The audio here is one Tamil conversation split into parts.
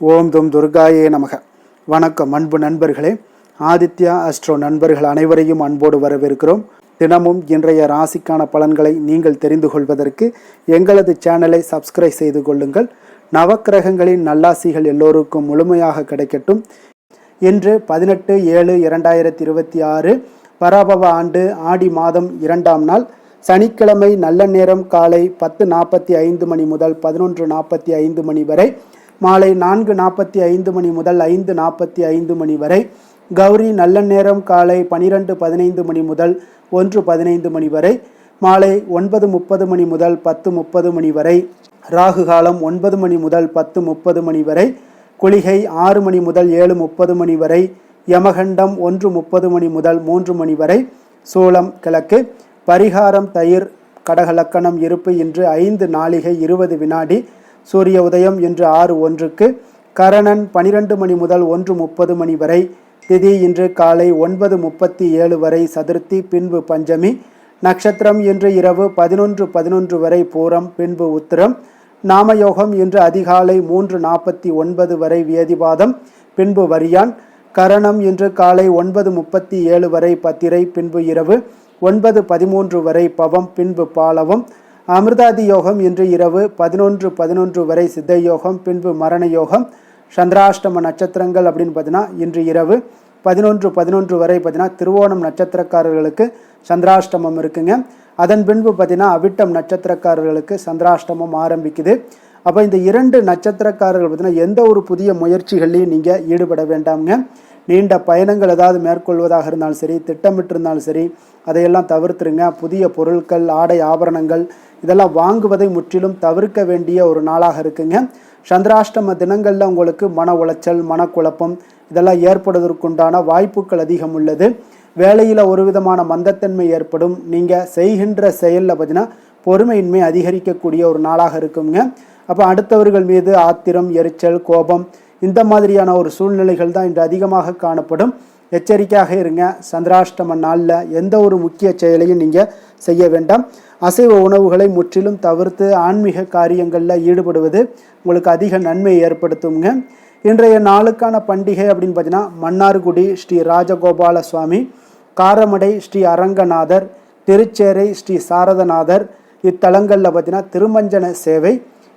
ஓம் தும் துர்காயே நமக. வணக்கம் அன்பு நண்பர்களே. ஆதித்யா அஸ்ட்ரோ நண்பர்கள் அனைவரையும் அன்போடு வரவேற்கிறோம். தினமும் இன்றைய ராசிக்கான பலன்களை நீங்கள் தெரிந்து கொள்வதற்கு எங்களது சேனலை சப்ஸ்கிரைப் செய்து கொள்ளுங்கள். நவக்கிரகங்களின் நல்லாசிகள் எல்லோருக்கும் முழுமையாக கிடைக்கட்டும். இன்று 18/7/2026 பராபவ ஆண்டு ஆடி மாதம் 2ஆம் நாள் சனிக்கிழமை. நல்ல நேரம் காலை 10:45 மணி முதல் 11:45 மணி வரை, மாலை 4:45 மணி முதல் 5:45 மணி வரை. கௌரி நல்ல நேரம் காலை 12:15 மணி முதல் 1:15 மணி வரை, மாலை 9:30 மணி முதல் 10:30 மணி வரை. ராகு காலம் 9 மணி முதல் 10:30 மணி வரை. குளிகை 6 மணி முதல் 7:30 மணி வரை. யமகண்டம் 1:30 மணி முதல் 3 மணி வரை. சூலம் கிழக்கு. பரிகாரம் தயிர். கடகலக்கணம் இருப்பு இன்று 5 நாழிகை 20 வினாடி. சூரிய உதயம் இன்று 6:01. கரணன் 12 மணி முதல் 1:30 மணி வரை. திதி இன்று காலை 9:37 வரை சதுர்த்தி, பின்பு பஞ்சமி. நட்சத்திரம் இன்று இரவு 11:11 வரை பூரம், பின்பு உத்திரம். நாமயோகம் இன்று அதிகாலை 3:49 வரை வியதிபாதம், பின்பு வரியான். கரணம் இன்று காலை 9:37 வரை பத்திரை, பின்பு இரவு 9:13 வரை பவம், பின்பு பாலவம். அமிர்தாதி யோகம் இன்று இரவு 11:11 வரை சித்த யோகம், பின்பு மரண யோகம். சந்திராஷ்டம நட்சத்திரங்கள் அப்படின்னு பார்த்தீங்கன்னா இன்று இரவு 11:11 வரை பார்த்தீங்கன்னா திருவோணம் நட்சத்திரக்காரர்களுக்கு சந்திராஷ்டமம் இருக்குங்க. அதன் பின்பு பார்த்தீங்கன்னா அவிட்டம் நட்சத்திரக்காரர்களுக்கு சந்திராஷ்டமம் ஆரம்பிக்குது. அப்போ இந்த 2 நட்சத்திரக்காரர்கள் பார்த்தீங்கன்னா எந்த ஒரு புதிய முயற்சிகள்லையும் நீங்கள் ஈடுபட வேண்டாம்ங்க. நீண்ட பயணங்கள் ஏதாவது மேற்கொள்வதாக இருந்தாலும் சரி, திட்டமிட்டிருந்தாலும் சரி, அதையெல்லாம் தவிர்த்துருங்க. புதிய பொருட்கள், ஆடை, ஆபரணங்கள் இதெல்லாம் வாங்குவதை முற்றிலும் தவிர்க்க வேண்டிய ஒரு நாளாக இருக்குங்க. சந்திராஷ்டம தினங்களில் உங்களுக்கு மன உளைச்சல், மனக்குழப்பம் இதெல்லாம் ஏற்படுவதற்குண்டான வாய்ப்புகள் அதிகம் உள்ளது. வேலையில் ஒரு விதமான மந்தத்தன்மை ஏற்படும். நீங்கள் செய்கின்ற செயலில் பார்த்தீங்கன்னா பொறுமையின்மை அதிகரிக்கக்கூடிய ஒரு நாளாக இருக்குங்க. அப்போ அடுத்தவர்கள் மீது ஆத்திரம், எரிச்சல், கோபம் இந்த மாதிரியான ஒரு சூழ்நிலைகள் தான் இன்று அதிகமாக காணப்படும். எச்சரிக்கையாக இருங்க. சந்திராஷ்டம நாளில் எந்த ஒரு முக்கிய செயலையும் நீங்கள் செய்ய வேண்டாம். அசைவ உணவுகளை முற்றிலும் தவிர்த்து ஆன்மீக காரியங்களில் ஈடுபடுவது உங்களுக்கு அதிக நன்மை ஏற்படுத்துங்க. இன்றைய நாளுக்கான பண்டிகை அப்படின்னு பார்த்தீங்கன்னா மன்னார்குடி ஸ்ரீ ராஜகோபால சுவாமி, காரமடை ஸ்ரீ அரங்கநாதர், திருச்சேரை ஸ்ரீ சாரதநாதர் இத்தலங்களில் பார்த்தீங்கன்னா திருமஞ்சன சேவை.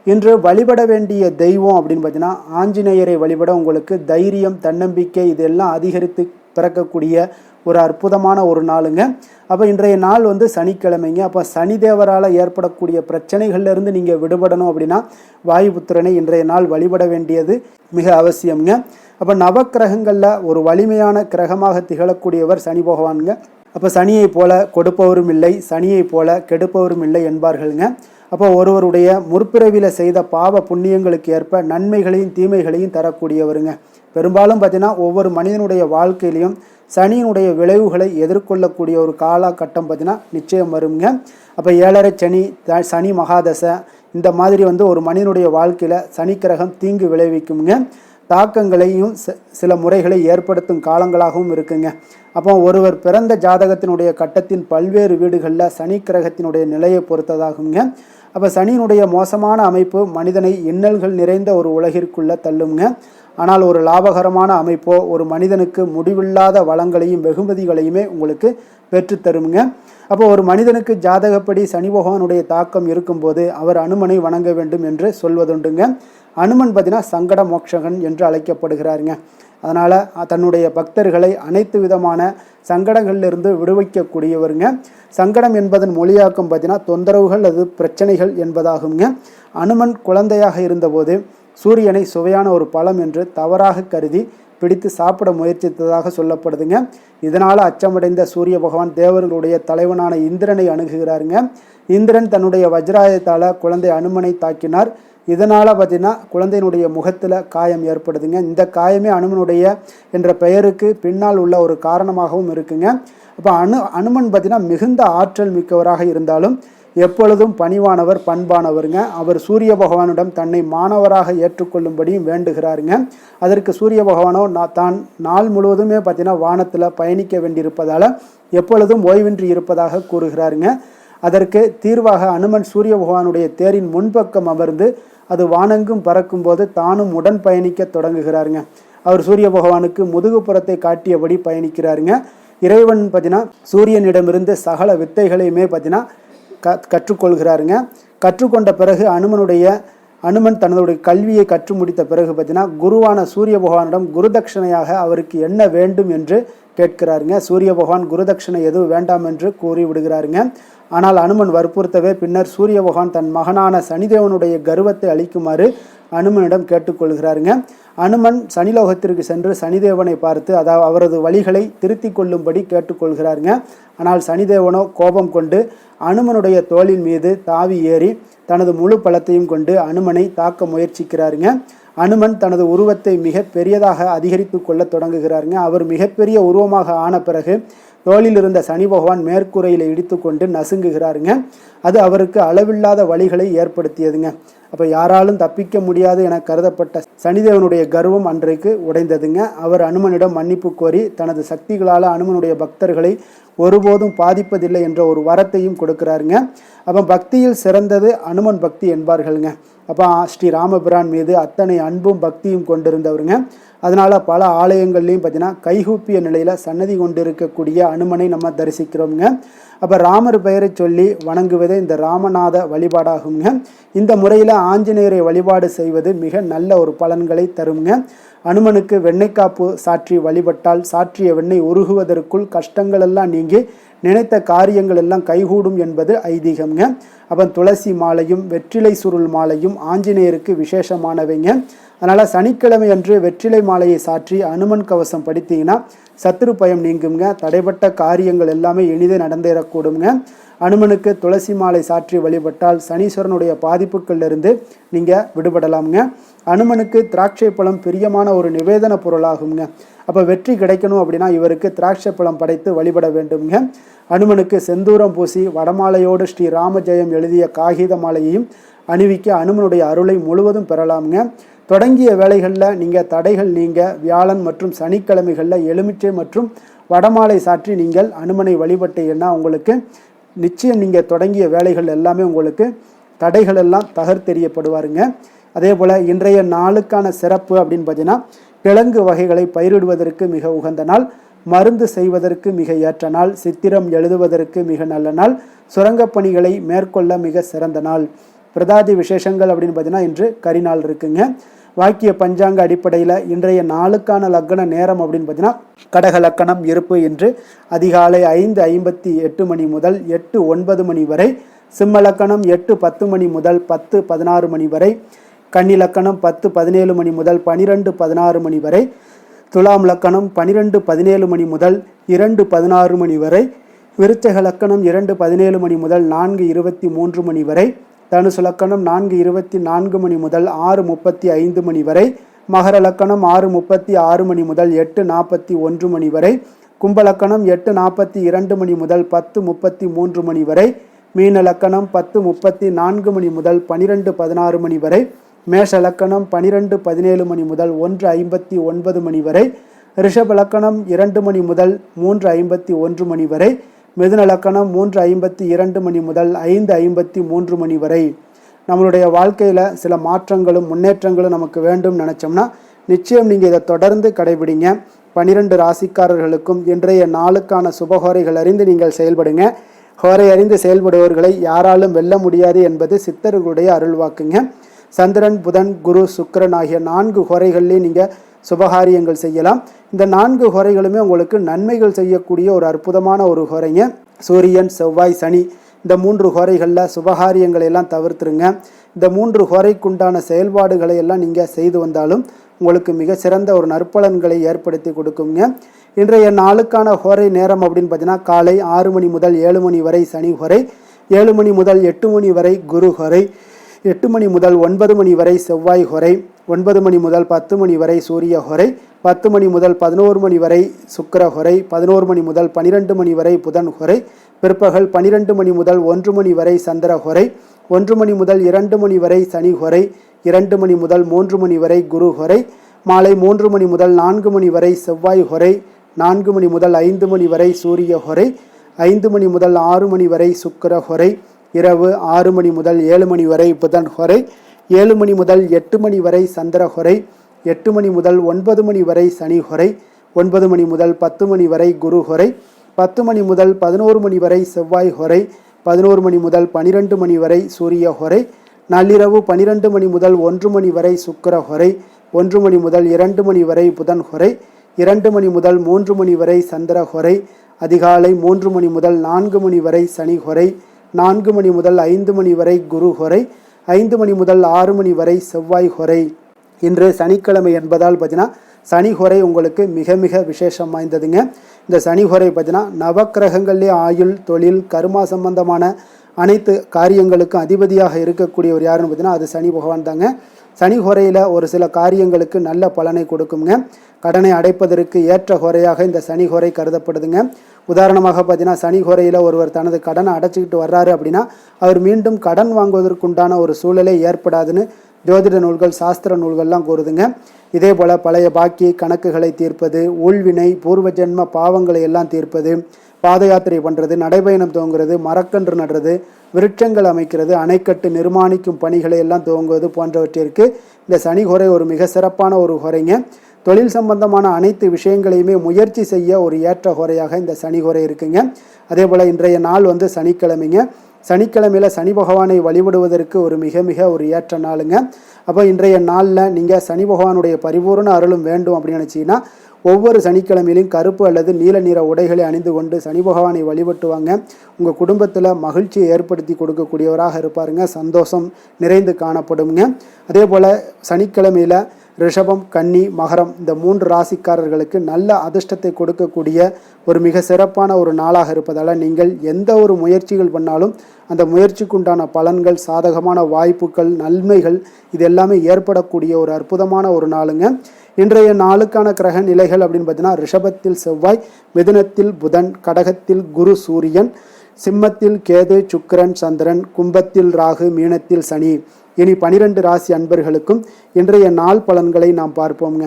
இன்று வழிபட வேண்டிய தெய்வம் அப்படின்னு பார்த்தீங்கன்னா ஆஞ்சநேயரை வழிபட உங்களுக்கு தைரியம், தன்னம்பிக்கை இதெல்லாம் அதிகரித்து பிறக்கக்கூடிய ஒரு அற்புதமான ஒரு நாளுங்க. அப்போ இன்றைய நாள் சனிக்கிழமைங்க. அப்போ சனி தேவரால் ஏற்படக்கூடிய பிரச்சனைகள்லேருந்து நீங்கள் விடுபடணும் அப்படின்னா வாயுபுத்திரனை இன்றைய நாள் வழிபட வேண்டியது மிக அவசியம்ங்க. அப்போ நவக்கிரகங்களில் ஒரு வலிமையான கிரகமாக திகழக்கூடியவர் சனி பகவானுங்க. அப்போ சனியை போல கொடுப்பவரும் இல்லை, சனியை போல கெடுப்பவரும் இல்லை என்பார்களுங்க. அப்போ ஒருவருடைய முற்பிறவியில் செய்த பாவ புண்ணியங்களுக்கு ஏற்ப நன்மைகளையும் தீமைகளையும் தரக்கூடியவருங்க. பெரும்பாலும் பார்த்தீங்கன்னா ஒவ்வொரு மனிதனுடைய வாழ்க்கையிலையும் சனியினுடைய விளைவுகளை எதிர்கொள்ளக்கூடிய ஒரு காலகட்டம் பார்த்தீங்கன்னா நிச்சயம் வருங்க. அப்போ 7.5 சனி, சனி மகாதசை இந்த மாதிரி ஒரு மனிதனுடைய வாழ்க்கையில் சனி கிரகம் தீங்கு விளைவிக்குங்க. தாக்கங்களையும் சில முறைகளை ஏற்படுத்தும் காலங்களாகவும் இருக்குங்க. அப்போ ஒருவர் பிறந்த ஜாதகத்தினுடைய கட்டத்தின் பல்வேறு வீடுகளில் சனி கிரகத்தினுடைய நிலையை பொறுத்ததாகுங்க. அப்போ சனியினுடைய மோசமான அமைப்பு மனிதனை இன்னல்கள் நிறைந்த ஒரு உலகிற்குள்ளே தள்ளுங்க. ஆனால் ஒரு லாபகரமான அமைப்போ ஒரு மனிதனுக்கு முடிவில்லாத வளங்களையும் வெகுமதிகளையுமே உங்களுக்கு பெற்றுத்தருங்க. அப்போ ஒரு மனிதனுக்கு ஜாதகப்படி சனி பகவானுடைய தாக்கம் இருக்கும்போது அவர் அனுமனை வணங்க வேண்டும் என்று சொல்வதுண்டுங்க. அனுமன் பார்த்தீங்கன்னா சங்கட மோட்சகன் என்று அழைக்கப்படுகிறாருங்க. அதனால் தன்னுடைய பக்தர்களை அனைத்து விதமான சங்கடங்களிலிருந்து விடுவிக்கக்கூடியவருங்க. சங்கடம் என்பதன் மொழியாக்கம் பார்த்தீங்கன்னா தொந்தரவுகள், அது பிரச்சனைகள் என்பதாகுங்க. அனுமன் குழந்தையாக இருந்தபோது சூரியனை சுவையான ஒரு பழம் என்று தவறாக கருதி பிடித்து சாப்பிட முயற்சித்ததாக சொல்லப்படுதுங்க. இதனால் அச்சமடைந்த சூரிய பகவான் தேவர்களுடைய தலைவனான இந்திரனை அணுகுகிறாருங்க. இந்திரன் தன்னுடைய வஜ்ராயத்தால் குழந்தை அனுமனை தாக்கினார். இதனால் பார்த்தீங்கன்னா குழந்தையினுடைய முகத்தில் காயம் ஏற்படுதுங்க. இந்த காயமே அனுமனுடைய என்ற பெயருக்கு பின்னால் உள்ள ஒரு காரணமாகவும் இருக்குங்க. அப்போ அனுமன் பார்த்தீங்கன்னா மிகுந்த ஆற்றல் மிக்கவராக இருந்தாலும் எப்பொழுதும் பணிவானவர், பண்பானவருங்க. அவர் சூரிய பகவானிடம் தன்னை மாணவராக ஏற்றுக்கொள்ளும்படியும் வேண்டுகிறாருங்க. அதற்கு சூரிய பகவானோ தான் நாள் முழுவதுமே பார்த்தீங்கன்னா வானத்தில் பயணிக்க வேண்டியிருப்பதால் எப்பொழுதும் ஓய்வின்றி இருப்பதாக கூறுகிறாருங்க. அதற்கு தீர்வாக அனுமன் சூரிய பகவானுடைய தேரின் முன்பக்கம் அமர்ந்து அது வானெங்கும் பறக்கும்போது தானும் உடன் பயணிக்க தொடங்குகிறாருங்க. அவர் சூரிய பகவானுக்கு முதுகுப்புறத்தை காட்டியபடி பயணிக்கிறாருங்க. இறைவன் பார்த்தீங்கன்னா சூரியனிடமிருந்து சகல வித்தைகளையுமே பார்த்தீங்கன்னா கற்றுக்கொள்கிறாருங்க. கற்றுக்கொண்ட பிறகு அனுமன் தன்னுடைய கல்வியை கற்று முடித்த பிறகு பார்த்தீங்கன்னா குருவான சூரிய பகவானிடம் குருதட்சணையாக அவருக்கு என்ன வேண்டும் என்று கேட்கிறாருங்க. சூரிய பகவான் குருதட்சணை எதுவும் வேண்டாம் என்று கூறி விடுகிறாருங்க. ஆனால் அனுமன் வற்புறுத்தவே பின்னர் சூரிய பகவான் தன் மகனான சனிதேவனுடைய கர்வத்தை அளிக்குமாறு அனுமனிடம் கேட்டுக்கொள்கிறாருங்க. அனுமன் சனிலோகத்திற்கு சென்று சனிதேவனை பார்த்து அவரது வழிகளை திருத்தி கொள்ளும்படி கேட்டுக்கொள்கிறாருங்க. ஆனால் சனிதேவனோ கோபம் கொண்டு அனுமனுடைய தோளின் மீது தாவி ஏறி தனது முழு பலத்தையும் கொண்டு அனுமனை தாக்க முயற்சிக்கிறாருங்க. அனுமன் தனது உருவத்தை மிக பெரியதாக அதிகரித்து கொள்ள தொடங்குகிறாருங்க. அவர் மிகப்பெரிய உருவமாக ஆன பிறகு தோளில் இருந்த சனி பகவான் மேற்கூரையில் இடித்து கொண்டு நசுங்குகிறாருங்க. அது அவருக்கு அளவில்லாத வழிகளை ஏற்படுத்தியதுங்க. அப்போ யாராலும் தப்பிக்க முடியாது என கருதப்பட்ட சனிதேவனுடைய கர்வம் அன்றைக்கு உடைந்ததுங்க. அவர் அனுமனிடம் மன்னிப்பு கோரி தனது சக்திகளால் அனுமனுடைய பக்தர்களை ஒருபோதும் பாதிப்பதில்லை என்ற ஒரு வரத்தையும் கொடுக்கிறாருங்க. அப்போ பக்தியில் சிறந்தது அனுமன் பக்தி என்பார்களுங்க. அப்போ ஸ்ரீ ராமபிரான் மீது அத்தனை அன்பும் பக்தியும் கொண்டிருந்தவருங்க. அதனால் பல ஆலயங்கள்லையும் பார்த்தீங்கன்னா கைகூப்பிய நிலையில் சன்னதி கொண்டு இருக்கக்கூடிய அனுமனை நம்ம தரிசிக்கிறோம்ங்க. அப்போ ராமர் பெயரை சொல்லி வணங்குவதே இந்த ராமநாத வழிபாடாகுங்க. இந்த முறையில் ஆஞ்சநேயரை வழிபாடு செய்வது மிக நல்ல ஒரு பலன்களை தருங்க. அனுமனுக்கு வெண்ணெய் காப்பு சாற்றி வழிபட்டால் சாற்றிய வெண்ணெய் உருகுவதற்குள் கஷ்டங்கள் எல்லாம் நீங்கி நினைத்த காரியங்கள் எல்லாம் கைகூடும் என்பது ஐதீகம்ங்க. அப்போ துளசி மாலையும் வெற்றிலை சுருள் மாலையும் ஆஞ்சநேயருக்கு விசேஷமானவைங்க. அதனால் சனிக்கிழமை அன்று வெற்றிலை மாலையை சாற்றி அனுமன் கவசம் படித்தீங்கன்னா சத்துரு பயம் நீங்குங்க. தடைப்பட்ட காரியங்கள் எல்லாமே எளிதே நடந்தேறக்கூடுங்க. அனுமனுக்கு துளசி மாலை சாற்றி வழிபட்டால் சனீஸ்வரனுடைய பாதிப்புகளிலிருந்து நீங்கள் விடுபடலாமுங்க. அனுமனுக்கு திராட்சை பழம் பிரியமான ஒரு நிவேதன பொருளாகுங்க. அப்போ வெற்றி கிடைக்கணும் அப்படின்னா இவருக்கு திராட்சை பழம் படைத்து வழிபட வேண்டுங்க. அனுமனுக்கு செந்தூரம் பூசி வடமாலையோடு ஸ்ரீ ராமஜெயம் எழுதிய காகித மாலையையும் அணிவிக்க அனுமனுடைய அருளை முழுவதும் பெறலாமுங்க. தொடங்கிய வேளைகளில் நீங்கள் தடைகள் வியாழன் மற்றும் சனிக்கிழமைகளில் எலுமிச்சை மற்றும் வடமாலை சாற்றி நீங்கள் அனுமனை வழிபட்டீங்கன்னா உங்களுக்கு நிச்சயம் நீங்கள் தொடங்கிய வேலைகள் எல்லாமே உங்களுக்கு தடைகள் எல்லாம் தகர்த்தெறியப்படுவாருங்க. அதே போல் இன்றைய நாளுக்கான சிறப்பு அப்படின்னு பார்த்தீங்கன்னா கிழங்கு வகைகளை பயிரிடுவதற்கு மிக உகந்த நாள், மருந்து செய்வதற்கு மிக ஏற்ற நாள், சித்திரம் எழுதுவதற்கு மிக நல்ல நாள், சுரங்கப் பணிகளை மேற்கொள்ள மிக சிறந்த நாள். பிரதாதி விசேஷங்கள் அப்படின்னு பார்த்தீங்கன்னா இன்று கரிநாள் இருக்குங்க. வாக்கிய பஞ்சாங்க அடிப்படையில் இன்றைய நாளுக்கான லக்கண நேரம் அப்படின்னு பார்த்தீங்கன்னா கடக லக்கணம் இருப்பு இன்று அதிகாலை 5:58 மணி முதல் 8:09 மணி வரை, சிம்ம லக்கணம் 8:10 மணி முதல் 10:16 மணி வரை, கன்னி லக்கணம் 10:17 மணி முதல் 12:16 மணி வரை, துலாம் லக்கணம் 12:17 மணி முதல் 2:16 மணி வரை, விருச்சக லக்கணம் 2:17 மணி முதல் 4:23 மணி வரை, தனுசு லக்கணம் 4:24 மணி முதல் 6:35 மணி வரை, மகர லக்கணம் 6:36 மணி முதல் 8:41 மணி வரை, கும்பலக்கணம் 8:42 மணி முதல் 10:33 மணி வரை, மீன லக்கணம் 10:34 மணி முதல் 12:16 மணி வரை, மேஷ லக்கணம் 12:17 மணி முதல் 1:59 மணி வரை, ரிஷப லக்கணம் 2 மணி முதல் 3:51 மணி வரை, மிதுன லக்கணம் 3:52 மணி முதல் 5:53 மணி வரை. நம்மளுடைய வாழ்க்கையில் சில மாற்றங்களும் முன்னேற்றங்களும் நமக்கு வேண்டும் நினச்சோம்னா நிச்சயம் நீங்கள் இதை தொடர்ந்து கடைபிடிங்க. 12 ராசிக்காரர்களுக்கும் இன்றைய நாளுக்கான சுபஹோரைகள் அறிந்து நீங்கள் செயல்படுங்க. ஹோரை அறிந்து செயல்படுபவர்களை யாராலும் வெல்ல முடியாது என்பது சித்தர்களுடைய அருள்வாக்குங்க. சந்திரன், புதன், குரு, சுக்கிரன் ஆகிய 4 ஹோரைகள்லேயே நீங்கள் சுபகாரியங்கள் செய்யலாம். இந்த 4 ஹோரைகளுமே உங்களுக்கு நன்மைகள் செய்யக்கூடிய ஒரு அற்புதமான ஒரு ஹோரைங்க. சூரியன், செவ்வாய், சனி இந்த 3 ஹோரைகளில் சுபகாரியங்களை எல்லாம் தவிர்த்துருங்க. இந்த 3 ஹோரைக்குண்டான செயல்பாடுகளை எல்லாம் நீங்கள் செய்து வந்தாலும் உங்களுக்கு மிக சிறந்த ஒரு நற்பலன்களை ஏற்படுத்தி கொடுக்குங்க. இன்றைய நாளுக்கான ஹோரை நேரம் அப்படின்னு பார்த்தீங்கன்னா காலை 6 மணி முதல் 7 மணி வரை சனி ஹோரை, 7 மணி முதல் 8 மணி வரை குரு ஹோரை, 8 மணி முதல் 9 மணி வரை செவ்வாய் ஹோரை, 9 மணி முதல் 10 மணி வரை சூரிய ஹோரை, 10 மணி முதல் 11 மணி வரை சுக்கிர ஹோரை, 11 மணி முதல் 12 மணி வரை புதன் ஹோரை, பிற்பகல் 12 மணி முதல் 1 மணி வரை சந்திர ஹோரை, 1 மணி முதல் 2 மணி வரை சனி ஹோரை, 2 மணி முதல் 3 மணி வரை குரு ஹோரை, மாலை 3 மணி முதல் 4 மணி வரை செவ்வாய் ஹோரை, 4 மணி முதல் 5 மணி வரை சூரிய ஹோரை, 5 மணி முதல் 6 மணி வரை சுக்கிர ஹோரை, இரவு 6 மணி முதல் 7 மணி வரை புதன் ஹோரை, 7 மணி முதல் 8 மணி வரை சந்திரஹொரை, 8 மணி முதல் 9 மணி வரை சனிஹொரை, 9 மணி முதல் 10 மணி வரை குருஹொரை, 10 மணி முதல் 11 மணி வரை செவ்வாய் ஹொரை, 11 மணி முதல் 12 மணி வரை சூரிய ஹொரை, நள்ளிரவு 12 மணி முதல் 1 மணி வரை சுக்கிர ஹொரை, 1 மணி முதல் 2 மணி வரை புதன் ஹொரை, 2 மணி முதல் 3 மணி வரை சந்திர ஹொரை, அதிகாலை 3 மணி முதல் 4 மணி வரை சனி ஹொரை, 4 மணி முதல் 5 மணி வரை குரு ஹொரை, 5 மணி முதல் 6 மணி வரை செவ்வாய் ஹொரை. இன்று சனிக்கிழமை என்பதால் பார்த்தீங்கன்னா சனி ஹொரை உங்களுக்கு மிக மிக விசேஷம் வாய்ந்ததுங்க. இந்த சனி ஹொரை பார்த்தீங்கன்னா நவக்கிரகங்கள்லேயே ஆயுள், தொழில், கர்மா சம்பந்தமான அனைத்து காரியங்களுக்கும் அதிபதியாக இருக்கக்கூடியவர் யாருன்னு பார்த்தீங்கன்னா அது சனி பகவான் தாங்க. சனி ஹொரையில் ஒரு சில காரியங்களுக்கு நல்ல பலனை கொடுக்குங்க. கடனை அடைப்பதற்கு ஏற்ற ஹொரையாக இந்த சனி ஹொரை கருதப்படுதுங்க. உதாரணமாக பார்த்தீங்கன்னா சனி ஹொரையில் ஒருவர் தனது கடனை அடைச்சிக்கிட்டு வர்றாரு அப்படின்னா அவர் மீண்டும் கடன் வாங்குவதற்குண்டான ஒரு சூழலே ஏற்படாதுன்னு ஜோதிட நூல்கள், சாஸ்திர நூல்கள்லாம் கூறுதுங்க. இதே போல் பழைய பாக்கி கணக்குகளை தீர்ப்பது, ஊழ்வினை, பூர்வ ஜென்ம பாவங்களை எல்லாம் தீர்ப்பது, பாத யாத்திரை பண்ணுறது, நடைபயணம் துவங்குறது, மரக்கன்று நடுறது, விருட்சங்கள் அமைக்கிறது, அணைக்கட்டு நிர்மாணிக்கும் பணிகளை எல்லாம் துவங்குவது போன்றவற்றிற்கு இந்த சனி ஹொரை ஒரு மிக சிறப்பான ஒரு ஹொரைங்க. தொழில் சம்பந்தமான அனைத்து விஷயங்களையுமே முயற்சி செய்ய ஒரு ஏற்ற ஹொரையாக இந்த சனி ஹொரை இருக்குங்க. அதே போல் இன்றைய நாள் சனிக்கிழமைங்க. சனிக்கிழமையில் சனி பகவானை வழிபடுவதற்கு ஒரு மிக மிக ஒரு ஏற்ற நாளுங்க. அப்போ இன்றைய நாளில் நீங்கள் சனி பகவானுடைய பரிபூர்ண அருளும் வேண்டும் அப்படின்னு நினச்சிங்கன்னா ஒவ்வொரு சனிக்கிழமையிலும் கருப்பு அல்லது நீல நிற உடைகளை அணிந்து கொண்டு சனி பகவானை வழிபட்டுவாங்க. உங்கள் குடும்பத்தில் மகிழ்ச்சியை ஏற்படுத்தி கொடுக்கக்கூடியவராக இருப்பாருங்க. சந்தோஷம் நிறைந்து காணப்படுங்க. அதே போல் சனிக்கிழமையில் ரிஷபம், கன்னி, மகரம் இந்த 3 ராசிக்காரர்களுக்கு நல்ல அதிர்ஷ்டத்தை கொடுக்கக்கூடிய ஒரு மிக சிறப்பான ஒரு நாளாக இருப்பதால் நீங்கள் எந்த ஒரு முயற்சிகள் பண்ணாலும் அந்த முயற்சிக்குண்டான பலன்கள், சாதகமான வாய்ப்புகள், நன்மைகள் இது எல்லாமே ஏற்படக்கூடிய ஒரு அற்புதமான ஒரு நாளுங்க. இன்றைய நாளுக்கான கிரக நிலைகள் அப்படின்னு பார்த்தீங்கன்னா ரிஷபத்தில் செவ்வாய், மிதுனத்தில் புதன், கடகத்தில் குரு சூரியன், சிம்மத்தில் கேது, சுக்கிரன், சந்திரன், கும்பத்தில் ராகு, மீனத்தில் சனி. இனி 12 ராசி அன்பர்களுக்கும் இன்றைய நாள் பலன்களை நாம் பார்ப்போங்க.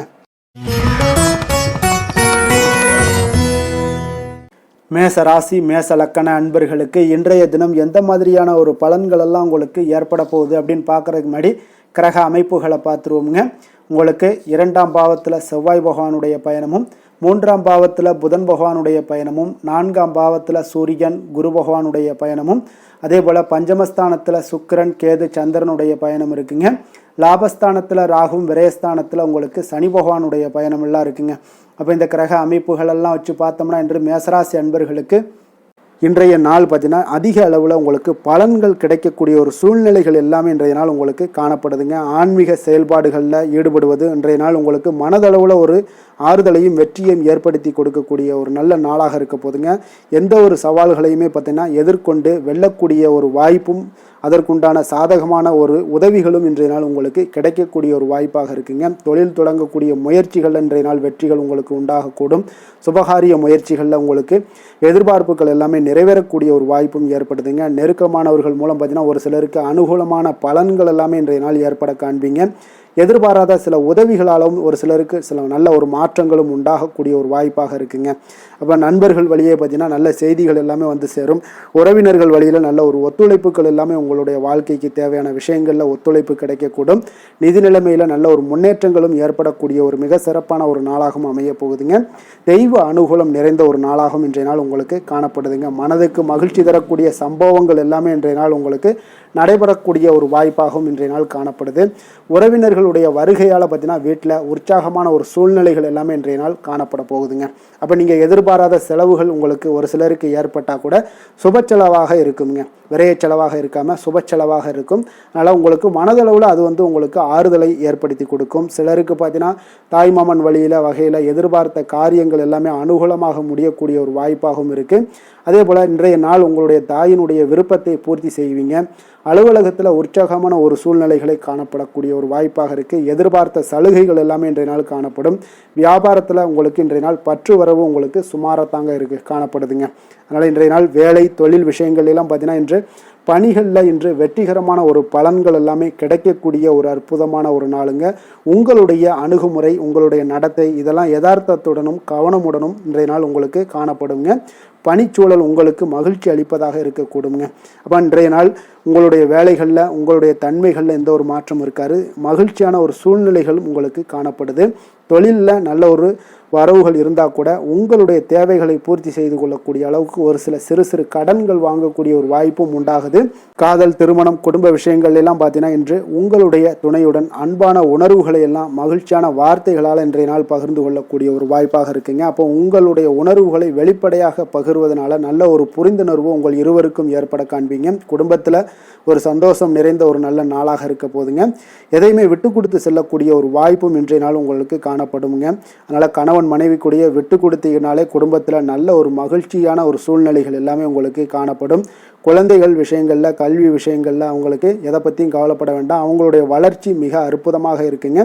மேச ராசி, மேச லக்கண அன்பர்களுக்கு இன்றைய தினம் எந்த மாதிரியான ஒரு பலன்கள் எல்லாம் உங்களுக்கு ஏற்பட போகுது அப்படின்னு பார்க்கறதுக்கு முன்னாடி கிரக அமைப்புகளை பார்த்துருவோமுங்க. உங்களுக்கு 2ஆம் பாவத்தில் செவ்வாய் பகவானுடைய பயணமும், 3ஆம் பாவத்தில் புதன் பகவானுடைய பயணமும், 4ஆம் பாவத்தில் சூரியன், குரு பகவானுடைய பயணமும், அதே போல் பஞ்சமஸ்தானத்தில் சுக்கிரன், கேது, சந்திரனுடைய பயணம் இருக்குங்க. லாபஸ்தானத்தில் ராகும், விரயஸ்தானத்தில் உங்களுக்கு சனி பகவானுடைய பயணம் எல்லாம் இருக்குங்க. அப்போ இந்த கிரக அமைப்புகள் எல்லாம் வச்சு பார்த்தோம்னா இன்று மேசராசி அன்பர்களுக்கு இன்றைய நாள் பார்த்தீங்கன்னா அதிக அளவில் உங்களுக்கு பலன்கள் கிடைக்கக்கூடிய ஒரு சூழ்நிலைகள் எல்லாமே இன்றைய நாள் உங்களுக்கு காணப்படுதுங்க. ஆன்மீக செயல்பாடுகளில் ஈடுபடுவது இன்றைய நாள் உங்களுக்கு மனதளவில் ஒரு ஆறுதலையும் வெற்றியையும் ஏற்படுத்தி கொடுக்கக்கூடிய ஒரு நல்ல நாளாக இருக்க போதுங்க. எந்த ஒரு சவால்களையுமே பார்த்தீங்கன்னா எதிர்கொண்டு வெல்லக்கூடிய ஒரு வாய்ப்பும் அதற்குண்டான சாதகமான ஒரு உதவிகளும் இன்றைய நாள் உங்களுக்கு கிடைக்கக்கூடிய ஒரு வாய்ப்பாக இருக்குங்க. தொழில் தொடங்கக்கூடிய முயற்சிகள் இன்றைய நாள் வெற்றிகள் உங்களுக்கு உண்டாகக்கூடும். சுபகாரிய முயற்சிகளில் உங்களுக்கு எதிர்பார்ப்புகள் எல்லாமே நிறைவேறக்கூடிய ஒரு வாய்ப்பும் ஏற்படுதுங்க. நெருக்கமானவர்கள் மூலம் பார்த்தீங்கன்னா ஒரு சிலருக்கு அனுகூலமான பலன்கள் எல்லாமே இன்றைய நாள் ஏற்பட காண்பீங்க. எதிர்பாராத சில உதவிகளாலும் ஒரு சிலருக்கு சில நல்ல ஒரு மாற்றங்களும் உண்டாகக்கூடிய ஒரு வாய்ப்பாக இருக்குங்க. அப்போ நண்பர்கள் வழியே பார்த்தீங்கன்னா நல்ல செய்திகள் எல்லாமே வந்து சேரும். உறவினர்கள் வழியில் நல்ல ஒரு ஒத்துழைப்புகள் எல்லாமே உங்களுடைய வாழ்க்கைக்கு தேவையான விஷயங்களில் ஒத்துழைப்பு கிடைக்கக்கூடும். நிதி நிலைமையில் நல்ல ஒரு முன்னேற்றங்களும் ஏற்படக்கூடிய ஒரு மிக சிறப்பான ஒரு நாளாகவும் அமைய போகுதுங்க. தெய்வ அனுகூலம் நிறைந்த ஒரு நாளாகவும் இன்றைய நாள் உங்களுக்கு காணப்படுதுங்க. மனதுக்கு மகிழ்ச்சி தரக்கூடிய சம்பவங்கள் எல்லாமே இன்றைய நாள் உங்களுக்கு நடைபெறக்கூடிய ஒரு வாய்ப்பாகவும் இன்றைய நாள் காணப்படுது. உறவினர்களுடைய வருகையால் பார்த்தீங்கன்னா வீட்டில் உற்சாகமான ஒரு சூழ்நிலைகள் எல்லாமே இன்றைய நாள் காணப்பட போகுதுங்க. அப்போ நீங்கள் எதிர்பாராத செலவுகள் உங்களுக்கு ஒரு சிலருக்கு ஏற்பட்டால் கூட சுப செலவாக இருக்குங்க. விரைய செலவாக இருக்காமல் சுப செலவாக இருக்கும். அதனால் உங்களுக்கு மனதளவில் அது உங்களுக்கு ஆறுதலை ஏற்படுத்தி கொடுக்கும். சிலருக்கு பார்த்தீங்கன்னா தாய்மாமன் வகையில் எதிர்பார்த்த காரியங்கள் எல்லாமே அனுகூலமாக முடியக்கூடிய ஒரு வாய்ப்பாகவும் இருக்குது. அதே போல் இன்றைய நாள் உங்களுடைய தாயினுடைய விருப்பத்தை பூர்த்தி செய்வீங்க. அலுவலகத்தில் உற்சாகமான ஒரு சூழ்நிலைகளை காணப்படக்கூடிய ஒரு வாய்ப்பாக இருக்குது. எதிர்பார்த்த சலுகைகள் எல்லாமே இன்றைய நாள் காணப்படும். வியாபாரத்தில் உங்களுக்கு இன்றைய நாள் பற்று வரவு உங்களுக்கு சுமாரத்தாங்க காணப்படுதுங்க. அதனால் இன்றைய நாள் வேலை தொழில் விஷயங்கள் எல்லாம் பார்த்தீங்கன்னா இன்று பணிகளில் இன்று வெற்றிகரமான ஒரு பலன்கள் எல்லாமே கிடைக்கக்கூடிய ஒரு அற்புதமான ஒரு நாளுங்க. உங்களுடைய அணுகுமுறை, உங்களுடைய நடத்தை இதெல்லாம் யதார்த்தத்துடனும் கவனமுடனும் இன்றைய நாள் உங்களுக்கு காணப்படுங்க. பணிச்சூழல் உங்களுக்கு மகிழ்ச்சி அளிப்பதாக இருக்கக்கூடுங்க. அப்போ இன்றைய நாள் உங்களுடைய வேலைகளில், உங்களுடைய தன்மைகளில் எந்த ஒரு மாற்றம் இருக்காது. மகிழ்ச்சியான ஒரு சூழ்நிலைகளும் உங்களுக்கு காணப்படுது. தொழிலில் நல்ல ஒரு வரவுகள் இருந்தால் கூட உங்களுடைய தேவைகளை பூர்த்தி செய்து கொள்ளக்கூடிய அளவுக்கு ஒரு சில சிறு சிறு கடன்கள் வாங்கக்கூடிய ஒரு வாய்ப்பும் உண்டாகுது. காதல், திருமணம், குடும்ப விஷயங்கள் எல்லாம் பார்த்தீங்கன்னா இன்று உங்களுடைய துணையுடன் அன்பான உணர்வுகளை எல்லாம் மகிழ்ச்சியான வார்த்தைகளால் இன்றைய நாள் பகிர்ந்து கொள்ளக்கூடிய ஒரு வாய்ப்பாக இருக்குங்க. அப்போ உங்களுடைய உணர்வுகளை வெளிப்படையாக பகிர்வதனால நல்ல ஒரு புரிந்துணர்வு உங்கள் இருவருக்கும் ஏற்பட காண்பீங்க. குடும்பத்தில் ஒரு சந்தோஷம் நிறைந்த ஒரு நல்ல நாளாக இருக்க போதுங்க. எதையுமே விட்டு கொடுத்து செல்லக்கூடிய ஒரு வாய்ப்பும் இன்றைய நாள் உங்களுக்கு காணப்படுங்க. அதனால் கணவன் மனைவிக்குடைய விட்டு கொடுத்தீங்கனாலே குடும்பத்தில் நல்ல ஒரு மகிழ்ச்சியான ஒரு சூழ்நிலைகள் எல்லாமே உங்களுக்கு காணப்படும். குழந்தைகள் விஷயங்களில், கல்வி விஷயங்களில் அவங்களுக்கு எதை பற்றியும் கவலைப்பட வேண்டாம். அவங்களுடைய வளர்ச்சி மிக அற்புதமாக இருக்குங்க.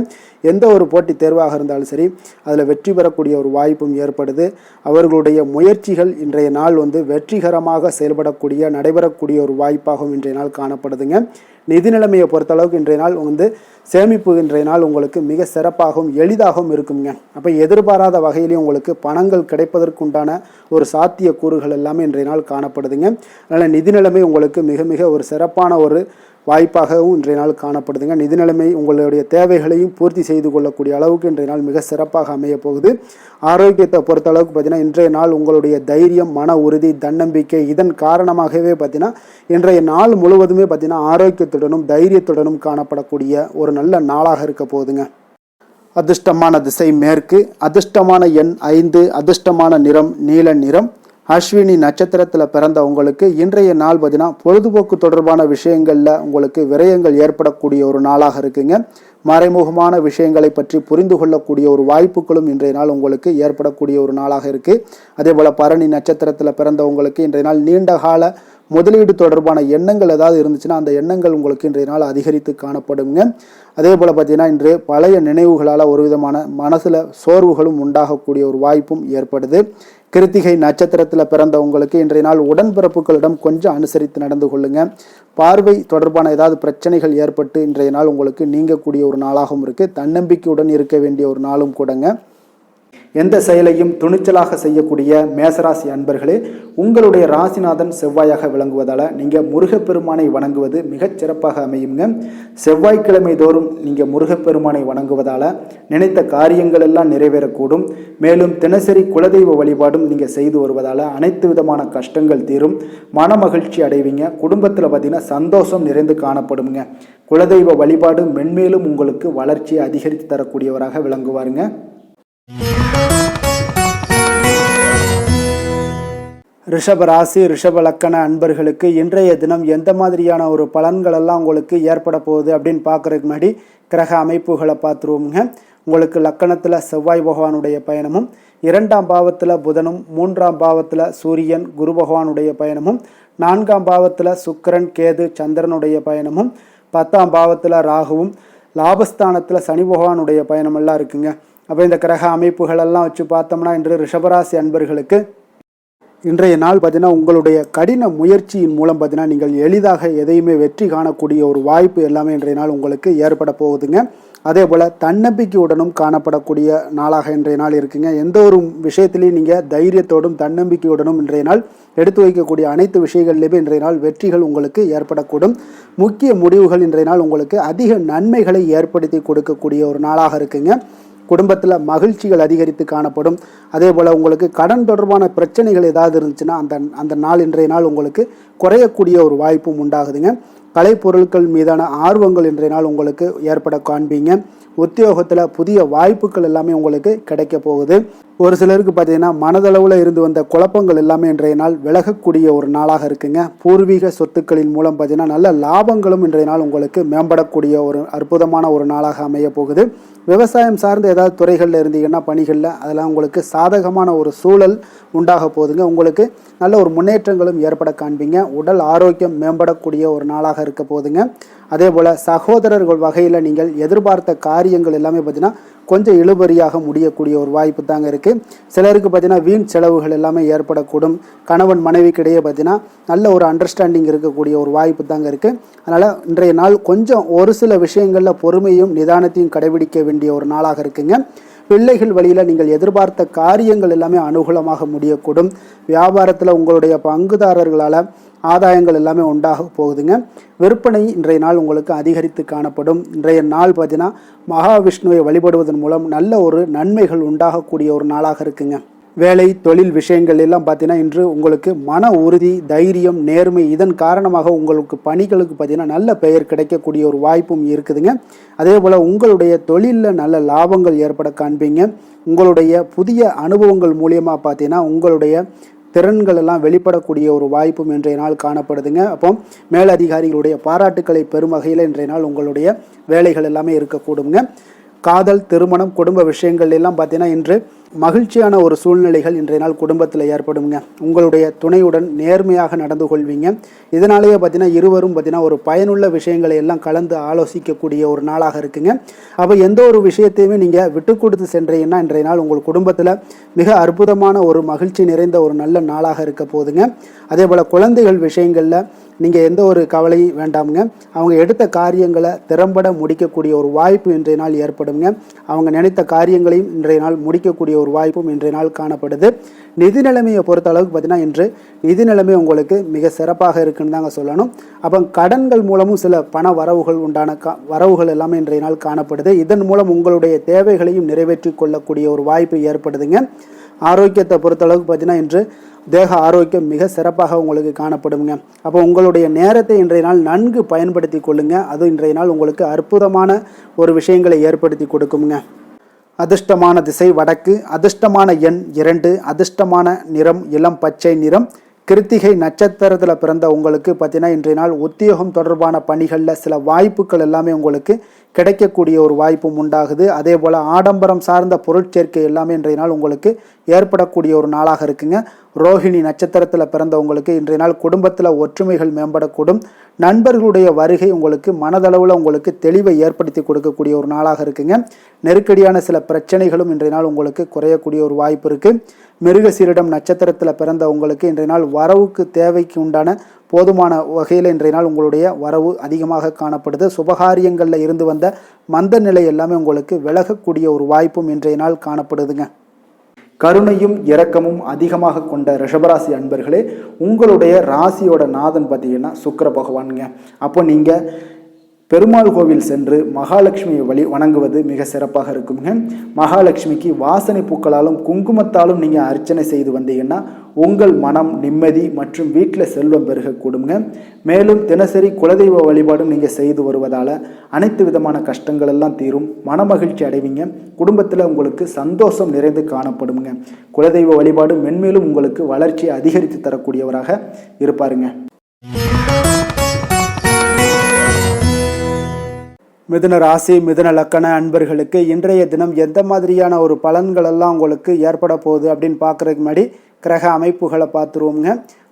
எந்த ஒரு போட்டி தேர்வாக இருந்தாலும் சரி அதில் வெற்றி பெறக்கூடிய ஒரு வாய்ப்பும் ஏற்படுது. அவர்களுடைய முயற்சிகள் இன்றைய நாள் வெற்றிகரமாக செயல்படக்கூடிய, நடைபெறக்கூடிய ஒரு வாய்ப்பாகவும் இன்றைய நாள் காணப்படுதுங்க. நிதி நிலைமையை பொறுத்தளவுக்கு இன்றைய நாள் சேமிப்பு இன்றைய நாள் உங்களுக்கு மிக சிறப்பாகவும் எளிதாகவும் இருக்குங்க. அப்போ எதிர்பாராத வகையிலேயும் உங்களுக்கு பணங்கள் கிடைப்பதற்குண்டான ஒரு சாத்திய கூறுகள் எல்லாமே இன்றைய நாள் காணப்படுதுங்க. அதனால் நிதி நிலைமை உங்களுக்கு மிக மிக ஒரு சிறப்பான ஒரு வாய்ப்பாகவும் இன்றைய நாள் காணப்படுதுங்க. நிதி நிலைமை உங்களுடைய தேவைகளையும் பூர்த்தி செய்து கொள்ளக்கூடிய அளவுக்கு இன்றைய நாள் மிக சிறப்பாக அமைய போகுது. ஆரோக்கியத்தை பொறுத்த அளவுக்கு பார்த்தீங்கன்னா இன்றைய நாள் உங்களுடைய தைரியம், மன உறுதி, தன்னம்பிக்கை இதன் காரணமாகவே பார்த்தீங்கன்னா இன்றைய நாள் முழுவதுமே பார்த்தீங்கன்னா ஆரோக்கியத்துடனும் தைரியத்துடனும் காணப்படக்கூடிய ஒரு நல்ல நாளாக இருக்க போகுதுங்க. அதிர்ஷ்டமான திசை மேற்கு, அதிர்ஷ்டமான எண் 5, அதிர்ஷ்டமான நிறம் நீல நிறம். அஸ்வினி நட்சத்திரத்தில் பிறந்த உங்களுக்கு இன்றைய நாள் பார்த்தீங்கன்னா பொழுதுபோக்கு தொடர்பான விஷயங்களில் உங்களுக்கு விரயங்கள் ஏற்படக்கூடிய ஒரு நாளாக இருக்குங்க. மறைமுகமான விஷயங்களை பற்றி புரிந்து கொள்ளக்கூடிய ஒரு வாய்ப்புகளும் இன்றைய நாள் உங்களுக்கு ஏற்படக்கூடிய ஒரு நாளாக இருக்குது. அதே போல் பரணி நட்சத்திரத்தில் பிறந்த உங்களுக்கு இன்றைய நாள் நீண்ட கால முதலீடு தொடர்பான எண்ணங்கள் ஏதாவது இருந்துச்சுன்னா அந்த எண்ணங்கள் உங்களுக்கு இன்றைய நாள் அதிகரித்து காணப்படுங்க. அதே போல் பார்த்தீங்கன்னா இன்று பழைய நினைவுகளால் ஒரு விதமான மனசில் சோர்வுகளும் உண்டாகக்கூடிய ஒரு வாய்ப்பும் ஏற்படுது. கிருத்திகை நட்சத்திரத்தில் பிறந்த உங்களுக்கு இன்றைய நாள் உடன்பிறப்புகளிடம் கொஞ்சம் அனுசரித்து நடந்து கொள்ளுங்க. பார்வை தொடர்பான ஏதாவது பிரச்சனைகள் ஏற்பட்டு இன்றைய நாள் உங்களுக்கு நீங்கக்கூடிய ஒரு நாளாகவும் இருக்குது. தன்னம்பிக்கையுடன் இருக்க வேண்டிய ஒரு நாளும் கூடங்க. எந்த செயலையும் துணிச்சலாக செய்யக்கூடிய மேசராசி அன்பர்களே, உங்களுடைய ராசிநாதன் செவ்வாயாக விளங்குவதால் நீங்கள் முருகப்பெருமானை வணங்குவது மிகச் சிறப்பாக அமையுங்க. செவ்வாய்க்கிழமை தோறும் நீங்கள் முருகப்பெருமானை வணங்குவதால் நினைத்த காரியங்கள் எல்லாம் நிறைவேறக்கூடும். மேலும் தினசரி குலதெய்வ வழிபாடும் நீங்கள் செய்து வருவதால் அனைத்து விதமான கஷ்டங்கள் தீரும், மன மகிழ்ச்சி அடைவீங்க. குடும்பத்தில் பார்த்தீங்கன்னா சந்தோஷம் நிறைந்து காணப்படுங்க. குலதெய்வ வழிபாடு மென்மேலும் உங்களுக்கு வளர்ச்சியை அதிகரித்து தரக்கூடியவராக விளங்குவாருங்க. ரிஷப ராசி, ரிஷப லக்கண அன்பர்களுக்கு இன்றைய தினம் எந்த மாதிரியான ஒரு பலன்கள் எல்லாம் உங்களுக்கு ஏற்பட போகுது அப்படின்னு பார்க்குறதுக்கு முன்னாடி கிரக அமைப்புகளை பார்த்துருவோங்க. உங்களுக்கு லக்கணத்தில் செவ்வாய் பகவானுடைய பயணமும், 2ஆம் பாவத்தில் புதனும், 3ஆம் பாவத்தில் சூரியன் குரு பகவானுடைய பயணமும், 4ஆம் பாவத்தில் சுக்கிரன் கேது சந்திரனுடைய பயணமும், 10ஆம் பாவத்தில் ராகுவும், லாபஸ்தானத்தில் சனி பகவானுடைய பயணமெல்லாம் இருக்குங்க. அப்போ இந்த கிரக அமைப்புகளெல்லாம் வச்சு பார்த்தோம்னா இன்று ரிஷபராசி அன்பர்களுக்கு இன்றைய நாள் பார்த்தீங்கன்னா உங்களுடைய கடின முயற்சியின் மூலம் பார்த்தீங்கன்னா நீங்கள் எளிதாக எதையுமே வெற்றி காணக்கூடிய ஒரு வாய்ப்பு எல்லாமே இன்றைய நாள் உங்களுக்கு ஏற்பட போகுதுங்க. அதே போல் தன்னம்பிக்கையுடனும் காணப்படக்கூடிய நாளாக இன்றைய நாள் இருக்குங்க. எந்த ஒரு விஷயத்திலையும் நீங்கள் தைரியத்தோடும் தன்னம்பிக்கையுடனும் இன்றைய நாள் எடுத்து வைக்கக்கூடிய அனைத்து விஷயங்கள்லையுமே இன்றைய நாள் வெற்றிகள் உங்களுக்கு ஏற்படக்கூடும். முக்கிய முடிவுகள் இன்றைய நாள் உங்களுக்கு அதிக நன்மைகளை ஏற்படுத்தி கொடுக்கக்கூடிய ஒரு நாளாக இருக்குங்க. குடும்பத்தில் மகிழ்ச்சிகள் அதிகரித்து காணப்படும். அதே போல் உங்களுக்கு கடன் தொடர்பான பிரச்சனைகள் ஏதாவது இருந்துச்சுன்னா அந்த நாள் இன்றைய நாள் உங்களுக்கு குறையக்கூடிய ஒரு வாய்ப்பும் உண்டாகுதுங்க. கலைப்பொருட்கள் மீதான ஆர்வங்கள் இன்றைய நாள் உங்களுக்கு ஏற்பட காண்பீங்க. உத்தியோகத்தில் புதிய வாய்ப்புகள் எல்லாமே உங்களுக்கு கிடைக்க போகுது. ஒரு சிலருக்கு பார்த்தீங்கன்னா மனதளவில் இருந்து வந்த குழப்பங்கள் எல்லாமே இன்றைய நாள் விலகக்கூடிய ஒரு நாளாக இருக்குங்க. பூர்வீக சொத்துக்களின் மூலம் பார்த்தீங்கன்னா நல்ல லாபங்களும் இன்றைய நாள் உங்களுக்கு மேம்படக்கூடிய ஒரு அற்புதமான ஒரு நாளாக அமைய போகுது. விவசாயம் சார்ந்த ஏதாவது துறைகளில் இருந்தீங்கன்னா பணிகளில் அதெல்லாம் உங்களுக்கு சாதகமான ஒரு சூழல் உண்டாக போகுதுங்க. உங்களுக்கு நல்ல ஒரு முன்னேற்றங்களும் ஏற்பட காண்பீங்க. உடல் ஆரோக்கியம் மேம்படக்கூடிய ஒரு நாளாக இருக்க போகுதுங்க. அதே போல் சகோதரர்கள் வகையில் நீங்கள் எதிர்பார்த்த காரியங்கள் எல்லாமே பார்த்தீங்கன்னா கொஞ்சம் இழுபறியாக முடியக்கூடிய ஒரு வாய்ப்பு தாங்க இருக்குது. சிலருக்கு பார்த்தீங்கன்னா வீண் செலவுகள் எல்லாமே ஏற்படக்கூடும். கணவன் மனைவிக்கிடையே பார்த்தீங்கன்னா நல்ல ஒரு அண்டர்ஸ்டாண்டிங் இருக்கக்கூடிய ஒரு வாய்ப்பு தாங்க இருக்குது. அதனால் இன்றைய நாள் கொஞ்சம் ஒரு சில விஷயங்களில் பொறுமையும் நிதானத்தையும் கடைபிடிக்க வேண்டிய ஒரு நாளாக இருக்குங்க. பிள்ளைகள் வழியில் நீங்கள் எதிர்பார்த்த காரியங்கள் எல்லாமே அனுகூலமாக முடியக்கூடும். வியாபாரத்தில் உங்களுடைய பங்குதாரர்களால் ஆதாயங்கள் எல்லாமே உண்டாக போகுதுங்க. விற்பனை இன்றைய நாள் உங்களுக்கு அதிகரித்து காணப்படும். இன்றைய நாள் பார்த்தீங்கன்னா மகாவிஷ்ணுவை வழிபடுவதன் மூலம் நல்ல ஒரு நன்மைகள் உண்டாகக்கூடிய ஒரு நாளாக இருக்குங்க. வேலை தொழில் விஷயங்கள் எல்லாம் பார்த்தீங்கன்னா இன்று உங்களுக்கு மன உறுதி, தைரியம், நேர்மை இதன் காரணமாக உங்களுக்கு பணிகளுக்கு பார்த்தீங்கன்னா நல்ல பெயர் கிடைக்கக்கூடிய ஒரு வாய்ப்பும் இருக்குதுங்க. அதே போல் உங்களுடைய தொழிலில் நல்ல லாபங்கள் ஏற்பட காண்பீங்க. உங்களுடைய புதிய அனுபவங்கள் மூலியமாக பார்த்தீங்கன்னா உங்களுடைய திறன்கள் எல்லாம் வெளிப்படக்கூடிய ஒரு வாய்ப்பும் இன்றைய நாள் காணப்படுதுங்க. அப்போ மேலதிகாரிகளுடைய பாராட்டுக்களை பெறும் வகையில் இன்றைய நாள் உங்களுடைய வேலைகள் எல்லாமே இருக்கக்கூடுங்க. காதல், திருமணம், குடும்ப விஷயங்கள் எல்லாம் பார்த்தீங்கன்னா இன்று மகிழ்ச்சியான ஒரு சூழ்நிலைகள் இன்றைய நாள் குடும்பத்தில் ஏற்படுங்க. உங்களுடைய துணையுடன் நேர்மையாக நடந்து கொள்வீங்க. இதனாலேயே பார்த்தீங்கன்னா இருவரும் பார்த்தீங்கன்னா ஒரு பயனுள்ள விஷயங்களை எல்லாம் கலந்து ஆலோசிக்கக்கூடிய ஒரு நாளாக இருக்குங்க. அப்போ எந்த ஒரு விஷயத்தையுமே நீங்கள் விட்டு கொடுத்து சென்றீங்கன்னா இன்றைய நாள் உங்கள் குடும்பத்தில் மிக அற்புதமான ஒரு மகிழ்ச்சி நிறைந்த ஒரு நல்ல நாளாக இருக்க போதுங்க. அதே போல் குழந்தைகள் விஷயங்களில் நீங்கள் எந்த ஒரு கவலையும் வேண்டாமுங்க. அவங்க எடுத்த காரியங்களை திறம்பட முடிக்கக்கூடிய ஒரு வாய்ப்பு இன்றைய நாள் ஏற்படுங்க. அவங்க நினைத்த காரியங்களையும் இன்றைய நாள் முடிக்கக்கூடிய ஒரு வாய்ப்பும் இன்றைய நாள் காணப்படுது. நிதி நிலைமையை பொறுத்த அளவுக்கு பார்த்தீங்கன்னா இன்று நிதி நிலைமை உங்களுக்கு மிக சிறப்பாக இருக்குன்னு தாங்க சொல்லணும். அப்போ கடன்கள் மூலமும் சில பண வரவுகள் உண்டான வரவுகள் எல்லாமே இன்றைய நாள் காணப்படுது. இதன் மூலம் உங்களுடைய தேவைகளையும் நிறைவேற்றி கொள்ளக்கூடிய ஒரு வாய்ப்பு ஏற்படுதுங்க. ஆரோக்கியத்தை பொறுத்த அளவுக்கு பார்த்தீங்கன்னா இன்று தேக ஆரோக்கியம் மிக சிறப்பாக உங்களுக்கு காணப்படுங்க. அப்போ உங்களுடைய நேரத்தை இன்றைய நாள் நன்கு பயன்படுத்தி கொள்ளுங்க. அது இன்றைய நாள் உங்களுக்கு அற்புதமான ஒரு விஷயங்களை ஏற்படுத்தி கொடுக்குங்க. அதிர்ஷ்டமான திசை வடக்கு, அதிர்ஷ்டமான எண் 2, அதிர்ஷ்டமான நிறம் இளம் பச்சை நிறம். கிருத்திகை நட்சத்திரத்தில் பிறந்த உங்களுக்கு பார்த்தீங்கன்னா இன்றைய நாள் உத்தியோகம் தொடர்பான பணிகளில் சில வாய்ப்புகள் எல்லாமே உங்களுக்கு கிடைக்கக்கூடிய ஒரு வாய்ப்பும் உண்டாகுது. அதே போல் ஆடம்பரம் சார்ந்த பொருட்சேர்க்கை எல்லாமே இன்றைய நாள் உங்களுக்கு ஏற்படக்கூடிய ஒரு நாளாக இருக்குங்க. ரோஹிணி நட்சத்திரத்தில் பிறந்தவங்களுக்கு இன்றைய நாள் குடும்பத்தில் ஒற்றுமைகள் மேம்படக்கூடும். நண்பர்களுடைய வருகை உங்களுக்கு மனதளவில் உங்களுக்கு தெளிவை ஏற்படுத்தி கொடுக்கக்கூடிய ஒரு நாளாக இருக்குங்க. நெருக்கடியான சில பிரச்சனைகளும் இன்றைய நாள் உங்களுக்கு குறையக்கூடிய ஒரு வாய்ப்பு இருக்குது. மிருகசீரிடம் நட்சத்திரத்தில் பிறந்த உங்களுக்கு இன்றைய நாள் வரவுக்கு தேவைக்கு உண்டான போதுமான வகையில் இன்றைய நாள் உங்களுடைய வரவு அதிகமாக காணப்படுது. சுபகாரியங்களில் இருந்து வந்த மந்த நிலை எல்லாமே உங்களுக்கு விலகக்கூடிய ஒரு வாய்ப்பும் இன்றைய நாள் காணப்படுதுங்க. கருணையும் இரக்கமும் அதிகமாக கொண்ட ரிஷபராசி அன்பர்களே, உங்களுடைய ராசியோட நாதன் பார்த்தீங்கன்னா சுக்கிர பகவானுங்க. அப்போ நீங்கள் பெருமாள் கோவில் சென்று மகாலட்சுமியை வணங்குவது மிக சிறப்பாக இருக்குங்க. மகாலட்சுமிக்கு வாசனை பூக்களாலும் குங்குமத்தாலும் நீங்கள் அர்ச்சனை செய்து வந்தீங்கன்னா உங்கள் மனம் நிம்மதி மற்றும் வீட்டில் செல்வம் பெருகக்கூடுங்க. மேலும் தினசரி குலதெய்வ வழிபாடும் நீங்கள் செய்து வருவதால் அனைத்து விதமான கஷ்டங்கள் எல்லாம் தீரும், மனமகிழ்ச்சி அடைவீங்க. குடும்பத்தில் உங்களுக்கு சந்தோஷம் நிறைந்து காணப்படுங்க. குலதெய்வ வழிபாடு மென்மேலும் உங்களுக்கு வளர்ச்சியை அதிகரித்து தரக்கூடியவராக இருப்பாருங்க. மிதுன ராசி, மிதுன லக்கண அன்பர்களுக்கு இன்றைய தினம் எந்த மாதிரியான ஒரு பலன்கள் எல்லாம் உங்களுக்கு ஏற்பட போகுது அப்படின்னு பார்க்குறதுக்கு முன்னாடி கிரக அமைப்புகளை பார்த்துருவோங்க.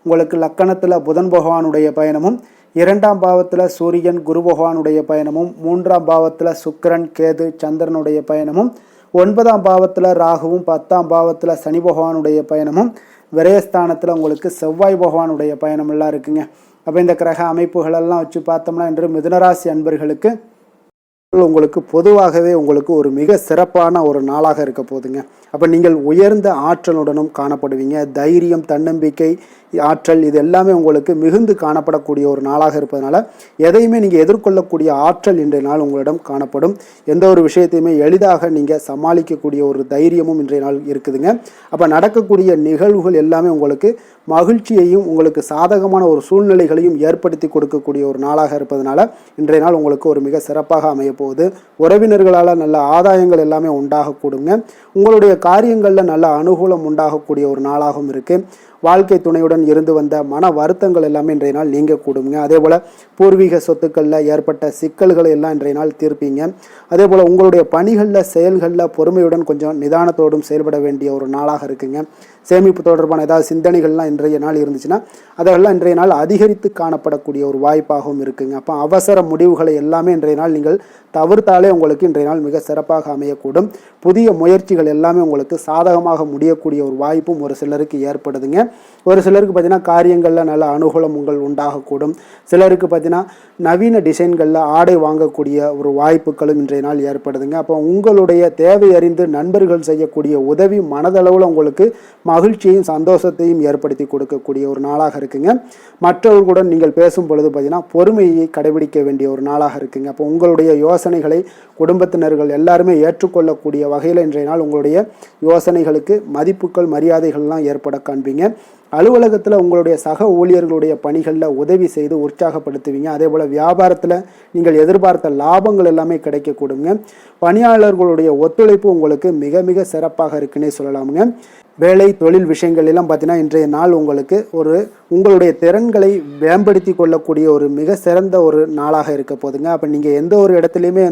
உங்களுக்கு லக்கணத்தில் புதன் பகவானுடைய பயணமும், 2ஆம் பாவத்தில் சூரியன் குரு பகவானுடைய பயணமும், 3ஆம் பாவத்தில் சுக்கிரன் கேது சந்திரனுடைய பயணமும், 9ஆம் பாவத்தில் ராகுவும், 10ஆம் பாவத்தில் சனி பகவானுடைய பயணமும், விரயஸ்தானத்தில் உங்களுக்கு செவ்வாய் பகவானுடைய பயணம் எல்லாம் இருக்குங்க. அப்போ இந்த கிரக அமைப்புகளெல்லாம் வச்சு பார்த்தோம்னா இன்று மிதுனராசி அன்பர்களுக்கு உங்களுக்கு பொதுவாகவே உங்களுக்கு ஒரு மிக சிறப்பான ஒரு நாளாக இருக்க போதுங்க. அப்போ நீங்கள் உயர்ந்த ஆற்றலுடனும் காணப்படுவீங்க. தைரியம், தன்னம்பிக்கை, ஆற்றல் இது எல்லாமே உங்களுக்கு மிகுந்து காணப்படக்கூடிய ஒரு நாளாக இருப்பதனால எதையுமே நீங்கள் எதிர்கொள்ளக்கூடிய ஆற்றல் இன்றைய நாள் உங்களிடம் காணப்படும். எந்த ஒரு விஷயத்தையுமே எளிதாக நீங்கள் சமாளிக்கக்கூடிய ஒரு தைரியமும் இன்றைய நாள் இருக்குதுங்க. அப்போ நடக்கக்கூடிய நிகழ்வுகள் எல்லாமே உங்களுக்கு மகிழ்ச்சியையும் உங்களுக்கு சாதகமான ஒரு சூழ்நிலைகளையும் ஏற்படுத்தி கொடுக்கக்கூடிய ஒரு நாளாக இருப்பதனால இன்றைய நாள் உங்களுக்கு ஒரு மிக சிறப்பாக அமைய போகுது. உறவினர்களால் நல்ல ஆதாயங்கள் எல்லாமே உண்டாகக்கூடுங்க. உங்களுடைய காரியங்களில் நல்ல அனுகூலம் உண்டாகக்கூடிய ஒரு நாளாகவும் இருக்குது. வாழ்க்கை துணையுடன் இருந்து வந்த மன வருத்தங்கள் எல்லாமே இன்றைய நாள் நீங்கக்கூடுங்க. அதே போல் பூர்வீக சொத்துக்களில் ஏற்பட்ட சிக்கல்களை எல்லாம் இன்றைய நாள் தீர்ப்பீங்க. அதே போல் உங்களுடைய பணிகளில் செயல்களில் பொறுமையுடன் கொஞ்சம் நிதானத்தோடும் செயல்பட வேண்டிய ஒரு நாளாக இருக்குங்க. சேமிப்பு தொடர்பான ஏதாவது சிந்தனைகள்லாம் இன்றைய நாள் இருந்துச்சுன்னா அதெல்லாம் இன்றைய நாள் அதிகரித்து காணப்படக்கூடிய ஒரு வாய்ப்பாகவும் இருக்குங்க. அப்போ அவசர முடிவுகளை எல்லாமே இன்றைய நாள் நீங்கள் தவிர்த்தாலே உங்களுக்கு இன்றைய நாள் மிக சிறப்பாக அமையக்கூடும். புதிய முயற்சிகள் எல்லாமே உங்களுக்கு சாதகமாக முடியக்கூடிய ஒரு வாய்ப்பும் ஒரு சிலருக்கு ஏற்படுதுங்க. ஒரு சிலருக்கு பார்த்தீங்கன்னா காரியங்களில் நல்ல அனுகூலம் உண்டாகக்கூடும். சிலருக்கு பார்த்தீங்கன்னா நவீன டிசைன்களில் ஆடை வாங்கக்கூடிய ஒரு வாய்ப்புகளும் இன்றைய நாள் ஏற்படுதுங்க. அப்போ உங்களுடைய தேவை அறிந்து நண்பர்கள் செய்யக்கூடிய உதவி மனதளவில் உங்களுக்கு மகிழ்ச்சியையும் சந்தோஷத்தையும் ஏற்படுத்தி கொடுக்கக்கூடிய ஒரு நாளாக இருக்குங்க. மற்றவர்களுடன் நீங்கள் பேசும் பொழுது பார்த்தீங்கன்னா பொறுமையை கடைபிடிக்க வேண்டிய ஒரு நாளாக இருக்குங்க. அப்போ உங்களுடைய யோசனைகளை குடும்பத்தினர்கள் எல்லாருமே ஏற்றுக்கொள்ளக்கூடிய வகையில் இன்றைய நாள் உங்களுடைய யோசனைகளுக்கு மதிப்புகள் மரியாதைகள்லாம் ஏற்பட காண்பீங்க. அலுவலகத்தில் உங்களுடைய சக ஊழியர்களுடைய பணிகளில் உதவி செய்து உற்சாகப்படுத்துவீங்க. அதே போல் வியாபாரத்தில் நீங்கள் எதிர்பார்த்த லாபங்கள் எல்லாமே கிடைக்கக்கூடுங்க. பணியாளர்களுடைய ஒத்துழைப்பு உங்களுக்கு மிக மிக சிறப்பாக இருக்குன்னே சொல்லலாமுங்க. வேலை தொழில் விஷயங்கள் எல்லாம் பார்த்தீங்கன்னா இன்றைய நாள் உங்களுக்கு உங்களுடைய திறன்களை மேம்படுத்தி கொள்ளக்கூடிய ஒரு மிக சிறந்த ஒரு நாளாக இருக்க போதுங்க. அப்போ நீங்கள் எந்த ஒரு இடத்துலையுமே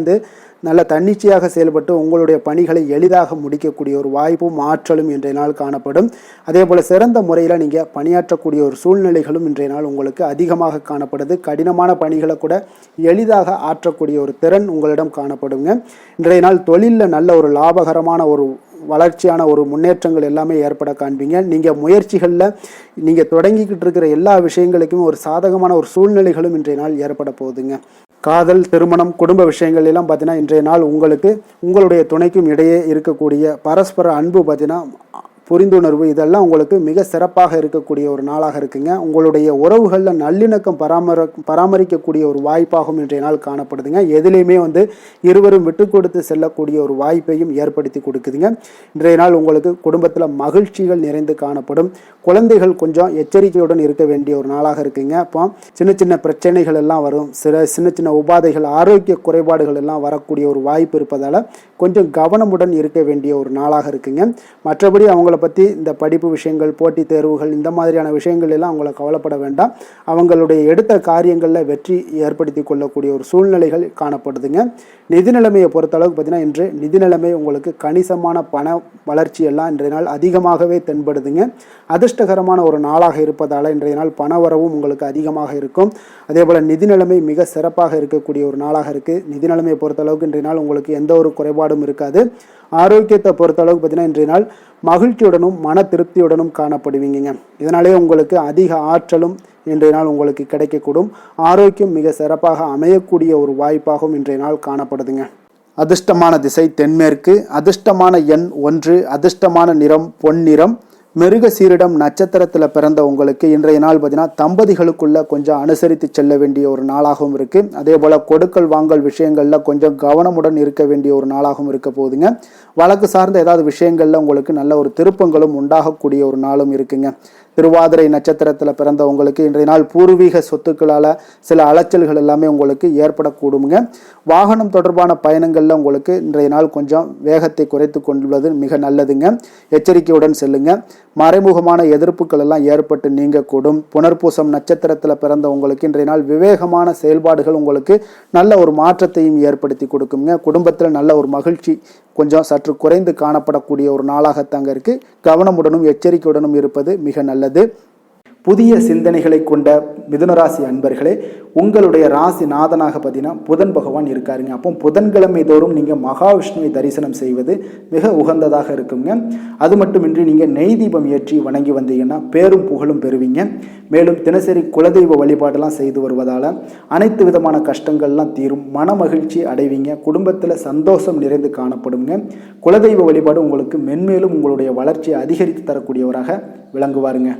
நல்ல தன்னிச்சையாக செயல்பட்டு உங்களுடைய பணிகளை எளிதாக முடிக்கக்கூடிய ஒரு வாய்ப்பும் ஆற்றலும் இன்றைய நாள் காணப்படும். அதே போல் சிறந்த முறையில் நீங்கள் பணியாற்றக்கூடிய ஒரு சூழ்நிலைகளும் இன்றைய நாள் உங்களுக்கு அதிகமாக காணப்படுது. கடினமான பணிகளை கூட எளிதாக ஆற்றக்கூடிய ஒரு திறன் உங்களிடம் காணப்படுங்க. இன்றைய நாள் தொழிலில் நல்ல ஒரு லாபகரமான ஒரு வளர்ச்சியான ஒரு முன்னேற்றங்கள் எல்லாமே ஏற்பட காண்பீங்க. நீங்கள் முயற்சிகளில் நீங்கள் தொடங்கிக்கிட்டு இருக்கிற எல்லா விஷயங்களுக்கும் ஒரு சாதகமான ஒரு சூழ்நிலைகளும் இன்றைய நாள் ஏற்பட போகுதுங்க. காதல், திருமணம், குடும்ப விஷயங்கள் எல்லாம் பார்த்தீங்கன்னா இன்றைய நாள் உங்களுக்கு உங்களுடைய துணைக்கும் இடையே இருக்கக்கூடிய பரஸ்பர அன்பு பார்த்தீங்கன்னா புரிந்துணர்வு இதெல்லாம் உங்களுக்கு மிக சிறப்பாக இருக்கக்கூடிய ஒரு நாளாக இருக்குங்க. உங்களுடைய உறவுகளில் நல்லிணக்கம் பராமரிக்கக்கூடிய ஒரு வாய்ப்பாகவும் இன்றைய நாள் காணப்படுதுங்க. எதுலேயுமே இருவரும் விட்டு கொடுத்து செல்லக்கூடிய ஒரு வாய்ப்பையும் ஏற்படுத்தி கொடுக்குதுங்க. இன்றைய நாள் உங்களுக்கு குடும்பத்தில் மகிழ்ச்சிகள் நிறைந்து காணப்படும். குழந்தைகள் கொஞ்சம் எச்சரிக்கையுடன் இருக்க வேண்டிய ஒரு நாளாக இருக்குங்க. அப்போ சின்ன சின்ன பிரச்சனைகள் எல்லாம் வரும். சின்ன சின்ன உபாதைகள், ஆரோக்கிய குறைபாடுகள் எல்லாம் வரக்கூடிய ஒரு வாய்ப்பு இருப்பதால் கொஞ்சம் கவனமுடன் இருக்க வேண்டிய ஒரு நாளாக இருக்குங்க. மற்றபடி அவங்கள பற்றி இந்த படிப்பு விஷயங்கள், போட்டித் தேர்வுகள், இந்த மாதிரியான விஷயங்கள் எல்லாம் அவங்கள கவலைப்பட வேண்டாம். அவங்களுடைய எடுத்த காரியங்களில் வெற்றி ஏற்படுத்தி கொள்ளக்கூடிய ஒரு சூழ்நிலைகள் காணப்படுதுங்க. நிதி நிலைமையை பொறுத்தளவுக்கு பார்த்தீங்கன்னா இன்று நிதி நிலைமை உங்களுக்கு கணிசமான பண வளர்ச்சி எல்லாம் இன்றைய நாள் அதிகமாகவே தென்படுதுங்க. அதிர்ஷ்டகரமான ஒரு நாளாக இருப்பதால் இன்றைய நாள் பணவரவும் உங்களுக்கு அதிகமாக இருக்கும். அதே போல் நிதி நிலைமை மிக சிறப்பாக இருக்கக்கூடிய ஒரு நாளாக இருக்குது. நிதி நிலைமையை பொறுத்தளவுக்கு இன்றைய நாள் உங்களுக்கு எந்த ஒரு குறைபாடும் இருக்காது. ஆரோக்கியத்தை பொறுத்தளவுக்கு பார்த்தீங்கன்னா இன்றைய நாள் மகிழ்ச்சியுடனும் மன திருப்தியுடனும் காணப்படுவீங்க. இதனாலே உங்களுக்கு அதிக ஆற்றலும் இன்றைய நாள் உங்களுக்கு கிடைக்கக்கூடும். ஆரோக்கியம் மிக சிறப்பாக அமையக்கூடிய ஒரு வாய்ப்பாகவும் இன்றைய நாள் காணப்படுதுங்க. அதிர்ஷ்டமான திசை தென்மேற்கு. அதிர்ஷ்டமான எண் 1. அதிர்ஷ்டமான நிறம் பொன்னிறம். மிருக சீரிடம் நட்சத்திரத்தில் பிறந்த உங்களுக்கு இன்றைய நாள் பார்த்தீங்கன்னா தம்பதிகளுக்குள்ள கொஞ்சம் அனுசரித்து செல்ல வேண்டிய ஒரு நாளாகவும் இருக்குது. அதே போல் கொடுக்கல் வாங்கல் விஷயங்களில் கொஞ்சம் கவனமுடன் இருக்க வேண்டிய ஒரு நாளாகவும் இருக்க போகுதுங்க. வழக்கு சார்ந்த ஏதாவது விஷயங்களில் உங்களுக்கு நல்ல ஒரு திருப்பங்களும் உண்டாகக்கூடிய ஒரு நாளும் இருக்குங்க. திருவாதிரை நட்சத்திரத்தில் பிறந்த உங்களுக்கு இன்றைய நாள் பூர்வீக சொத்துக்களால் சில அலைச்சல்கள் எல்லாமே உங்களுக்கு ஏற்படக்கூடுங்க. வாகனம் தொடர்பான பயணங்களில் உங்களுக்கு இன்றைய நாள் கொஞ்சம் வேகத்தை குறைத்து கொண்டுள்ளது மிக நல்லதுங்க. எச்சரிக்கையுடன் செல்லுங்க. மறைமுகமான எதிர்ப்புகள் எல்லாம் ஏற்பட்டு நீங்கக்கூடும். புனர்பூசம் நட்சத்திரத்தில் பிறந்த உங்களுக்கு இன்றைய நாள் விவேகமான செயல்பாடுகள் உங்களுக்கு நல்ல ஒரு மாற்றத்தையும் ஏற்படுத்தி கொடுக்குங்க. குடும்பத்தில் நல்ல ஒரு மகிழ்ச்சி கொஞ்சம் சற்று குறைந்து காணப்படக்கூடிய ஒரு நாளாகத்தாங்க இருக்குது. கவனமுடனும் எச்சரிக்கையுடனும் இருப்பது மிக நல்லது. புதிய சிந்தனைகளை கொண்ட மிதுனராசி அன்பர்களே, உங்களுடைய ராசி நாதனாக பார்த்தீங்கன்னா புதன் பகவான் இருக்காருங்க. அப்போ புதன்கிழமை தோறும் நீங்கள் மகாவிஷ்ணுவை தரிசனம் செய்வது மிக உகந்ததாக இருக்குங்க. அது மட்டுமின்றி நீங்கள் நெய் தீபம் ஏற்றி வணங்கி வந்தீங்கன்னா பேரும் புகழும் பெறுவீங்க. மேலும் தினசரி குலதெய்வ வழிபாடெல்லாம் செய்து வருவதால் அனைத்து விதமான கஷ்டங்கள்லாம் தீரும். மன மகிழ்ச்சி அடைவீங்க. குடும்பத்தில் சந்தோஷம் நிறைந்து காணப்படுங்க. குலதெய்வ வழிபாடு உங்களுக்கு மென்மேலும் உங்களுடைய வளர்ச்சியை அதிகரித்து தரக்கூடியவராக விளங்குவாருங்க.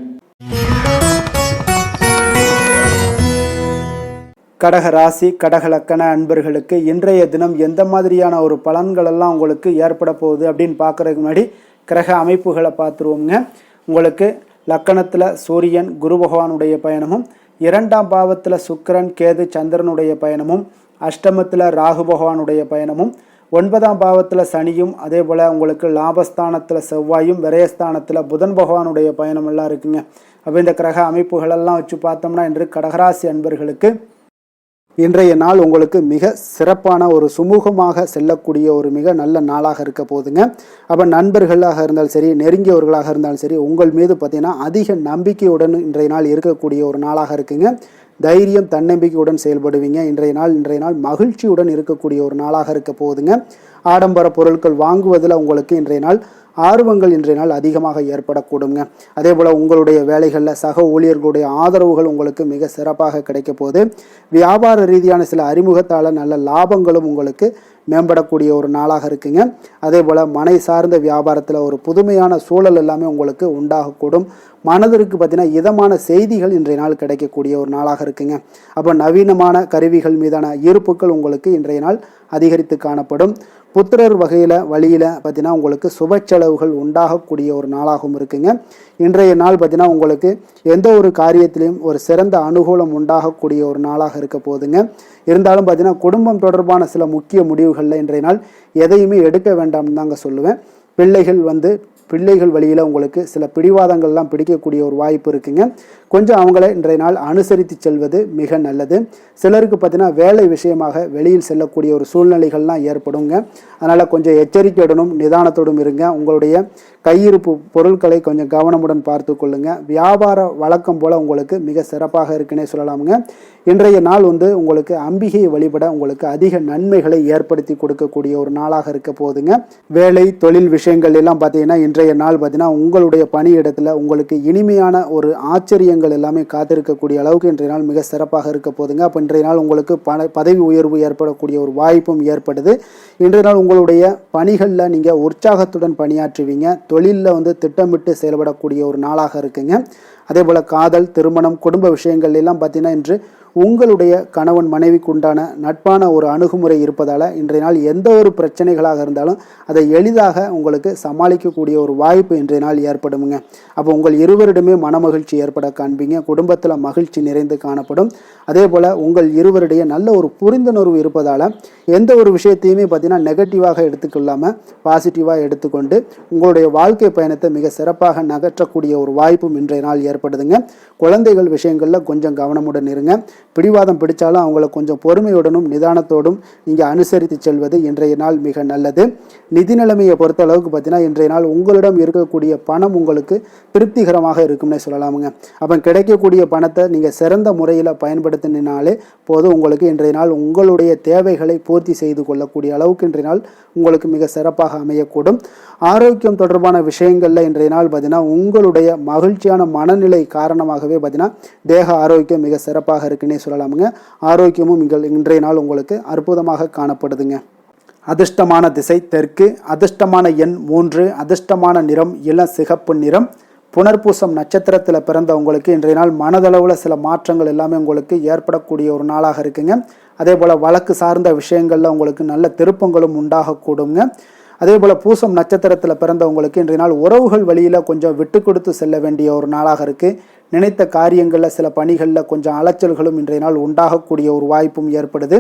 கடக ராசி கடக லக்கண அன்பர்களுக்கு இன்றைய தினம் எந்த மாதிரியான ஒரு பலன்களெல்லாம் உங்களுக்கு ஏற்பட போகுது அப்படின்னு பார்க்குறதுக்கு முன்னாடி கிரக அமைப்புகளை பார்த்துருவோங்க. உங்களுக்கு லக்கணத்தில் சூரியன் குரு பகவானுடைய பயணமும், 2ஆம் பாவத்தில் சுக்கிரன் கேது சந்திரனுடைய பயணமும், அஷ்டமத்தில் ராகு பகவானுடைய பயணமும், 9ஆம் பாவத்தில் சனியும், அதே போல் உங்களுக்கு லாபஸ்தானத்தில் செவ்வாயும், விரயஸ்தானத்தில் புதன் பகவானுடைய பயணம் எல்லாம் இருக்குங்க. அப்போ இந்த கிரக அமைப்புகளெல்லாம் வச்சு பார்த்தோம்னா இன்று கடகராசி அன்பர்களுக்கு இன்றைய நாள் உங்களுக்கு மிக சிறப்பான ஒரு சுமூகமாக செல்லக்கூடிய ஒரு மிக நல்ல நாளாக இருக்க போகுதுங்க. அப்போ நண்பர்களாக இருந்தாலும் சரி, நெருங்கியவர்களாக இருந்தாலும் சரி, உங்கள் மீது பார்த்தீங்கன்னா அதிக நம்பிக்கையுடன் இன்றைய நாள் இருக்கக்கூடிய ஒரு நாளாக இருக்குங்க. தைரியம், தன்னம்பிக்கையுடன் செயல்படுவீங்க. இன்றைய நாள் மகிழ்ச்சியுடன் இருக்கக்கூடிய ஒரு நாளாக இருக்க போகுதுங்க. ஆடம்பர பொருட்கள் வாங்குவதில் உங்களுக்கு இன்றைய நாள் ஆர்வங்கள் இன்றைய நாள் அதிகமாக ஏற்படக்கூடுங்க. அதே போல் உங்களுடைய வேலைகளில் சக ஊழியர்களுடைய ஆதரவுகள் உங்களுக்கு மிக சிறப்பாக கிடைக்க போகுது. வியாபார ரீதியான சில அறிமுகத்தால் நல்ல லாபங்களும் உங்களுக்கு மேம்படக்கூடிய ஒரு நாளாக இருக்குங்க. அதே போல் மனை சார்ந்த வியாபாரத்தில் ஒரு புதுமையான சூழல் எல்லாமே உங்களுக்கு உண்டாகக்கூடும். மனதிற்கு பார்த்தீங்கன்னா இதமான செய்திகள் இன்றைய நாள் கிடைக்கக்கூடிய ஒரு நாளாக இருக்குங்க. அப்போ நவீனமான கருவிகள் மீதான ஈர்ப்புகள் உங்களுக்கு இன்றைய நாள் அதிகரித்து காணப்படும். புத்திரர் வழியில் பார்த்தீங்கன்னா உங்களுக்கு சுப செலவுகள் உண்டாகக்கூடிய ஒரு நாளாகவும் இருக்குங்க. இன்றைய நாள் பார்த்தீங்கன்னா உங்களுக்கு எந்த ஒரு காரியத்திலையும் ஒரு சிறந்த அனுகூலம் உண்டாகக்கூடிய ஒரு நாளாக இருக்க போகுதுங்க. இருந்தாலும் பார்த்தீங்கன்னா குடும்பம் தொடர்பான சில முக்கிய முடிவுகளில் இன்றைய நாள் எதையுமே எடுக்க வேண்டாம்னு தாங்க சொல்லுவேன். பிள்ளைகள் வழியில் உங்களுக்கு சில பிடிவாதங்கள்லாம் பிடிக்கக்கூடிய ஒரு வாய்ப்பு இருக்குங்க. கொஞ்சம் அவங்கள இன்றைய நாள் அனுசரித்து செல்வது மிக நல்லது. சிலருக்கு பார்த்தீங்கன்னா வேலை விஷயமாக வெளியில் செல்லக்கூடிய ஒரு சூழ்நிலைகள்லாம் ஏற்படுங்க. அதனால் கொஞ்சம் எச்சரிக்கையுடனும் நிதானத்தோடும் இருங்க. உங்களுடைய கையிருப்பு பொருட்களை கொஞ்சம் கவனமுடன் பார்த்து கொள்ளுங்க. வியாபார வழக்கம் போல் உங்களுக்கு மிக சிறப்பாக இருக்குன்னே சொல்லலாமுங்க. இன்றைய நாள் உங்களுக்கு அம்பிகையை வழிபட உங்களுக்கு அதிக நன்மைகளை ஏற்படுத்தி கொடுக்கக்கூடிய ஒரு நாளாக இருக்க போகுதுங்க. வேலை தொழில் விஷயங்கள் எல்லாம் பார்த்தீங்கன்னா இன்றைய நாள் பார்த்தீங்கன்னா உங்களுடைய பணியிடத்தில் உங்களுக்கு இனிமையான ஒரு ஆச்சரியங்கள் எல்லாமே காத்திருக்கக்கூடிய அளவுக்கு இன்றைய நாள் மிக சிறப்பாக இருக்க போகுதுங்க. அப்போ இன்றைய நாள் உங்களுக்கு பதவி உயர்வு ஏற்படக்கூடிய ஒரு வாய்ப்பும் ஏற்படுது. இன்றைய நாள் உங்களுடைய பணிகளில் நீங்கள் உற்சாகத்துடன் பணியாற்றுவீங்க. தொழிலில் திட்டமிட்டு செயல்படக்கூடிய ஒரு நாளாக இருக்குங்க. அதே போல் காதல், திருமணம், குடும்ப விஷயங்கள் எல்லாம் பார்த்தீங்கன்னா இன்று உங்களுடைய கணவன் மனைவிக்கு உண்டான நட்பான ஒரு அணுகுமுறை இருப்பதால் இன்றைய நாள் எந்த ஒரு பிரச்சனைகளாக இருந்தாலும் அதை எளிதாக உங்களுக்கு சமாளிக்கக்கூடிய ஒரு வாய்ப்பு இன்றைய நாள் ஏற்படுமுங்க. அப்போ உங்கள் இருவரிடமே மனமகிழ்ச்சி ஏற்பட காண்பீங்க. குடும்பத்தில் மகிழ்ச்சி நிறைந்து காணப்படும். அதே போல் உங்கள் இருவருடைய நல்ல ஒரு புரிந்துணர்வு இருப்பதால் எந்த ஒரு விஷயத்தையுமே பார்த்தீங்கன்னா நெகட்டிவாக எடுத்துக்கொள்ளாமல் பாசிட்டிவாக எடுத்துக்கொண்டு உங்களுடைய வாழ்க்கை பயணத்தை மிக சிறப்பாக நகற்றக்கூடிய ஒரு வாய்ப்பும் இன்றைய நாள் ஏற்படுதுங்க. குழந்தைகள் விஷயங்களில் கொஞ்சம் கவனமுடன் இருங்க. பிடிவாதம் பிடிச்சாலும் அவங்கள கொஞ்சம் பொறுமையுடனும் நிதானத்தோடும் நீங்கள் அனுசரித்து செல்வது இன்றைய நாள் மிக நல்லது. நிதி நிலைமையை பொறுத்த அளவுக்கு பார்த்தீங்கன்னா இன்றைய நாள் உங்களிடம் இருக்கக்கூடிய பணம் உங்களுக்கு திருப்திகரமாக இருக்கும்னே சொல்லலாமுங்க. அப்போ கிடைக்கக்கூடிய பணத்தை நீங்கள் சிறந்த முறையில் பயன்படுத்தினாலே போதும். உங்களுக்கு இன்றைய நாள் உங்களுடைய தேவைகளை பூர்த்தி செய்து கொள்ளக்கூடிய அளவுக்கு இன்றைய நாள் உங்களுக்கு மிக சிறப்பாக அமையக்கூடும். ஆரோக்கியம் தொடர்பான விஷயங்களில் இன்றைய நாள் பார்த்தீங்கன்னா உங்களுடைய மகிழ்ச்சியான மனநிலை காரணமாகவே பார்த்தீங்கன்னா தேக ஆரோக்கியம் மிக சிறப்பாக இருக்குன்னே சொல்லலாமுங்க. ஆரோக்கியமும் இன்றைய நாள் உங்களுக்கு அற்புதமாக காணப்படுதுங்க. அதிர்ஷ்டமான திசை தெற்கு, அதிர்ஷ்டமான எண் 3, அதிர்ஷ்டமான நிறம் இளம் சிகப்பு நிறம். புனர்பூசம் நட்சத்திரத்தில் பிறந்த உங்களுக்கு இன்றைய நாள் மனதளவில் சில மாற்றங்கள் எல்லாமே உங்களுக்கு ஏற்படக்கூடிய ஒரு நாளாக இருக்குங்க. அதே போல் வழக்கு சார்ந்த விஷயங்களில் உங்களுக்கு நல்ல திருப்பங்களும் உண்டாகக்கூடுங்க. அதே போல் பூசம் நட்சத்திரத்தில் பிறந்தவங்களுக்கு இன்றைய நாள் உறவுகள் வழியில் கொஞ்சம் விட்டு கொடுத்து செல்ல வேண்டிய ஒரு நாளாக இருக்குது. நினைத்த காரியங்களில் சில பணிகளில் கொஞ்சம் அலைச்சல்களும் இன்றைய நாள் உண்டாகக்கூடிய ஒரு வாய்ப்பும் ஏற்படுது.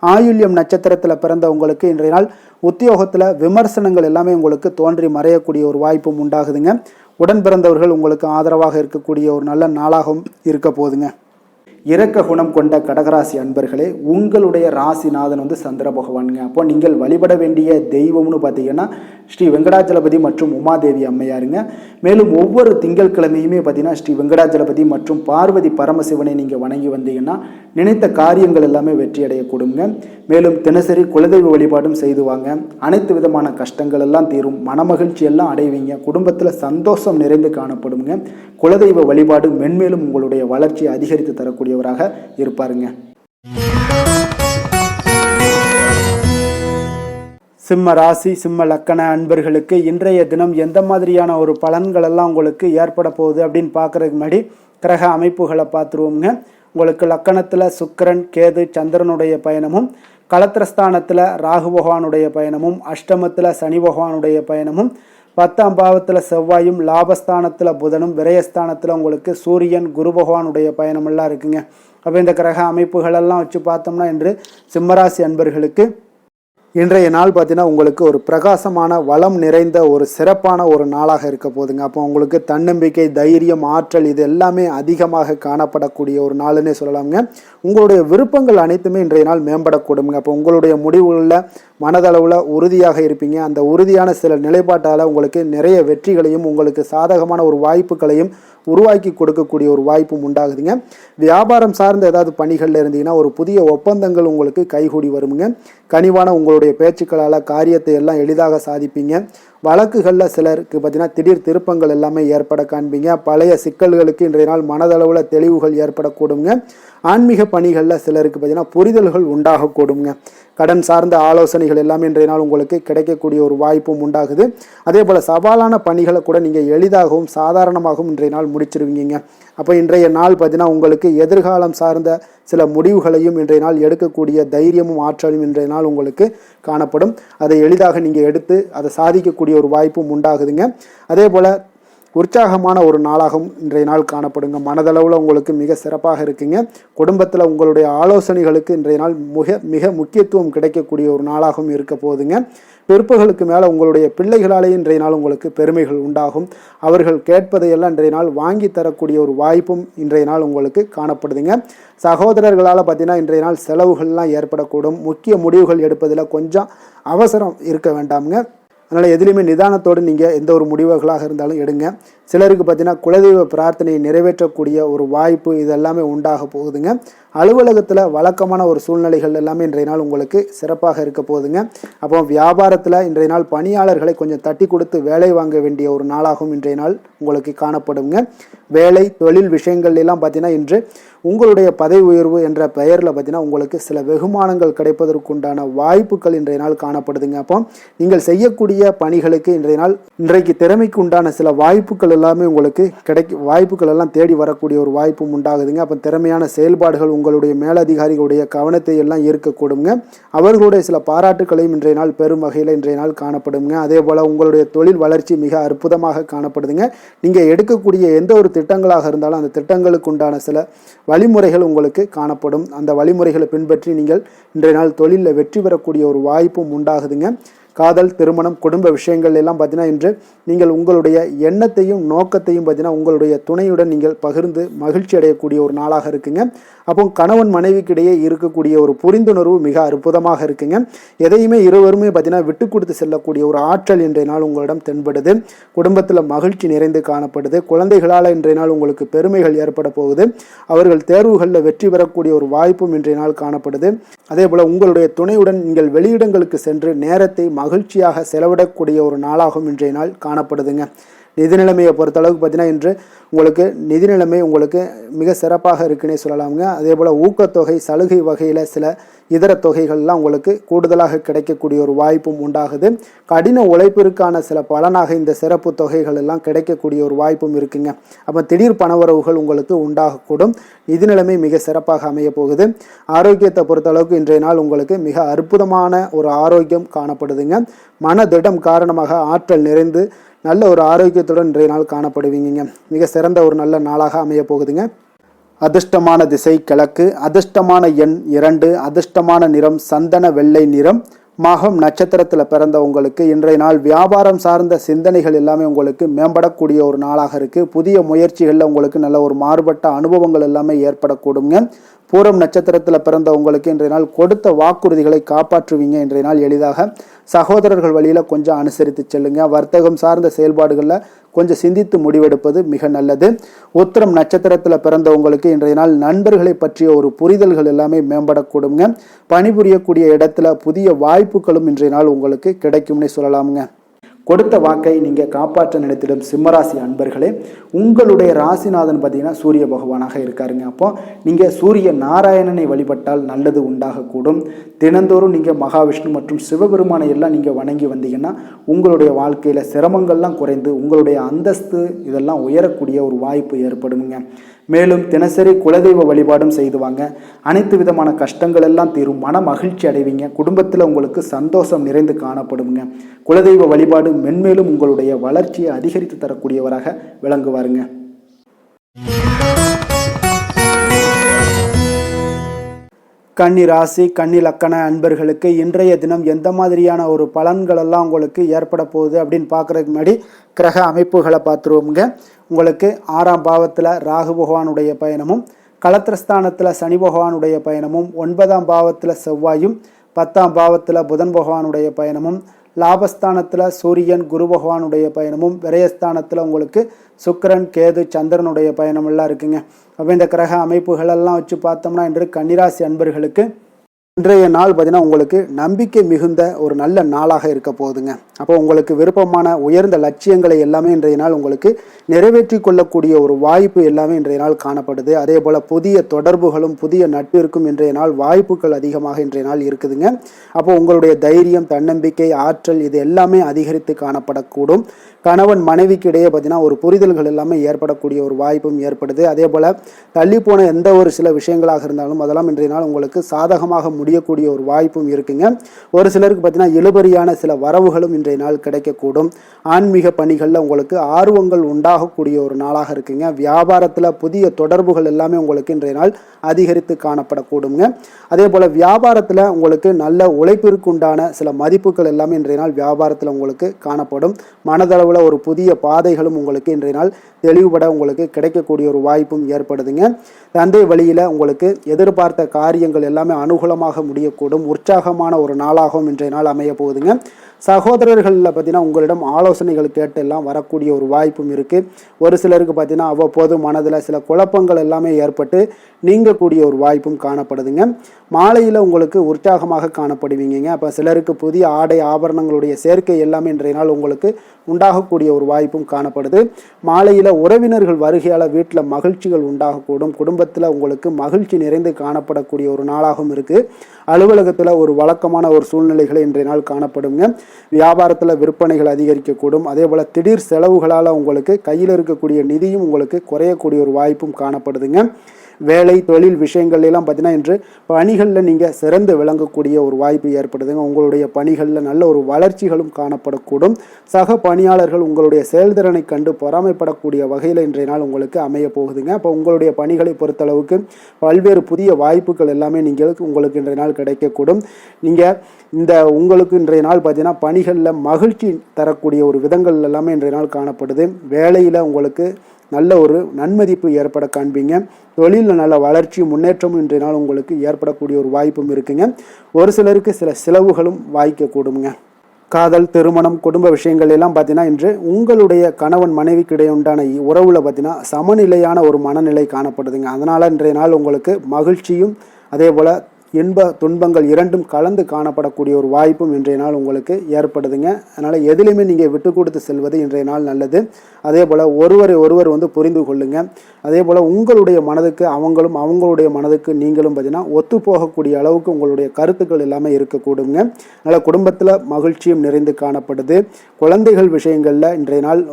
ஆயுள்யம் நட்சத்திரத்தில் பிறந்தவங்களுக்கு இன்றைய நாள் உத்தியோகத்தில் விமர்சனங்கள் எல்லாமே உங்களுக்கு தோன்றி மறையக்கூடிய ஒரு வாய்ப்பும் உண்டாகுதுங்க. உடன் பிறந்தவர்கள் உங்களுக்கு ஆதரவாக இருக்கக்கூடிய ஒரு நல்ல நாளாகவும் இருக்க போகுதுங்க. இரக்க குணம் கொண்ட கடகராசி அன்பர்களே, உங்களுடைய ராசிநாதன் சந்திர பகவானுங்க. அப்போ நீங்கள் வழிபட வேண்டிய தெய்வம்னு பார்த்தீங்கன்னா ஸ்ரீ வெங்கடாஜலபதி மற்றும் உமாதேவி அம்மையாருங்க. மேலும் ஒவ்வொரு திங்கட்கிழமையுமே பார்த்தீங்கன்னா ஸ்ரீ வெங்கடாஜலபதி மற்றும் பார்வதி பரமசிவனை நீங்கள் வணங்கி வந்தீங்கன்னா நினைத்த காரியங்கள் எல்லாமே வெற்றி அடையக்கூடுங்க. மேலும் தினசரி குலதெய்வ வழிபாடும் செய்து வாங்க. அனைத்து விதமான கஷ்டங்கள் எல்லாம் தீரும். மனமகிழ்ச்சி எல்லாம் அடைவீங்க. குடும்பத்தில் சந்தோஷம் நிறைந்து காணப்படுங்க. குலதெய்வ வழிபாடு மென்மேலும் உங்களுடைய வளர்ச்சியை அதிகரித்து தரக்கூடியவராக இருப்பாருங்க. சிம்ம ராசி சிம்ம லக்கண அன்பர்களுக்கு இன்றைய தினம் எந்த மாதிரியான ஒரு பலன்கள் எல்லாம் உங்களுக்கு ஏற்பட போகுது அப்படின்னு பார்க்கறதுக்கு முன்னாடி கிரக அமைப்புகளை பார்த்துருவோங்க. உங்களுக்கு லக்கணத்தில் சுக்கிரன், கேது, சந்திரனுடைய பயணமும், களத்திரஸ்தானத்தில் ராகு பகவானுடைய பயணமும், அஷ்டமத்தில் சனி பகவானுடைய பயணமும், 10ஆம் பாவத்தில் செவ்வாயும், லாபஸ்தானத்தில் புதனும், விரயஸ்தானத்தில் உங்களுக்கு சூரியன், குரு பகவானுடைய பயணமெல்லாம் இருக்குங்க. அப்போ இந்த கிரக அமைப்புகளெல்லாம் வச்சு பார்த்தோம்னா இன்று சிம்மராசி அன்பர்களுக்கு இன்றைய நாள் பார்த்தீங்கன்னா உங்களுக்கு ஒரு பிரகாசமான வளம் நிறைந்த ஒரு சிறப்பான ஒரு நாளாக இருக்க போதுங்க. அப்போ உங்களுக்கு தன்னம்பிக்கை, தைரியம், ஆற்றல் இது எல்லாமே அதிகமாக காணப்படக்கூடிய ஒரு நாளுன்னே சொல்லலாமுங்க. உங்களுடைய விருப்பங்கள் அனைத்துமே இன்றைய நாள் மேம்படக்கூடுங்க. அப்போ உங்களுடைய முடிவுகளில் மனதளவில் உறுதியாக இருப்பீங்க. அந்த உறுதியான சில நிலைப்பாட்டால் உங்களுக்கு நிறைய வெற்றிகளையும் உங்களுக்கு சாதகமான ஒரு வாய்ப்புகளையும் உருவாக்கி கொடுக்கக்கூடிய ஒரு வாய்ப்பும் உண்டாகுதுங்க. வியாபாரம் சார்ந்த ஏதாவது பணிகளில் இருந்தீங்கன்னா ஒரு புதிய ஒப்பந்தங்கள் உங்களுக்கு கைகூடி வருமுங்க. கனிவான உங்களுடைய பேச்சுக்களால் காரியத்தை எல்லாம் எளிதாக சாதிப்பீங்க. வழக்குகளில் சிலருக்கு பார்த்தீங்கன்னா திடீர் திருப்பங்கள் எல்லாமே ஏற்பட காண்பீங்க. பழைய சிக்கல்களுக்கு இன்றைய நாள் மனதளவில் தெளிவுகள் ஏற்படக்கூடுங்க. ஆன்மீக பணிகளில் சிலருக்கு பார்த்தீங்கன்னா புரிதல்கள் உண்டாகக்கூடுங்க. கடன் சார்ந்த ஆலோசனைகள் எல்லாமே இன்றைய நாள் உங்களுக்கு கிடைக்கக்கூடிய ஒரு வாய்ப்பும் உண்டாகுது. அதே போல் சவாலான பணிகளை கூட நீங்கள் எளிதாகவும் சாதாரணமாகவும் இன்றைய நாள் முடிச்சிருவீங்க. அப்போ இன்றைய நாள் பார்த்தீங்கன்னா உங்களுக்கு எதிர்காலம் சார்ந்த சில முடிவுகளையும் இன்றைய நாள் எடுக்கக்கூடிய தைரியமும் ஆற்றலும் இன்றைய நாள் உங்களுக்கு காணப்படும். அதை எளிதாக நீங்கள் எடுத்து அதை சாதிக்கக்கூடிய ஒரு வாய்ப்பும் உண்டாகுதுங்க. அதே போல் உற்சாகமான ஒரு நாளாகவும் இன்றைய நாள் காணப்படுங்க. மனதளவில் உங்களுக்கு மிக சிறப்பாக இருக்குங்க. குடும்பத்தில் உங்களுடைய ஆலோசனைகளுக்கு இன்றைய நாள் மிக முக்கியத்துவம் கிடைக்கக்கூடிய ஒரு நாளாகவும் இருக்க போகுதுங்க. பிற்பகலுக்கு மேலே உங்களுடைய பிள்ளைகளாலே இன்றைய நாள் உங்களுக்கு பெருமைகள் உண்டாகும். அவர்கள் கேட்பதையெல்லாம் இன்றைய நாள் வாங்கி தரக்கூடிய ஒரு வாய்ப்பும் இன்றைய நாள் உங்களுக்கு காணப்படுதுங்க. சகோதரர்களால் பார்த்தீங்கன்னா இன்றைய நாள் செலவுகள்லாம் ஏற்படக்கூடும். முக்கிய முடிவுகள் எடுப்பதில் கொஞ்சம் அவசரம் இருக்க வேண்டாமுங்க. அதனால் எதுலேயுமே நிதானத்தோடு நீங்கள் எந்த ஒரு முடிவுகளாக இருந்தாலும் எடுங்க. சிலருக்கு பார்த்தீங்கன்னா குலதெய்வ பிரார்த்தனையை நிறைவேற்றக்கூடிய ஒரு வாய்ப்பு இதெல்லாமே உண்டாக போகுதுங்க. அலுவலகத்தில் வழக்கமான ஒரு சூழ்நிலைகள் எல்லாமே இன்றைய நாள் உங்களுக்கு சிறப்பாக இருக்க போகுதுங்க. அப்போ வியாபாரத்தில் இன்றைய நாள் பணியாளர்களை கொஞ்சம் தட்டி கொடுத்து வேலை வாங்க வேண்டிய ஒரு நாளாகவும் இன்றைய நாள் உங்களுக்கு காணப்படுங்க. வேலை தொழில் விஷயங்கள் எல்லாம் பார்த்தீங்கன்னா இன்று உங்களுடைய பதவி உயர்வு என்ற பெயரில் பார்த்தீங்கன்னா உங்களுக்கு சில வெகுமானங்கள் கிடைப்பதற்குண்டான வாய்ப்புகள் இன்றைய நாள் காணப்படுதுங்க. அப்போ நீங்கள் செய்யக்கூடிய பணிகளுக்கு இன்றைக்கு திறமைக்கு உண்டான சில வாய்ப்புகள் எல்லாமே உங்களுக்கு வாய்ப்புகள் எல்லாம் தேடி வரக்கூடிய ஒரு வாய்ப்பும் உண்டாகுதுங்க. அப்போ திறமையான செயல்பாடுகள் உங்களுடைய மேலதிகாரிகளுடைய கவனத்தை எல்லாம் ஈர்க்கக்கூடுங்க. அவர்களுடைய சில பாராட்டுகளையும் இன்றைய நாள் பெரும் வகையில் இன்றைய நாள் காணப்படுங்க. அதே போல் உங்களுடைய தொழில் வளர்ச்சி மிக அற்புதமாக காணப்படுதுங்க. நீங்கள் எடுக்கக்கூடிய எந்த ஒரு திட்டங்களாக இருந்தாலும் அந்த திட்டங்களுக்கு உண்டான சில வழிமுறைகள் உங்களுக்கு காணப்படும். அந்த வழிமுறைகளை பின்பற்றி நீங்கள் இன்றைய நாள் தொழிலில் வெற்றி பெறக்கூடிய ஒரு வாய்ப்பும் உண்டாகுதுங்க. காதல், திருமணம், குடும்ப விஷயங்கள் எல்லாம் பார்த்தீங்கன்னா இன்று நீங்கள் உங்களுடைய எண்ணத்தையும் நோக்கத்தையும் பார்த்தீங்கன்னா உங்களுடைய துணையுடன் நீங்கள் பகிர்ந்து மகிழ்ச்சி அடையக்கூடிய ஒரு நாளாக இருக்குங்க. அப்போ கணவன் மனைவிக்கிடையே இருக்கக்கூடிய ஒரு புரிந்துணர்வு மிக அற்புதமாக இருக்குங்க. எதையுமே இருவருமே பார்த்தீங்கன்னா விட்டு கொடுத்து செல்லக்கூடிய ஒரு ஆற்றல் இன்றைய நாள் உங்களிடம் தென்படுது. குடும்பத்தில் மகிழ்ச்சி நிறைந்து காணப்படுது. குழந்தைகளால் இன்றைய நாள் உங்களுக்கு பெருமைகள் ஏற்பட போகுது. அவர்கள் தேர்வுகளில் வெற்றி பெறக்கூடிய ஒரு வாய்ப்பும் இன்றைய நாள் காணப்படுது. அதே போல் உங்களுடைய துணையுடன் நீங்கள் வெளியிடங்களுக்கு சென்று நேரத்தை மகிழ்ச்சியாக செலவிடக்கூடிய ஒரு நாளாகவும் இன்றைய நாள் காணப்படுதுங்க. நிதி நிலைமையை பொறுத்தளவுக்கு பார்த்தீங்கன்னா இன்று உங்களுக்கு நிதி நிலைமை உங்களுக்கு மிக சிறப்பாக இருக்குன்னே சொல்லலாமுங்க. அதே போல் ஊக்கத்தொகை, சலுகை வகையில் சில இதர தொகைகள்லாம் உங்களுக்கு கூடுதலாக கிடைக்கக்கூடிய ஒரு வாய்ப்பும் உண்டாகுது. கடின உழைப்பிற்கான சில பலனாக இந்த சிறப்பு தொகைகள் எல்லாம் கிடைக்கக்கூடிய ஒரு வாய்ப்பும் இருக்குங்க. அப்போ திடீர் பணவரவுகள் உங்களுக்கு உண்டாகக்கூடும். நிதி நிலைமை மிக சிறப்பாக அமைய போகுது. ஆரோக்கியத்தை பொறுத்தளவுக்கு இன்றைய நாள் உங்களுக்கு மிக அற்புதமான ஒரு ஆரோக்கியம் காணப்படுதுங்க. மனதிடம் காரணமாக ஆற்றல் நிறைந்து நல்ல ஒரு ஆரோக்கியத்துடன் இன்றைய நாள் காணப்படுவீங்க. மிக சிறந்த ஒரு நல்ல நாளாக அமைய போகுதுங்க. அதிர்ஷ்டமான திசை கிழக்கு, அதிர்ஷ்டமான எண் 2, அதிர்ஷ்டமான நிறம் சந்தன வெள்ளை நிறம். மகம் நட்சத்திரத்தில் பிறந்த உங்களுக்கு இன்றைய நாள் வியாபாரம் சார்ந்த சிந்தனைகள் எல்லாமே உங்களுக்கு மேம்படக்கூடிய ஒரு நாளாக இருக்குது. புதிய முயற்சிகளில் உங்களுக்கு நல்ல ஒரு மாறுபட்ட அனுபவங்கள் எல்லாமே ஏற்படக்கூடுங்க. பூரம் நட்சத்திரத்தில் பிறந்த உங்களுக்கு இன்றைய நாள் கொடுத்த வாக்குறுதிகளை காப்பாற்றுவீங்க. இன்றைய நாள் எளிதாக சகோதரர்கள் வழியில் கொஞ்சம் அனுசரித்து செல்லுங்க. வர்த்தகம் சார்ந்த செயல்பாடுகளில் கொஞ்சம் சிந்தித்து முடிவெடுப்பது மிக நல்லது. உத்திரம் நட்சத்திரத்தில் பிறந்த உங்களுக்கு இன்றைய நாள் நண்பர்களை பற்றிய ஒரு புரிதல்கள் எல்லாமே மேம்படக்கூடுங்க. பணிபுரியக்கூடிய இடத்துல புதிய வாய்ப்புகளும் இன்றைய நாள் உங்களுக்கு கிடைக்கும்னே சொல்லலாமுங்க. கொடுத்த வாக்கை நீங்கள் காப்பாற்ற நினைத்திடும் சிம்மராசி அன்பர்களே, உங்களுடைய ராசிநாதன் பார்த்தீங்கன்னா சூரிய பகவானாக இருக்காருங்க. அப்போ நீங்கள் சூரிய நாராயணனை வழிபட்டால் நல்லது உண்டாகக்கூடும். தினந்தோறும் நீங்கள் மகாவிஷ்ணு மற்றும் சிவபெருமானை எல்லாம் நீங்கள் வணங்கி வந்தீங்கன்னா உங்களுடைய வாழ்க்கையில் சிரமங்கள்லாம் குறைந்து உங்களுடைய அந்தஸ்து இதெல்லாம் உயரக்கூடிய ஒரு வாய்ப்பு ஏற்படுங்க. மேலும் தினசரி குலதெய்வ வழிபாடும் செய்துவாங்க. அனைத்து விதமான கஷ்டங்கள் எல்லாம் தீரும். மன மகிழ்ச்சி அடைவீங்க. குடும்பத்தில் உங்களுக்கு சந்தோஷம் நிறைந்து காணப்படுங்க. குலதெய்வ வழிபாடு மென்மேலும் உங்களுடைய வளர்ச்சியை அதிகரித்து தரக்கூடியவராக விளங்குவாருங்க. கன்னி ராசி கன்னி லக்கண அன்பர்களுக்கு இன்றைய தினம் எந்த மாதிரியான ஒரு பலன்கள் எல்லாம் உங்களுக்கு ஏற்பட போகுது அப்படின்னு பார்க்குறதுக்கு முன்னாடி கிரக அமைப்புகளை பார்த்துருவோங்க. உங்களுக்கு 6ஆம் பாவத்தில் ராகு பகவானுடைய பயணமும், களத்திரஸ்தானத்தில் சனி பகவானுடைய பயணமும், 9ஆம் பாவத்தில் செவ்வாயும், 10ஆம் பாவத்தில் புதன் பகவானுடைய பயணமும், லாபஸ்தானத்தில் சூரியன் குரு பகவானுடைய பயணமும், விரயஸ்தானத்தில் உங்களுக்கு சுக்கிரன் கேது சந்திரனுடைய பயணம் எல்லாம் இருக்குங்க. அப்போ இந்த கிரக அமைப்புகளெல்லாம் வச்சு பார்த்தோம்னா இன்று கன்னிராசி அன்பர்களுக்கு இன்றைய நாள் பார்த்தீங்கன்னா உங்களுக்கு நம்பிக்கை மிகுந்த ஒரு நல்ல நாளாக இருக்க போகுதுங்க. அப்போ உங்களுக்கு விருப்பமான உயர்ந்த லட்சியங்களை எல்லாமே இன்றைய நாள் உங்களுக்கு நிறைவேற்றி கொள்ளக்கூடிய ஒரு வாய்ப்பு எல்லாமே இன்றைய நாள் காணப்படுது. அதே போல் புதிய தொடர்புகளும் புதிய நட்பிற்கும் இன்றைய நாள் வாய்ப்புகள் அதிகமாக இன்றைய நாள் இருக்குதுங்க. அப்போ உங்களுடைய தைரியம், தன்னம்பிக்கை, ஆற்றல் இது எல்லாமே அதிகரித்து காணப்படக்கூடும். கணவன் மனைவிக்கு இடையே பார்த்தீங்கன்னா ஒரு புரிதல்கள் எல்லாமே ஏற்படக்கூடிய ஒரு வாய்ப்பும் ஏற்படுது. அதே போல் தள்ளி போன எந்த ஒரு சில விஷயங்களாக இருந்தாலும் அதெல்லாம் இன்றைய நாள் உங்களுக்கு சாதகமாக முடியக்கூடிய ஒரு வாய்ப்பும் இருக்குங்க. ஒரு சிலருக்கு பார்த்தீங்கன்னா இழுபறியான சில வரவுகளும் இன்றைய நாள் கிடைக்கக்கூடும். ஆன்மீக பணிகளில் உங்களுக்கு ஆர்வங்கள் உண்டாகக்கூடிய ஒரு நாளாக இருக்குங்க. வியாபாரத்தில் புதிய தொடர்புகள் எல்லாமே உங்களுக்கு இன்றைய நாள் அதிகரித்து காணப்படக்கூடுங்க. அதே போல் வியாபாரத்தில் உங்களுக்கு நல்ல உழைப்பிற்கு உண்டான சில மதிப்புகள் எல்லாமே இன்றைய நாள் வியாபாரத்தில் உங்களுக்கு காணப்படும். மனதளவு ஒரு புதிய பாதைகளும் உங்களுக்கு இன்றைய நாள் தெளிவுபட உங்களுக்கு கிடைக்கக்கூடிய ஒரு வாய்ப்பும் ஏற்படுதுங்க. தந்தை வழியில் உங்களுக்கு எதிர்பார்த்த காரியங்கள் எல்லாமே அனுகூலமாக முடியக்கூடும். உற்சாகமான ஒரு நாளாகவும் இன்றைய நாள் அமைய போகுதுங்க. சகோதரர்களில் பார்த்தீங்கன்னா உங்களிடம் ஆலோசனைகள் கேட்டு எல்லாம் வரக்கூடிய ஒரு வாய்ப்பும் இருக்குது. ஒரு சிலருக்கு பார்த்தீங்கன்னா அவ்வப்போது மனதில் சில குழப்பங்கள் எல்லாமே ஏற்பட்டு நீங்கக்கூடிய ஒரு வாய்ப்பும் காணப்படுதுங்க. மாலையில் உங்களுக்கு உற்சாகமாக காணப்படுவீங்க. அப்போ சிலருக்கு புதிய ஆடை ஆபரணங்களுடைய சேர்க்கை எல்லாமே இன்றைய நாள் உங்களுக்கு உண்டாகக்கூடிய ஒரு வாய்ப்பும் காணப்படுது. மாலையில் உறவினர்கள் வருகையால் வீட்டில் மகிழ்ச்சிகள் உண்டாகக்கூடும். குடும்பத்தில் உங்களுக்கு மகிழ்ச்சி நிறைந்து காணப்படக்கூடிய ஒரு நாளாகவும் இருக்குது. அலுவலகத்தில் ஒரு வழக்கமான ஒரு சூழ்நிலைகளை இன்றைய நாள் காணப்படுங்க. வியாபாரத்தில் விற்பனைகள் அதிகரிக்கக்கூடும். அதே போல் திடீர் செலவுகளால் உங்களுக்கு கையில் இருக்கக்கூடிய நிதியும் உங்களுக்கு குறையக்கூடிய ஒரு வாய்ப்பும் காணப்படுதுங்க. வேலை தொழில் விஷயங்கள் எல்லாம் பார்த்தீங்கன்னா இன்று பணிகளில் நீங்கள் சிறந்து விளங்கக்கூடிய ஒரு வாய்ப்பு ஏற்படுதுங்க. உங்களுடைய பணிகளில் நல்ல ஒரு வளர்ச்சிகளும் காணப்படக்கூடும். சக பணியாளர்கள் உங்களுடைய செயல்திறனை கண்டு பொறாமைப்படக்கூடிய வகையில் இன்றைய நாள் உங்களுக்கு அமைய போகுதுங்க. அப்போ உங்களுடைய பணிகளை பொறுத்தளவுக்கு பல்வேறு புதிய வாய்ப்புகள் எல்லாமே உங்களுக்கு இன்றைய நாள் கிடைக்கக்கூடும். உங்களுக்கு இன்றைய நாள் பார்த்தீங்கன்னா பணிகளில் மகிழ்ச்சி தரக்கூடிய ஒரு விதங்கள் எல்லாமே இன்றைய நாள் காணப்படுது. வேலையில் உங்களுக்கு நல்ல ஒரு நன்மதிப்பு ஏற்பட காண்பீங்க. தொழிலில் நல்ல வளர்ச்சி முன்னேற்றமும் இன்றைய நாள் உங்களுக்கு ஏற்படக்கூடிய ஒரு வாய்ப்பும் இருக்குங்க. ஒரு சிலருக்கு சில செலவுகளும் வாய்க்கக்கூடுங்க. காதல், திருமணம், குடும்ப விஷயங்கள் எல்லாம் பார்த்தீங்கன்னா இன்று உங்களுடைய கணவன் மனைவிக்கு இடையே உண்டான உறவில் பார்த்தீங்கன்னா சமநிலையான ஒரு மனநிலை காணப்படுதுங்க. அதனால் இன்றைய நாள் உங்களுக்கு மகிழ்ச்சியும் அதே போல் இன்ப துன்பங்கள் இரண்டும் கலந்து காணப்படக்கூடிய ஒரு வாய்ப்பும் இன்றைய நாள் உங்களுக்கு ஏற்படுதுங்க. அதனால் எதிலுமே நீங்கள் விட்டு கொடுத்து செல்வது இன்றைய நாள் நல்லது. அதே போல் ஒருவர் புரிந்து கொள்ளுங்க. அதே போல் உங்களுடைய மனதுக்கு அவங்களும் அவங்களுடைய மனதுக்கு நீங்களும் பார்த்தீங்கன்னா ஒத்து போகக்கூடிய அளவுக்கு உங்களுடைய கருத்துக்கள் எல்லாமே இருக்கக்கூடுங்க. அதனால் குடும்பத்தில் மகிழ்ச்சியும் நிறைந்து காணப்படுது. குழந்தைகள் விஷயங்களில் இன்றைய நாள்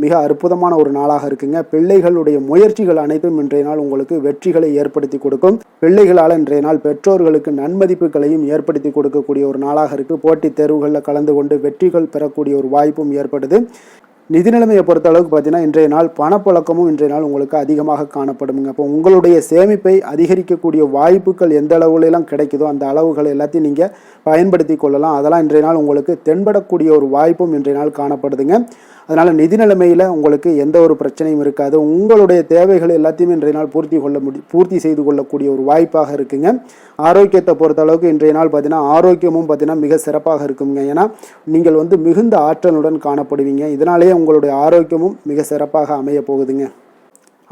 மிக அற்புதமான ஒரு நாளாக இருக்குங்க. பிள்ளைகளுடைய முயற்சிகள் அனைத்தும் இன்றைய நாள் உங்களுக்கு வெற்றிகளை ஏற்படுத்தி கொடுக்கும். பிள்ளைகளால் இன்றைய நாள் பெற்றோர்களுக்கு நன்மதிப்புகளையும் ஏற்படுத்தி கொடுக்கக்கூடிய ஒரு நாளாக இருக்குது. போட்டித் தேர்வுகளில் கலந்து கொண்டு வெற்றிகள் பெறக்கூடிய ஒரு வாய்ப்பும் ஏற்படுது. நிதி நிலைமையை பொறுத்த அளவுக்கு பார்த்தீங்கன்னா இன்றைய நாள் பணப்புழக்கமும் இன்றைய நாள் உங்களுக்கு அதிகமாக காணப்படுங்க. அப்போ உங்களுடைய சேமிப்பை அதிகரிக்கக்கூடிய வாய்ப்புகள் எந்த அளவுலாம் கிடைக்குதோ அந்த அளவுகள் எல்லாத்தையும் நீங்கள் பயன்படுத்தி கொள்ளலாம். அதெல்லாம் இன்றைய நாள் உங்களுக்கு தென்படக்கூடிய ஒரு வாய்ப்பும் இன்றைய நாள் காணப்படுதுங்க. அதனால் நிதி நிலைமையில் உங்களுக்கு எந்த ஒரு பிரச்சனையும் இருக்காது. உங்களுடைய தேவைகள் எல்லாத்தையுமே இன்றைய நாள் பூர்த்தி செய்து கொள்ளக்கூடிய ஒரு வாய்ப்பாக இருக்குங்க. ஆரோக்கியத்தை பொறுத்த அளவுக்கு இன்றைய நாள் பார்த்தீங்கன்னா ஆரோக்கியமும் பார்த்தீங்கன்னா மிக சிறப்பாக இருக்குங்க. ஏன்னா நீங்கள் மிகுந்த ஆற்றலுடன் காணப்படுவீங்க. இதனாலேயே உங்களுடைய ஆரோக்கியமும் மிக சிறப்பாக அமைய போகுதுங்க.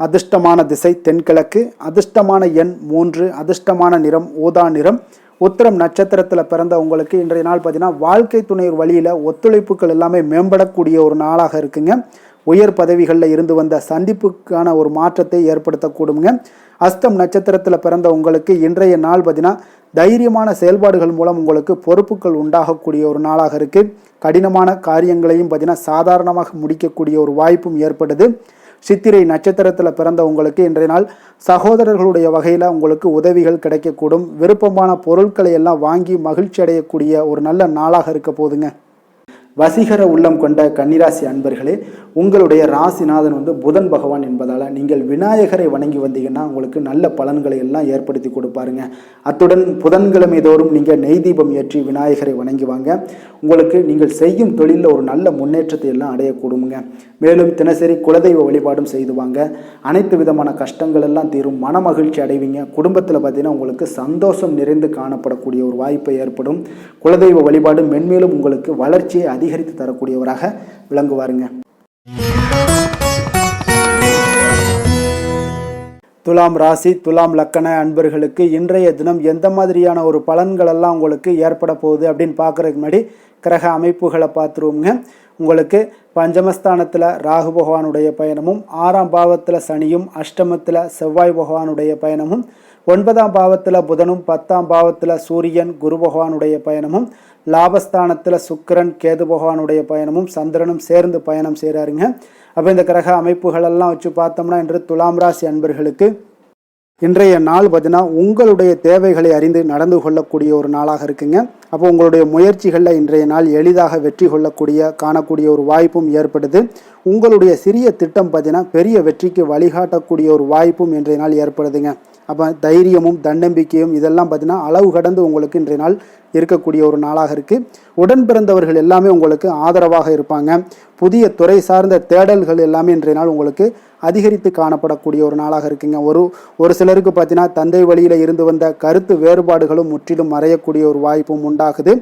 அதிர்ஷ்டமான திசை தென்கிழக்கு, அதிர்ஷ்டமான எண் 3, அதிர்ஷ்டமான நிறம் ஊதா நிறம். உத்திரம் நட்சத்திரத்தில் பிறந்த உங்களுக்கு இன்றைய நாள் பார்த்தீங்கன்னா வாழ்க்கை துணையோர் வழியில் ஒத்துழைப்புகள் எல்லாமே மேம்படக்கூடிய ஒரு நாளாக இருக்குங்க. உயர் பதவிகளில் இருந்து வந்த சந்திப்புக்கான ஒரு மாற்றத்தை ஏற்படுத்தக்கூடுங்க. அஸ்தம் நட்சத்திரத்தில் பிறந்த உங்களுக்கு இன்றைய நாள் பார்த்தீங்கன்னா தைரியமான செயல்பாடுகள் மூலம் உங்களுக்கு பொறுப்புகள் உண்டாகக்கூடிய ஒரு நாளாக இருக்குது. கடினமான காரியங்களையும் பார்த்தீங்கன்னா சாதாரணமாக முடிக்கக்கூடிய ஒரு வாய்ப்பும் ஏற்படுது. சித்திரை நட்சத்திரத்தில் பிறந்த உங்களுக்கு இன்றைய நாள் சகோதரர்களுடைய வகையில் உங்களுக்கு உதவிகள் கிடைக்கக்கூடும். விருப்பமான பொருட்களை எல்லாம் வாங்கி மகிழ்ச்சி அடையக்கூடிய ஒரு நல்ல நாளாக இருக்க போதுங்க. வசீகர உள்ளம் கொண்ட கன்னிராசி அன்பர்களே, உங்களுடைய ராசிநாதன் புதன் பகவான் என்பதால் நீங்கள் விநாயகரை வணங்கி வந்தீங்கன்னா உங்களுக்கு நல்ல பலன்களை எல்லாம் ஏற்படுத்தி கொடுப்பாருங்க. அத்துடன் புதன்கிழமை தோறும் நீங்கள் நெய் தீபம் ஏற்றி விநாயகரை வணங்கி வாங்க. உங்களுக்கு நீங்கள் செய்யும் தொழிலில் ஒரு நல்ல முன்னேற்றத்தை எல்லாம் அடையக்கூடுங்க. மேலும் தினசரி குலதெய்வ வழிபாடும் செய்து வாங்க. அனைத்து விதமான கஷ்டங்கள் எல்லாம் தீரும், மன மகிழ்ச்சி அடைவீங்க. குடும்பத்தில் பார்த்தீங்கன்னா உங்களுக்கு சந்தோஷம் நிறைந்து காணப்படக்கூடிய ஒரு வாய்ப்பு ஏற்படும். குலதெய்வ வழிபாடு மென்மேலும் உங்களுக்கு வளர்ச்சியை அதிகரித்து தரக்கூடியவராக விளங்குவாருங்க. துலாம் ராசி துலாம் லக்கண அன்பர்களுக்கு இன்றைய தினம் எந்த மாதிரியான ஒரு பலன்கள் எல்லாம் உங்களுக்கு ஏற்பட போகுது அப்படின்னு பார்க்குறதுக்கு முன்னாடி கிரக அமைப்புகளை பார்த்துருவோங்க. உங்களுக்கு பஞ்சமஸ்தானத்தில் ராகு பகவானுடைய பயணமும், 6ஆம் பாவத்தில் சனியும், அஷ்டமத்தில் செவ்வாய் பகவானுடைய பயணமும், 9ஆம் பாவத்தில் புதனும், 10ஆம் பாவத்தில் சூரியன் குரு பகவானுடைய பயணமும், லாபஸ்தானத்தில் சுக்கிரன் கேது பகவானுடைய பயணமும், சந்திரனும் சேர்ந்து பயணம் செய்கிறாருங்க. அப்போ இந்த கிரக அமைப்புகளெல்லாம் வச்சு பார்த்தோம்னா இன்று துலாம் ராசி அன்பர்களுக்கு இன்றைய நாள் பார்த்தீங்கன்னா உங்களுடைய தேவைகளை அறிந்து நடந்து கொள்ளக்கூடிய ஒரு நாளாக இருக்குங்க. அப்போ உங்களுடைய முயற்சிகளில் இன்றைய நாள் எளிதாக வெற்றி காணக்கூடிய ஒரு வாய்ப்பும் ஏற்படுது. உங்களுடைய சிறிய திட்டம் பார்த்தீங்கன்னா பெரிய வெற்றிக்கு வழிகாட்டக்கூடிய ஒரு வாய்ப்பும் இன்றைய நாள் ஏற்படுதுங்க. அப்போ தைரியமும் தன்னம்பிக்கையும் இதெல்லாம் பார்த்தீங்கன்னா அளவு கடந்து உங்களுக்கு இன்றைய நாள் இருக்கக்கூடிய ஒரு நாளாக இருக்குது. உடன் பிறந்தவர்கள் எல்லாமே உங்களுக்கு ஆதரவாக இருப்பாங்க. புதிய துறை சார்ந்த தேடல்கள் எல்லாமே இன்றைய நாள் உங்களுக்கு அதிகரித்து காணப்படக்கூடிய ஒரு நாளாக இருக்குங்க. ஒரு சிலருக்கு பார்த்தீங்கன்னா தந்தை வழியில் இருந்து வந்த கருத்து வேறுபாடுகளும் முற்றிலும் மறையக்கூடிய ஒரு வாய்ப்பும் உண்டாகுது.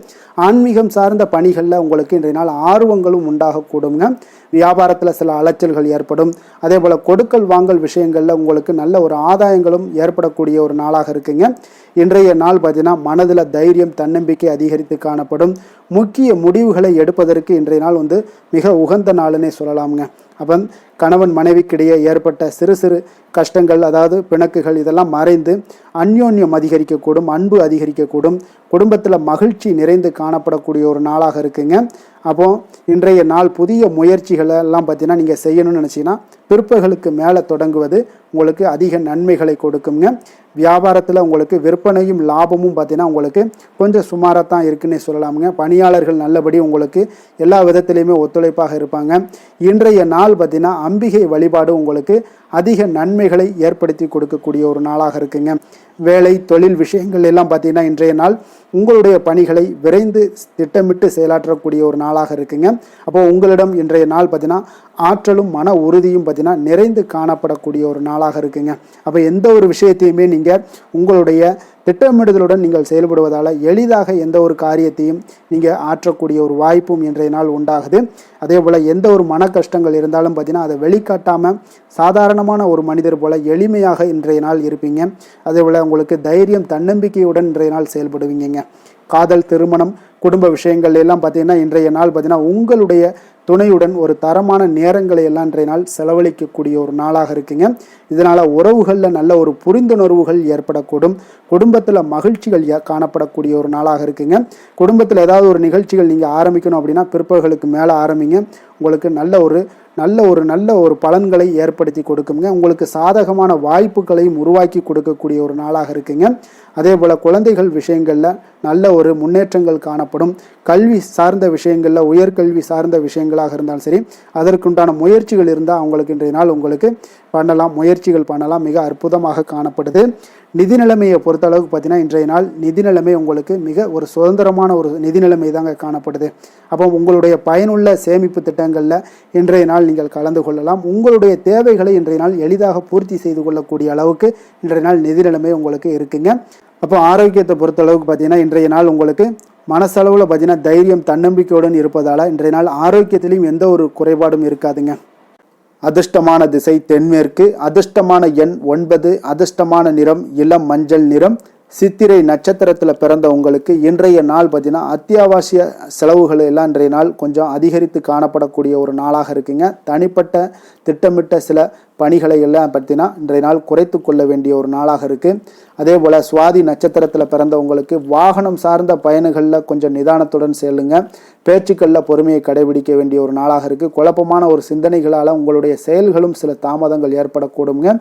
ஆன்மீகம் சார்ந்த பணிகளில் உங்களுக்கு இன்றைய நாள் ஆர்வங்களும் உண்டாகக்கூடுங்க. வியாபாரத்தில் சில அலைச்சல்கள் ஏற்படும். அதே போல் கொடுக்கல் வாங்கல் விஷயங்களில் உங்களுக்கு நல்ல ஒரு ஆதாயங்களும் ஏற்படக்கூடிய ஒரு நாளாக இருக்குங்க. இன்றைய நாள் பார்த்தீங்கன்னா மனதில் தைரியம் தன்னம்பிக்கை அதிகரித்து காணப்படும். முக்கிய முடிவுகளை எடுப்பதற்கு இன்றைய நாள் மிக உகந்த நாளுன்னே சொல்லலாமுங்க. அப்போ கணவன் மனைவிக்கிடையே ஏற்பட்ட சிறு சிறு கஷ்டங்கள், அதாவது பிணக்குகள், இதெல்லாம் மறைந்து அந்யோன்யம் அதிகரிக்கக்கூடும், அன்பு அதிகரிக்கக்கூடும். குடும்பத்தில் மகிழ்ச்சி நிறைந்து காணப்படக்கூடிய ஒரு நாளாக இருக்குங்க. அப்போ இன்றைய நாள் புதிய முயற்சிகளை எல்லாம் பார்த்தீங்கன்னா நீங்கள் செய்யணும்னு நினச்சிங்கன்னா பிற்பகலுக்கு மேலே தொடங்குவது உங்களுக்கு அதிக நன்மைகளை கொடுக்குங்க. வியாபாரத்தில் உங்களுக்கு விற்பனையும் லாபமும் பார்த்தீங்கன்னா உங்களுக்கு கொஞ்சம் சுமாராக தான் இருக்குன்னே சொல்லலாமுங்க. பணியாளர்கள் நல்லபடி உங்களுக்கு எல்லா விதத்திலையுமே ஒத்துழைப்பாக இருப்பாங்க. இன்றைய நாள் பார்த்தீங்கன்னா அம்பிகை வழிபாடு உங்களுக்கு அதிக நன்மைகளை ஏற்படுத்தி கொடுக்கக்கூடிய ஒரு நாளாக இருக்குங்க. வேலை தொழில் விஷயங்கள் எல்லாம் பார்த்தீங்கன்னா இன்றைய நாள் உங்களுடைய பணிகளை விரைந்து திட்டமிட்டு செயலாற்றக்கூடிய ஒரு நாளாக இருக்குங்க. அப்போ உங்களிடம் இன்றைய நாள் பார்த்தீங்கன்னா ஆற்றலும் மன உறுதியும் பார்த்தீங்கன்னா நிறைந்து காணப்படக்கூடிய ஒரு நாளாக இருக்குங்க. அப்போ எந்த ஒரு விஷயத்தையுமே நீங்கள் உங்களுடைய திட்டமிடுதலுடன் நீங்கள் செயல்படுவதால் எளிதாக எந்த ஒரு காரியத்தையும் நீங்கள் ஆற்றக்கூடிய ஒரு வாய்ப்பும் இன்றைய நாள் உண்டாகுது. அதே போல் எந்த ஒரு மன கஷ்டங்கள் இருந்தாலும் பார்த்தீங்கன்னா அதை வெளிக்காட்டாமல் சாதாரணமான ஒரு மனிதர் போல் எளிமையாக இன்றைய நாள் இருப்பீங்க. அதே போல் உங்களுக்கு தைரியம் தன்னம்பிக்கையுடன் இன்றைய நாள் செயல்படுவீங்க. காதல், திருமணம், குடும்ப விஷயங்கள் எல்லாம் பார்த்தீங்கன்னா இன்றைய நாள் பார்த்தீங்கன்னா உங்களுடைய துணையுடன் ஒரு தரமான நேரங்களை எல்லாம் இன்றைய நாள் செலவழிக்கக்கூடிய ஒரு நாளாக இருக்குங்க. இதனால் உறவுகளில் நல்ல ஒரு புரிந்துணர்வுகள் ஏற்படக்கூடும். குடும்பத்தில் மகிழ்ச்சிகள் காணப்படக்கூடிய ஒரு நாளாக இருக்குங்க. குடும்பத்தில் ஏதாவது ஒரு நிகழ்ச்சிகள் நீங்கள் ஆரம்பிக்கணும் அப்படின்னா பிற்பகலுக்கு மேலே ஆரம்பிங்க. உங்களுக்கு நல்ல ஒரு பலன்களை ஏற்படுத்தி கொடுக்குங்க. உங்களுக்கு சாதகமான வாய்ப்புகளையும் உருவாக்கி கொடுக்கக்கூடிய ஒரு நாளாக இருக்குங்க. அதே போல் குழந்தைகள் விஷயங்களில் நல்ல ஒரு முன்னேற்றங்கள் காணப்படும். கல்வி சார்ந்த விஷயங்களில் உயர்கல்வி சார்ந்த விஷயங்களாக இருந்தாலும் சரி, அதற்குண்டான முயற்சிகள் இருந்தால் அவங்களுக்கு இன்றைய நாள் உங்களுக்கு முயற்சிகள் பண்ணலாம். மிக அற்புதமாக காணப்படுது. நிதி நிலைமையை பொறுத்த அளவுக்கு பார்த்தீங்கன்னா இன்றைய நாள் நிதி நிலைமை உங்களுக்கு மிக ஒரு சுதந்திரமான ஒரு நிதி நிலைமை தாங்க காணப்படுது. அப்போ உங்களுடைய பயனுள்ள சேமிப்பு திட்டங்களில் இன்றைய நாள் நீங்கள் கலந்து கொள்ளலாம். உங்களுடைய தேவைகளை இன்றைய நாள் எளிதாக பூர்த்தி செய்து கொள்ளக்கூடிய அளவுக்கு இன்றைய நாள் நிதி நிலைமை உங்களுக்கு இருக்குங்க. அப்போ ஆரோக்கியத்தை பொறுத்த அளவுக்கு பார்த்தீங்கன்னா இன்றைய நாள் உங்களுக்கு மனசளவில் பார்த்தீங்கன்னா தைரியம் தன்னம்பிக்கையுடன் இருப்பதால் இன்றைய நாள் ஆரோக்கியத்திலையும் எந்த ஒரு குறைபாடும் இருக்காதுங்க. அதிர்ஷ்டமான திசை தென்மேற்கு, அதிர்ஷ்டமான எண் 9, அதிர்ஷ்டமான நிறம் இளம் மஞ்சள் நிறம். சித்திரை நட்சத்திரத்தில் பிறந்த உங்களுக்கு இன்றைய நாள் பார்த்தீங்கன்னா அத்தியாவசிய செலவுகள் எல்லாம் இன்றைய நாள் கொஞ்சம் அதிகரித்து காணப்படக்கூடிய ஒரு நாளாக இருக்குங்க. தனிப்பட்ட திட்டமிட்ட சில பணிகளை எல்லாம் பார்த்தீங்கன்னா இன்றைய நாள் குறைத்து கொள்ள வேண்டிய ஒரு நாளாக இருக்குது. அதே போல் சுவாதி நட்சத்திரத்தில் பிறந்தவங்களுக்கு வாகனம் சார்ந்த பயணங்களில் கொஞ்சம் நிதானத்துடன் செல்லுங்க. பேச்சுக்களில் பொறுமையை கடைபிடிக்க வேண்டிய ஒரு நாளாக இருக்குது. குழப்பமான ஒரு சிந்தனைகளால் உங்களுடைய செயல்களும் சில தாமதங்கள் ஏற்படக்கூடுங்க.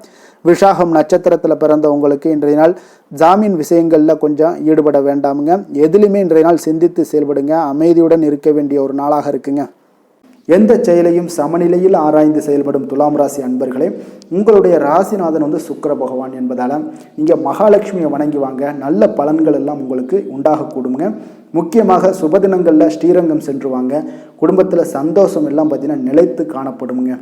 விஷாகம் நட்சத்திரத்தில் பிறந்தவங்களுக்கு இன்றைய நாள் ஜாமீன் விஷயங்களில் கொஞ்சம் ஈடுபட வேண்டாமுங்க. எதிலுமே இன்றைய நாள் சிந்தித்து செயல்படுங்க. அமைதியுடன் இருக்க வேண்டிய ஒரு நாளாக இருக்குங்க. எந்த செயலையும் சமநிலையில் ஆராய்ந்து செயல்படும் துலாம் ராசி அன்பர்களே, உங்களுடைய ராசிநாதன் சுக்கிர பகவான் என்பதால் நீங்கள் மகாலட்சுமியை வணங்கி வாங்க. நல்ல பலன்கள் எல்லாம் உங்களுக்கு உண்டாகக்கூடுங்க. முக்கியமாக சுபதினங்களில் ஸ்ரீரங்கம் சென்று வாங்க. குடும்பத்தில் சந்தோஷம் எல்லாம் பார்த்தீங்கன்னா நிலைத்து காணப்படுங்க.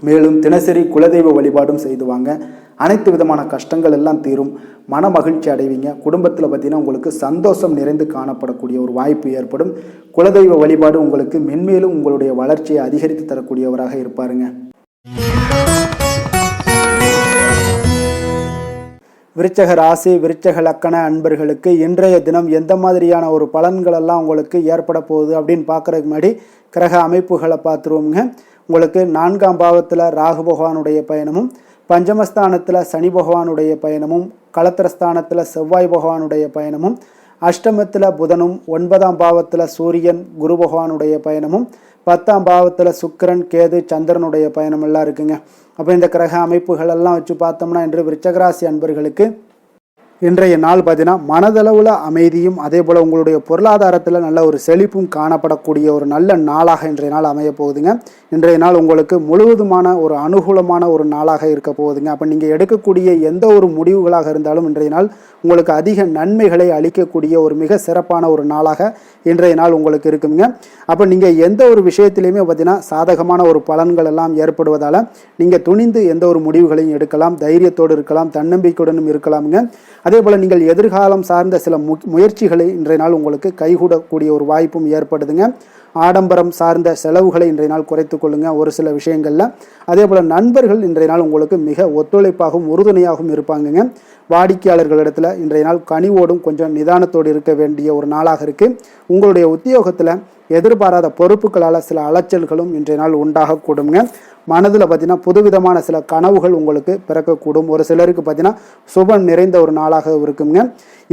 மேலும் தினசரி குலதெய்வ வழிபாடும் செய்து வாங்க. அனைத்து விதமான கஷ்டங்கள் எல்லாம் தீரும். மன மகிழ்ச்சி அடைவீங்க. குடும்பத்தில் பார்த்தீங்கன்னா உங்களுக்கு சந்தோஷம் நிறைந்து காணப்படக்கூடிய ஒரு வாய்ப்பு ஏற்படும். குலதெய்வ வழிபாடு உங்களுக்கு மென்மேலும் உங்களுடைய வளர்ச்சியை அதிகரித்து தரக்கூடியவராக இருப்பாருங்க. விருச்சக ராசி விருச்சக லக்கண அன்பர்களுக்கு இன்றைய தினம் எந்த மாதிரியான ஒரு பலன்கள் எல்லாம் உங்களுக்கு ஏற்பட போகுது அப்படின்னு பார்க்குறதுக்கு முன்னாடி கிரக அமைப்புகளை பார்த்துருவோங்க. உங்களுக்கு 4ஆம் பாவத்தில் ராகு பகவானுடைய பயணமும், பஞ்சமஸ்தானத்தில் சனி பகவானுடைய பயணமும், களத்திரஸ்தானத்தில் செவ்வாய் பகவானுடைய பயணமும், அஷ்டமத்தில் புதனும், 9ஆம் பாவத்தில் சூரியன் குரு பகவானுடைய பயணமும், 10ஆம் பாவத்தில் சுக்கிரன் கேது சந்திரனுடைய பயணம் எல்லாம் இருக்குங்க. அப்போ இந்த கிரக அமைப்புகள் எல்லாம் வச்சு பார்த்தோம்னா இன்று விருச்சகராசி அன்பர்களுக்கு இன்றைய நாள் பார்த்தீங்கன்னா மனதளவில் அமைதியும் அதே போல் உங்களுடைய பொருளாதாரத்தில் நல்ல ஒரு செழிப்பும் காணப்படக்கூடிய ஒரு நல்ல நாளாக இன்றைய நாள் அமைய போகுதுங்க. இன்றைய நாள் உங்களுக்கு முழுவதுமான ஒரு அனுகூலமான ஒரு நாளாக இருக்க போகுதுங்க. அப்போ நீங்கள் எடுக்கக்கூடிய எந்த ஒரு முடிவுகளாக இருந்தாலும் இன்றைய நாள் உங்களுக்கு அதிக நன்மைகளை அளிக்கக்கூடிய ஒரு மிக சிறப்பான ஒரு நாளாக இன்றைய நாள் உங்களுக்கு இருக்குங்க. அப்போ நீங்கள் எந்த ஒரு விஷயத்திலையுமே பார்த்தீங்கன்னா சாதகமான ஒரு பலன்கள் எல்லாம் ஏற்படுவதால் நீங்கள் துணிந்து எந்த ஒரு முடிவுகளையும் எடுக்கலாம். தைரியத்தோடு இருக்கலாம், தன்னம்பிக்கையுடனும் இருக்கலாமுங்க. அதே போல் நீங்கள் எதிர்காலம் சார்ந்த சில முயற்சிகளை இன்றைய நாள் உங்களுக்கு கைகூடக்கூடிய ஒரு வாய்ப்பும் ஏற்படுதுங்க. ஆடம்பரம் சார்ந்த செலவுகளை இன்றைய நாள் குறைத்து கொள்ளுங்க ஒரு சில விஷயங்களில். அதே போல் நண்பர்கள் இன்றைய நாள் உங்களுக்கு மிக ஒத்துழைப்பாகவும் உறுதுணையாகவும் இருப்பாங்கங்க. வாடிக்கையாளர்களிடத்தில் இன்றைய நாள் கனிவோடும் கொஞ்சம் நிதானத்தோடு இருக்க வேண்டிய ஒரு நாளாக இருக்குது. உங்களுடைய உத்தியோகத்தில் எதிர்பாராத பொறுப்புகளால் சில அலைச்சல்களும் இன்றைய நாள் உண்டாகக்கூடுங்க. மனதில் பார்த்தீங்கன்னா புதுவிதமான சில கனவுகள் உங்களுக்கு பிறக்கக்கூடும். ஒரு சிலருக்கு பார்த்தீங்கன்னா சுபம் நிறைந்த ஒரு நாளாக இருக்குங்க.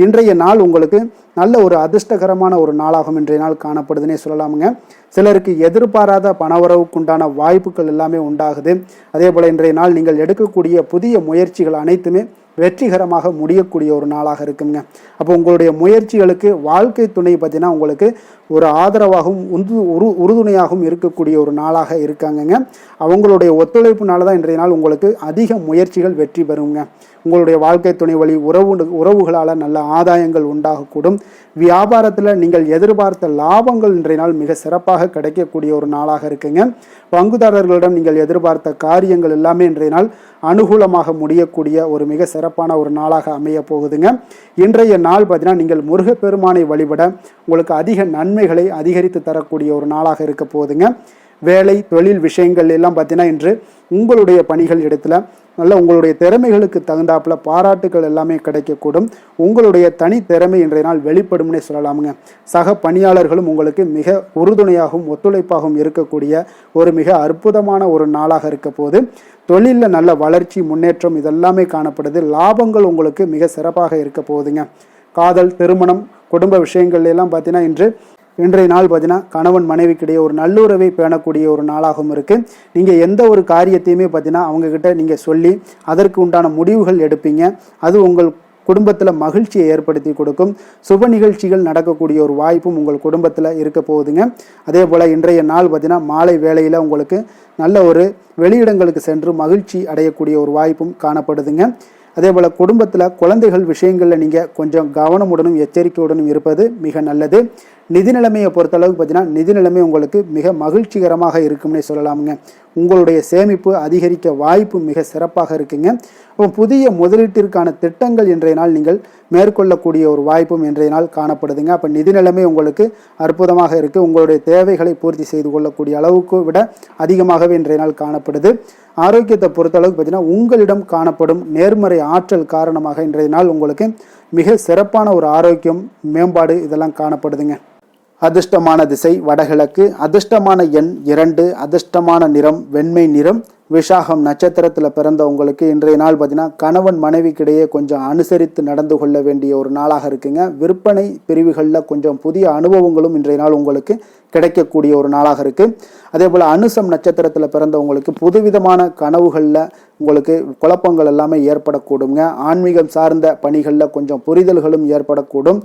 இன்றைய நாள் உங்களுக்கு நல்ல ஒரு அதிர்ஷ்டகரமான ஒரு நாளாகவும் இன்றைய நாள் காணப்படுதுன்னே சொல்லலாமுங்க. சிலருக்கு எதிர்பாராத பணவரவுக்குண்டான வாய்ப்புகள் எல்லாமே உண்டாகுது. அதே போல் இன்றைய நாள் நீங்கள் எடுக்கக்கூடிய புதிய முயற்சிகள் அனைத்துமே வெற்றிகரமாக முடியக்கூடிய ஒரு நாளாக இருக்குங்க. அப்போ உங்களுடைய முயற்சிகளுக்கு வாழ்க்கை துணை பார்த்தீங்கன்னா உங்களுக்கு ஒரு ஆதரவாகவும் உறுதுணையாகவும் இருக்கக்கூடிய ஒரு நாளாக இருக்காங்கங்க. அவங்களுடைய ஒத்துழைப்புனால தான் இன்றைய நாள் உங்களுக்கு அதிக முயற்சிகள் வெற்றி பெறுங்க. உங்களுடைய வாழ்க்கை துணை வழி உறவுகளால் நல்ல ஆதாயங்கள் உண்டாகக்கூடும். வியாபாரத்தில் நீங்கள் எதிர்பார்த்த லாபங்கள் இன்றைய நாள் மிக சிறப்பாக கிடைக்கக்கூடிய ஒரு நாளாக இருக்குங்க. பங்குதாரர்களிடம் நீங்கள் எதிர்பார்த்த காரியங்கள் எல்லாமே இன்றைய நாள் அனுகூலமாக முடியக்கூடிய ஒரு மிக சிறப்பான ஒரு நாளாக அமைய போகுதுங்க. இன்றைய நாள் பார்த்தீங்கன்னா நீங்கள் முருகப்பெருமானை வழிபட உங்களுக்கு அதிக நன்மைகளை அதிகரித்து தரக்கூடிய ஒரு நாளாக இருக்க போகுதுங்க. வேலை தொழில் விஷயங்கள் எல்லாம் பார்த்தீங்கன்னா இன்று உங்களுடைய பணிகள் இடத்துல நல்ல உங்களுடைய திறமைகளுக்கு தகுந்தாப்புல பாராட்டுகள் எல்லாமே கிடைக்கக்கூடும். உங்களுடைய தனி திறமை இன்றைய நாள் வெளிப்படும்னே சொல்லலாமுங்க. சக பணியாளர்களும் உங்களுக்கு மிக உறுதுணையாகவும் ஒத்துழைப்பாகவும் இருக்கக்கூடிய ஒரு மிக அற்புதமான ஒரு நாளாக இருக்க போது. தொழிலில் நல்ல வளர்ச்சி முன்னேற்றம் இதெல்லாமே காணப்படுது. லாபங்கள் உங்களுக்கு மிக சிறப்பாக இருக்க போகுதுங்க. காதல் திருமணம் குடும்ப விஷயங்கள் எல்லாம் பார்த்தீங்கன்னா இன்றைய நாள் பார்த்தீங்கன்னா கணவன் மனைவிக்கிடையே ஒரு நல்லுறவை பேணக்கூடிய ஒரு நாளாகவும் இருக்குது. நீங்கள் எந்த ஒரு காரியத்தையுமே பார்த்தீங்கன்னா அவங்கக்கிட்ட நீங்கள் சொல்லி அதற்கு உண்டான முடிவுகள் எடுப்பீங்க. அது உங்கள் குடும்பத்தில் மகிழ்ச்சியை ஏற்படுத்தி கொடுக்கும். சுப நிகழ்ச்சிகள் நடக்கக்கூடிய ஒரு வாய்ப்பும் உங்கள் குடும்பத்தில் இருக்க போகுதுங்க. அதே போல் இன்றைய நாள் பார்த்தீங்கன்னா மாலை வேளையில் உங்களுக்கு நல்ல ஒரு வெளியிடங்களுக்கு சென்று மகிழ்ச்சி அடையக்கூடிய ஒரு வாய்ப்பும் காணப்படுதுங்க. அதே போல் குடும்பத்தில் குழந்தைகள் விஷயங்களில் நீங்கள் கொஞ்சம் கவனமுடனும் எச்சரிக்கையுடனும் இருப்பது மிக நல்லது. நிதி நிலைமையை பொறுத்தளவுக்கு பார்த்தீங்கன்னா நிதி நிலைமை உங்களுக்கு மிக மகிழ்ச்சிகரமாக இருக்கும்னே சொல்லலாமுங்க. உங்களுடைய சேமிப்பு அதிகரிக்க வாய்ப்பு மிக சிறப்பாக இருக்குங்க. அப்போ புதிய முதலீட்டிற்கான திட்டங்கள் இன்றைய நாள் நீங்கள் மேற்கொள்ளக்கூடிய ஒரு வாய்ப்பும் இன்றைய நாள் காணப்படுதுங்க. அப்போ நிதி நிலைமை உங்களுக்கு அற்புதமாக இருக்குது. உங்களுடைய தேவைகளை பூர்த்தி செய்து கொள்ளக்கூடிய அளவுக்கு விட அதிகமாகவே இன்றைய நாள் காணப்படுது. ஆரோக்கியத்தை பொறுத்தளவுக்கு பார்த்தீங்கன்னா உங்களிடம் காணப்படும் நேர்மறை ஆற்றல் காரணமாக இன்றைய நாள் உங்களுக்கு மிக சிறப்பான ஒரு ஆரோக்கியம் மேம்பாடு இதெல்லாம் காணப்படுதுங்க. அதிர்ஷ்டமான திசை வடகிழக்கு, அதிர்ஷ்டமான எண் 2, அதிர்ஷ்டமான நிறம் வெண்மை நிறம். விஷாகம் நட்சத்திரத்தில் பிறந்த உங்களுக்கு இன்றைய நாள் பார்த்தீங்கன்னா கணவன் மனைவிக்கிடையே கொஞ்சம் அனுசரித்து நடந்து கொள்ள வேண்டிய ஒரு நாளாக இருக்குங்க. விற்பனை பிரிவுகளில் கொஞ்சம் புதிய அனுபவங்களும் இன்றைய நாள் உங்களுக்கு கிடைக்கக்கூடிய ஒரு நாளாக இருக்குது. அதே போல் அனுசம் நட்சத்திரத்தில் பிறந்தவங்களுக்கு புதுவிதமான கனவுகளில் உங்களுக்கு குழப்பங்கள் எல்லாமே ஏற்படக்கூடுங்க. ஆன்மீகம் சார்ந்த பணிகளில் கொஞ்சம் புரிதல்களும் ஏற்படக்கூடும்.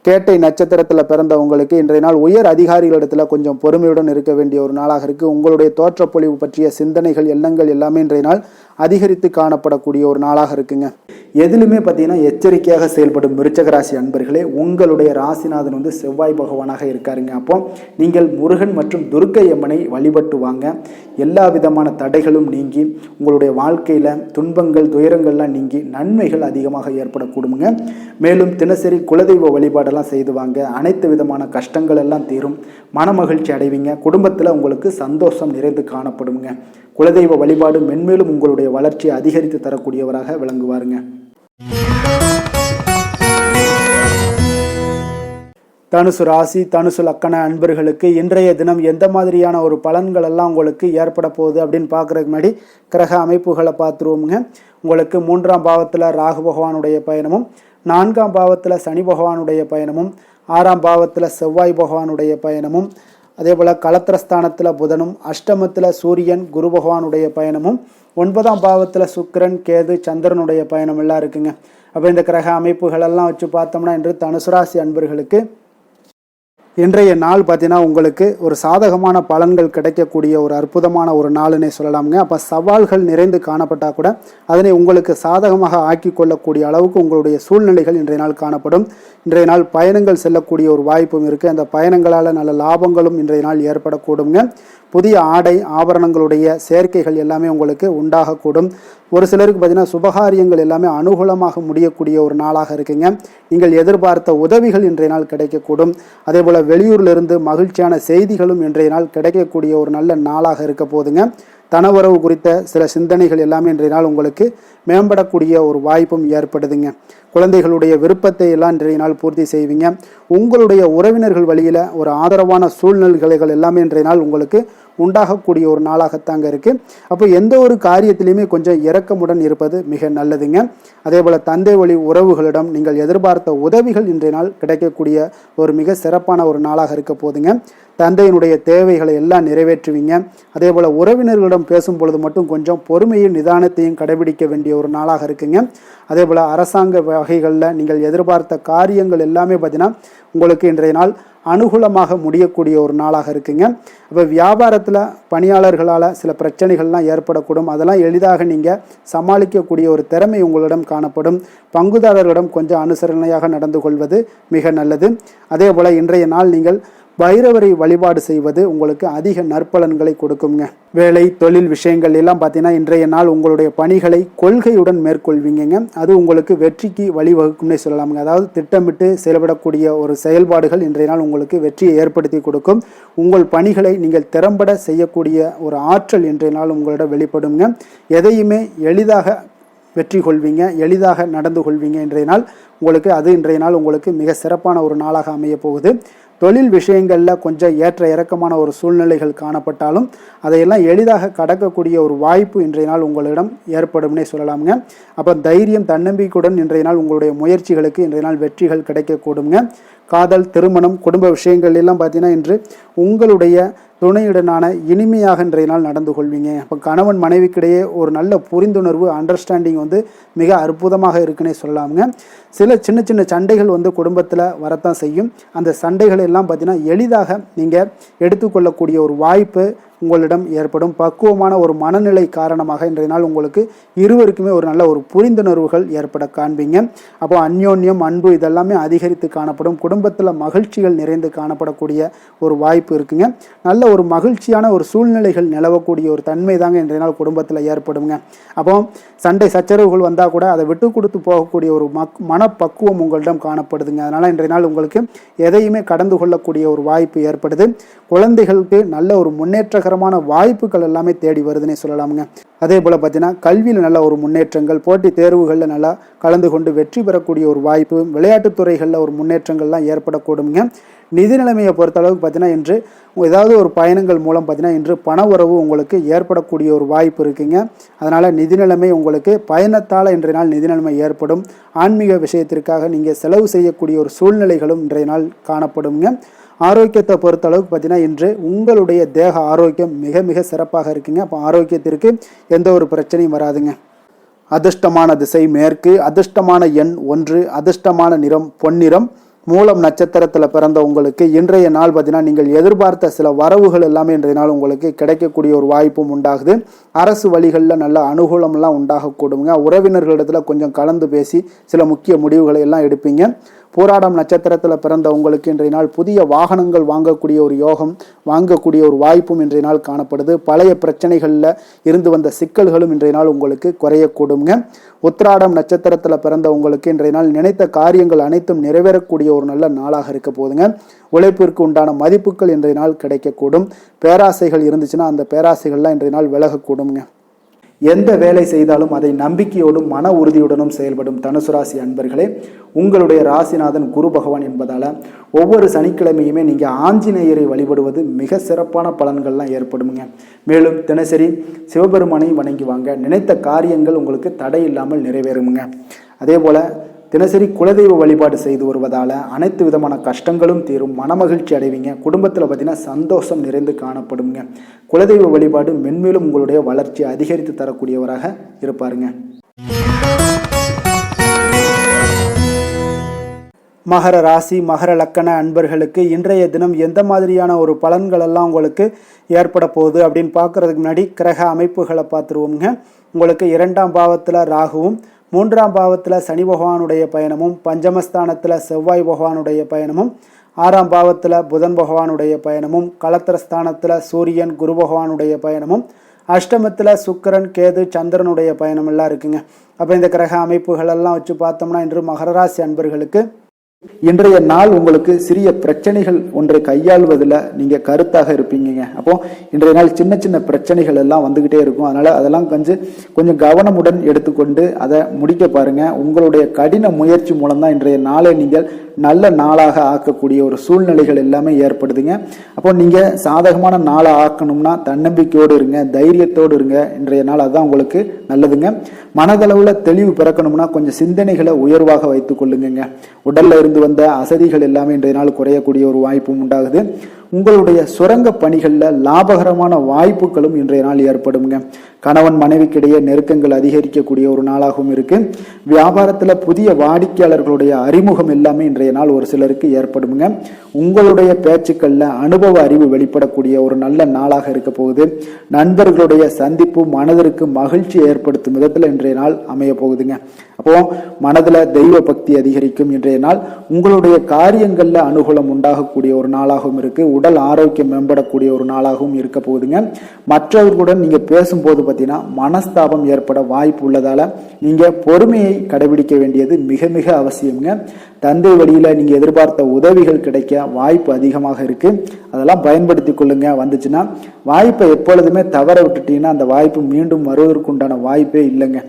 கேட்டை நட்சத்திரத்தில் பிறந்தவங்களுக்கு இன்றைய நாள் உயர் அதிகாரிகளிடத்தில் கொஞ்சம் பொறுமையுடன் இருக்க வேண்டிய ஒரு நாளாக இருக்குது. உங்களுடைய தோற்றப்பொழிவு பற்றிய சிந்தனைகள் எண்ணங்கள் எல்லாமே இன்றைய நாள் அதிகரித்து காணப்படக்கூடிய ஒரு நாளாக இருக்குங்க. எதிலுமே பார்த்தீங்கன்னா எச்சரிக்கையாக செயல்படும் விருச்சக ராசி அன்பர்களே, உங்களுடைய ராசிநாதன் செவ்வாய் பகவானாக இருக்காருங்க. அப்போ நீங்கள் முருகன் மற்றும் துர்க்கை அம்மனை வழிபட்டு வாங்க. எல்லா விதமான தடைகளும் நீங்கி உங்களுடைய வாழ்க்கையில் துன்பங்கள் துயரங்கள்லாம் நீங்கி நன்மைகள் அதிகமாக ஏற்படக்கூடுங்க. மேலும் தினசரி குலதெய்வ வழிபாடெல்லாம் செய்து வாங்க. அனைத்து விதமான கஷ்டங்கள் எல்லாம் தீரும். மனமகிழ்ச்சி அடைவீங்க. குடும்பத்தில் உங்களுக்கு சந்தோஷம் நிறைந்து காணப்படுங்க. குலதெய்வ வழிபாடு மென்மேலும் உங்களுடைய வளர்ச்சியை அதிகரித்து தரக்கூடியவராக விளங்குவாருங்க. தனுசு ராசி தனுசு லக்கண அன்பர்களுக்கு இன்றைய தினம் எந்த மாதிரியான ஒரு பலன்கள் எல்லாம் உங்களுக்கு ஏற்பட போகுது அப்படின்னு பார்க்குறதுக்கு முன்னாடி கிரக அமைப்புகளை பார்த்துருவோமுங்க. உங்களுக்கு 3ஆம் பாவத்தில் ராகு பகவானுடைய பயணமும், 4ஆம் பாவத்தில் சனி பகவானுடைய பயணமும், 6ஆம் பாவத்தில் செவ்வாய் பகவானுடைய பயணமும், அதே போல் களத்திரஸ்தானத்தில் புதனும், அஷ்டமத்தில் சூரியன் குரு பகவானுடைய பயணமும், 9ஆம் பாவத்தில் சுக்கிரன் கேது சந்திரனுடைய பயணம் எல்லாம் இருக்குங்க. அப்போ இந்த கிரக அமைப்புகளெல்லாம் வச்சு பார்த்தோம்னா இன்று தனுசு ராசி அன்பர்களுக்கு இன்றைய நாள் பார்த்தீங்கன்னா உங்களுக்கு ஒரு சாதகமான பலன்கள் கிடைக்கக்கூடிய ஒரு அற்புதமான ஒரு நாளுன்னே சொல்லலாமுங்க. அப்போ சவால்கள் நிறைந்து காணப்பட்டால் கூட அதனை உங்களுக்கு சாதகமாக ஆக்கி கொள்ளக்கூடிய அளவுக்கு உங்களுடைய சூழ்நிலைகள் இன்றைய நாள் காணப்படும். இன்றைய நாள் பயணங்கள் செல்லக்கூடிய ஒரு வாய்ப்பும் இருக்குது. அந்த பயணங்களால் நல்ல லாபங்களும் இன்றைய நாள் ஏற்படக்கூடுங்க. புதிய ஆடை ஆபரணங்களுடைய சேர்க்கைகள் எல்லாமே உங்களுக்கு உண்டாகக்கூடும். ஒரு சிலருக்கு பார்த்தீங்கன்னா சுபகாரியங்கள் எல்லாமே அனுகூலமாக முடியக்கூடிய ஒரு நாளாக இருக்குங்க. நீங்கள் எதிர்பார்த்த உதவிகள் இன்றைய நாள் கிடைக்கக்கூடும். அதே போல் வெளியூரிலிருந்து மகிழ்ச்சியான செய்திகளும் இன்றைய நாள் கிடைக்கக்கூடிய ஒரு நல்ல நாளாக இருக்க போதுங்க. தனவரவு குறித்த சில சிந்தனைகள் எல்லாமே இன்றைய நாள் உங்களுக்கு மேம்படக்கூடிய ஒரு வாய்ப்பும் ஏற்படுதுங்க. குழந்தைகளுடைய விருப்பத்தை எல்லாம் இன்றைய நாள் பூர்த்தி செய்வீங்க. உங்களுடைய உறவினர்கள் வழியில் ஒரு ஆதரவான சூழ்நிலைகள் எல்லாமே இன்றைய நாள் உங்களுக்கு உண்டாகக்கூடிய ஒரு நாளாகத்தாங்க இருக்குது. அப்போ எந்த ஒரு காரியத்திலையுமே கொஞ்சம் இரக்கமுடன் இருப்பது மிக நல்லதுங்க. அதே போல் தந்தை வழி உறவுகளிடம் நீங்கள் எதிர்பார்த்த உதவிகள் இன்றைய நாள் கிடைக்கக்கூடிய ஒரு மிக சிறப்பான ஒரு நாளாக இருக்க போதுங்க. தந்தையினுடைய தேவைகளை எல்லாம் நிறைவேற்றுவீங்க. அதே போல் உறவினர்களிடம் பேசும் பொழுது மட்டும் கொஞ்சம் பொறுமையும் நிதானத்தையும் கடைபிடிக்க வேண்டிய ஒரு நாளாக இருக்குங்க. அதே போல் அரசாங்க வகைகளில் நீங்கள் எதிர்பார்த்த காரியங்கள் எல்லாமே பார்த்தீங்கன்னா உங்களுக்கு இன்றைய நாள் அனுகூலமாக முடியக்கூடிய ஒரு நாளாக இருக்குங்க. அப்போ வியாபாரத்தில் பணியாளர்களால் சில பிரச்சனைகள்லாம் ஏற்படக்கூடும். அதெல்லாம் எளிதாக நீங்கள் சமாளிக்கக்கூடிய ஒரு திறமை உங்களிடம் காணப்படும். பங்குதாரர்களிடம் கொஞ்சம் அனுசரணையாக நடந்து கொள்வது மிக நல்லது. அதே போல் இன்றைய நாள் நீங்கள் பைரவரை வழிபாடு செய்வது உங்களுக்கு அதிக நற்பலன்களை கொடுக்குங்க. வேலை தொழில் விஷயங்கள் எல்லாம் பார்த்தீங்கன்னா இன்றைய நாள் உங்களுடைய பணிகளை கொள்கையுடன் மேற்கொள்வீங்க. அது உங்களுக்கு வெற்றிக்கு வழிவகுக்கும்னே சொல்லலாமுங்க. அதாவது திட்டமிட்டு செயல்படக்கூடிய ஒரு செயல்பாடுகள் இன்றைய நாள் உங்களுக்கு வெற்றியை ஏற்படுத்தி கொடுக்கும். உங்கள் பணிகளை நீங்கள் திறம்பட செய்யக்கூடிய ஒரு ஆற்றல் இன்றைய நாள் உங்களிடம் வெளிப்படுங்க. எதையுமே எளிதாக வெற்றி கொள்வீங்க, எளிதாக நடந்து கொள்வீங்க. இன்றைய நாள் உங்களுக்கு இன்றைய நாள் உங்களுக்கு மிக சிறப்பான ஒரு நாளாக அமைய போகுது. தொழில் விஷயங்களில் கொஞ்சம் ஏற்ற இறக்கமான ஒரு சூழ்நிலைகள் காணப்பட்டாலும் அதையெல்லாம் எளிதாக கடக்கக்கூடிய ஒரு வாய்ப்பு இன்றைய நாள் உங்களிடம் ஏற்படும்னே சொல்லலாமுங்க. அப்போ தைரியம் தன்னம்பிக்கையுடன் இன்றைய நாள் உங்களுடைய முயற்சிகளுக்கு இன்றைய நாள் வெற்றிகள் கிடைக்கக்கூடுங்க. காதல் திருமணம் குடும்ப விஷயங்கள் எல்லாம் பார்த்தீங்கன்னா இன்று உங்களுடைய துணையுடனான இனிமையாக இன்றைய நாள் நடந்து கொள்வீங்க. அப்போ கணவன் மனைவிக்கிடையே ஒரு நல்ல புரிந்துணர்வு அண்டர்ஸ்டாண்டிங் மிக அற்புதமாக இருக்குன்னே சொல்லலாமுங்க. சில சின்ன சின்ன சண்டைகள் குடும்பத்தில் வரத்தான் செய்யும். அந்த சண்டைகள் எல்லாம் பார்த்தீங்கன்னா எளிதாக நீங்கள் எடுத்துக்கொள்ளக்கூடிய ஒரு வாய்ப்பு உங்களிடம் ஏற்படும். பக்குவமான ஒரு மனநிலை காரணமாக இன்றைய நாள் உங்களுக்கு இருவருக்குமே ஒரு நல்ல ஒரு புரிந்துணர்வுகள் ஏற்பட காண்பீங்க. அப்போ அந்யோன்யம் அன்பு இதெல்லாமே அதிகரித்து காணப்படும். குடும்பத்தில் மகிழ்ச்சிகள் நிறைந்து காணப்படக்கூடிய ஒரு வாய்ப்பு இருக்குங்க. நல்ல ஒரு மகிழ்ச்சியான ஒரு சூழ்நிலைகள் நிலவக்கூடிய ஒரு தன்மை தாங்க இன்றைய நாள் குடும்பத்தில் ஏற்படுங்க. அப்போ சண்டை சச்சரவுகள் வந்தால் கூட அதை விட்டு கொடுத்து போகக்கூடிய ஒரு மனப்பக்குவம் உங்களிடம் காணப்படுதுங்க. அதனால் இன்றைய நாள் உங்களுக்கு எதையுமே கடந்து கொள்ளக்கூடிய ஒரு வாய்ப்பு ஏற்படுது. குழந்தைகளுக்கு நல்ல ஒரு முன்னேற்றகரமான சாதகரமான வாய்ப்புகள் எல்லாமே தேடி வருதுன்னே சொல்லலாமுங்க. அதே போல் பார்த்தீங்கன்னா கல்வியில் நல்ல ஒரு முன்னேற்றங்கள், போட்டித் தேர்வுகளில் நல்லா கலந்து கொண்டு வெற்றி பெறக்கூடிய ஒரு வாய்ப்பு, விளையாட்டுத் துறைகளில் ஒரு முன்னேற்றங்கள்லாம் ஏற்படக்கூடுங்க. நிதி நிலைமையை பொறுத்தளவுக்கு பார்த்தீங்கன்னா இன்று ஏதாவது ஒரு பயணங்கள் மூலம் பார்த்தீங்கன்னா இன்று பண உறவு உங்களுக்கு ஏற்படக்கூடிய ஒரு வாய்ப்பு இருக்குங்க. அதனால் நிதி நிலைமை உங்களுக்கு பயணத்தால் இன்றைய நாள் நிதி நிலைமை ஏற்படும். ஆன்மீக விஷயத்திற்காக நீங்கள் செலவு செய்யக்கூடிய ஒரு சூழ்நிலைகளும் இன்றைய நாள் காணப்படுங்க. ஆரோக்கியத்தை பொறுத்தளவுக்கு பார்த்தீங்கன்னா இன்று உங்களுடைய தேக ஆரோக்கியம் மிக மிக சிறப்பாக இருக்குங்க. அப்போ ஆரோக்கியத்திற்கு எந்த ஒரு பிரச்சனையும் வராதுங்க. அதிர்ஷ்டமான திசை மேற்கு, அதிர்ஷ்டமான எண் 1, அதிர்ஷ்டமான நிறம் பொன்னிறம். மூலம் நட்சத்திரத்தில் பிறந்த உங்களுக்கு இன்றைய நாள் பார்த்தீங்கன்னா நீங்கள் எதிர்பார்த்த சில வரவுகள் எல்லாமே இன்றைய நாள் உங்களுக்கு கிடைக்கக்கூடிய ஒரு வாய்ப்பும் உண்டாகுது. அரசு வழிகளில் நல்ல அனுகூலம்லாம் உண்டாகக்கூடுங்க. உறவினர்களிடத்தில் கொஞ்சம் கலந்து பேசி சில முக்கிய முடிவுகளை எல்லாம் எடுப்பீங்க. போராடம் நட்சத்திரத்தில் பிறந்த உங்களுக்கு இன்றைய நாள் புதிய வாகனங்கள் வாங்கக்கூடிய ஒரு யோகம், வாங்கக்கூடிய ஒரு வாய்ப்பும் இன்றைய நாள் காணப்படுது. பழைய பிரச்சனைகளில் இருந்து வந்த சிக்கல்களும் இன்றைய நாள் உங்களுக்கு குறையக்கூடுங்க. உத்திராடம் நட்சத்திரத்தில் பிறந்த உங்களுக்கு இன்றைய நாள் நினைத்த காரியங்கள் அனைத்தும் நிறைவேறக்கூடிய ஒரு நல்ல நாளாக இருக்க போதுங்க. உழைப்பிற்கு உண்டான மதிப்புகள் இன்றைய நாள் கிடைக்கக்கூடும். பேராசைகள் இருந்துச்சுன்னா அந்த பேராசைகள்லாம் இன்றைய நாள் விலகக்கூடுங்க. எந்த வேலை செய்தாலும் அதை நம்பிக்கையோடும் மன உறுதியுடனும் செயல்படும் தனுசு ராசி அன்பர்களே, உங்களுடைய ராசிநாதன் குரு பகவான் என்பதால் ஒவ்வொரு சனிக்கிழமையுமே நீங்கள் ஆஞ்சநேயரை வழிபடுவது மிக சிறப்பான பலன்கள்லாம் ஏற்படுங்க. மேலும் தினசரி சிவபெருமானை வணங்கி வாங்க, நினைத்த காரியங்கள் உங்களுக்கு தடை இல்லாமல் நிறைவேறுங்க. அதே போல் தினசரி குலதெய்வ வழிபாடு செய்து வருவதால் அனைத்து விதமான கஷ்டங்களும் தீரும், மனமகிழ்ச்சி அடைவீங்க. குடும்பத்தில் பார்த்தீங்கன்னா சந்தோஷம் நிறைந்து காணப்படுங்க. குலதெய்வ வழிபாடு மென்மேலும் உங்களுடைய வளர்ச்சியை அதிகரித்து தரக்கூடியவராக இருப்பாருங்க. மகர ராசி மகர லக்கண அன்பர்களுக்கு இன்றைய தினம் எந்த மாதிரியான ஒரு பலன்கள் எல்லாம் உங்களுக்கு ஏற்பட போகுது அப்படின்னு பார்க்கறதுக்கு முன்னாடி கிரக அமைப்புகளை பார்த்துருவோங்க. உங்களுக்கு 2ஆம் பாவத்தில் ராகுவும், 3ஆம் பாவத்தில் சனி பகவானுடைய பயணமும், பஞ்சமஸ்தானத்தில் செவ்வாய் பகவானுடைய பயணமும், 6ஆம் பாவத்தில் புதன் பகவானுடைய பயணமும், களத்திரஸ்தானத்தில் சூரியன் குரு பகவானுடைய பயணமும், அஷ்டமத்தில் சுக்கிரன் கேது சந்திரனுடைய பயணம் எல்லாம் இருக்குங்க. அப்போ இந்த கிரக அமைப்புகள் எல்லாம் வச்சு பார்த்தோம்னா இன்று மகர ராசி அன்பர்களுக்கு இன்றைய நாள் உங்களுக்கு சிறிய பிரச்சனைகள் ஒன்றை கையாள்வதில் நீங்கள் கருத்தாக இருப்பீங்க. அப்போ இன்றைய நாள் சின்ன சின்ன பிரச்சனைகள் எல்லாம் வந்துகிட்டே இருக்கும். அதனால அதெல்லாம் கொஞ்சம் கவனமுடன் எடுத்துக்கொண்டு அதை முடிக்க பாருங்க. உங்களுடைய கடின முயற்சி மூலம்தான் இன்றைய நாளை நீங்கள் நல்ல நாளாக ஆக்கக்கூடிய ஒரு சூழ்நிலைகள் எல்லாமே ஏற்படுதுங்க. அப்போ நீங்க சாதகமான நாளை ஆக்கணும்னா தன்னம்பிக்கையோடு இருங்க, தைரியத்தோடு இருங்க. இன்றைய நாள் அதுதான் உங்களுக்கு நல்லதுங்க. மனதளவுல தெளிவு பிறக்கணும்னா கொஞ்சம் சிந்தனைகளை உயர்வாக வைத்துக் கொள்ளுங்க. உடல்ல இருந்து வந்த அசதிகள் எல்லாமே இன்றைய நாள் குறையக்கூடிய ஒரு வாய்ப்பும் உண்டாகுது. உங்களுடைய சுரங்க பணிகளில் லாபகரமான வாய்ப்புகளும் இன்றைய நாள் ஏற்படுங்க. கணவன் மனைவிக்கிடையே நெருக்கங்கள் அதிகரிக்கக்கூடிய ஒரு நாளாகவும் இருக்கு. வியாபாரத்தில் புதிய வாடிக்கையாளர்களுடைய அறிமுகம் எல்லாமே இன்றைய நாள் ஒரு சிலருக்கு ஏற்படுங்க. உங்களுடைய பேச்சுக்கள்ல அனுபவ அறிவு வெளிப்படக்கூடிய ஒரு நல்ல நாளாக இருக்க போகுது. நண்பர்களுடைய சந்திப்பு மனதிற்கு மகிழ்ச்சி ஏற்படுத்தும் விதத்தில் இன்றைய நாள் அமைய போகுதுங்க. அப்போ மனதுல தெய்வ பக்தி அதிகரிக்கும். இன்றைய நாள் உங்களுடைய காரியங்கள்ல அனுகூலம் உண்டாகக்கூடிய ஒரு நாளாகவும் இருக்கு. உடல் ஆரோக்கியம் மேம்படக்கூடிய ஒரு நாளாகவும் இருக்க போகுதுங்க. மற்றவர்களுடன் நீங்க பேசும்போது பார்த்தீங்கன்னா மனஸ்தாபம் ஏற்பட வாய்ப்பு உள்ளதால நீங்க பொறுமையை கடைபிடிக்க வேண்டியது மிக மிக அவசியம்ங்க. தந்தை வழியில நீங்க எதிர்பார்த்த உதவிகள் கிடைக்க வாய்ப்பு அதிகமாக இருக்கு. அதெல்லாம் பயன்படுத்தி கொள்ளுங்க. வந்துச்சுன்னா வாய்ப்பை எப்பொழுதுமே தவற விட்டுட்டீங்கன்னா அந்த வாய்ப்பு மீண்டும் வருவதற்கு உண்டான வாய்ப்பே இல்லைங்க.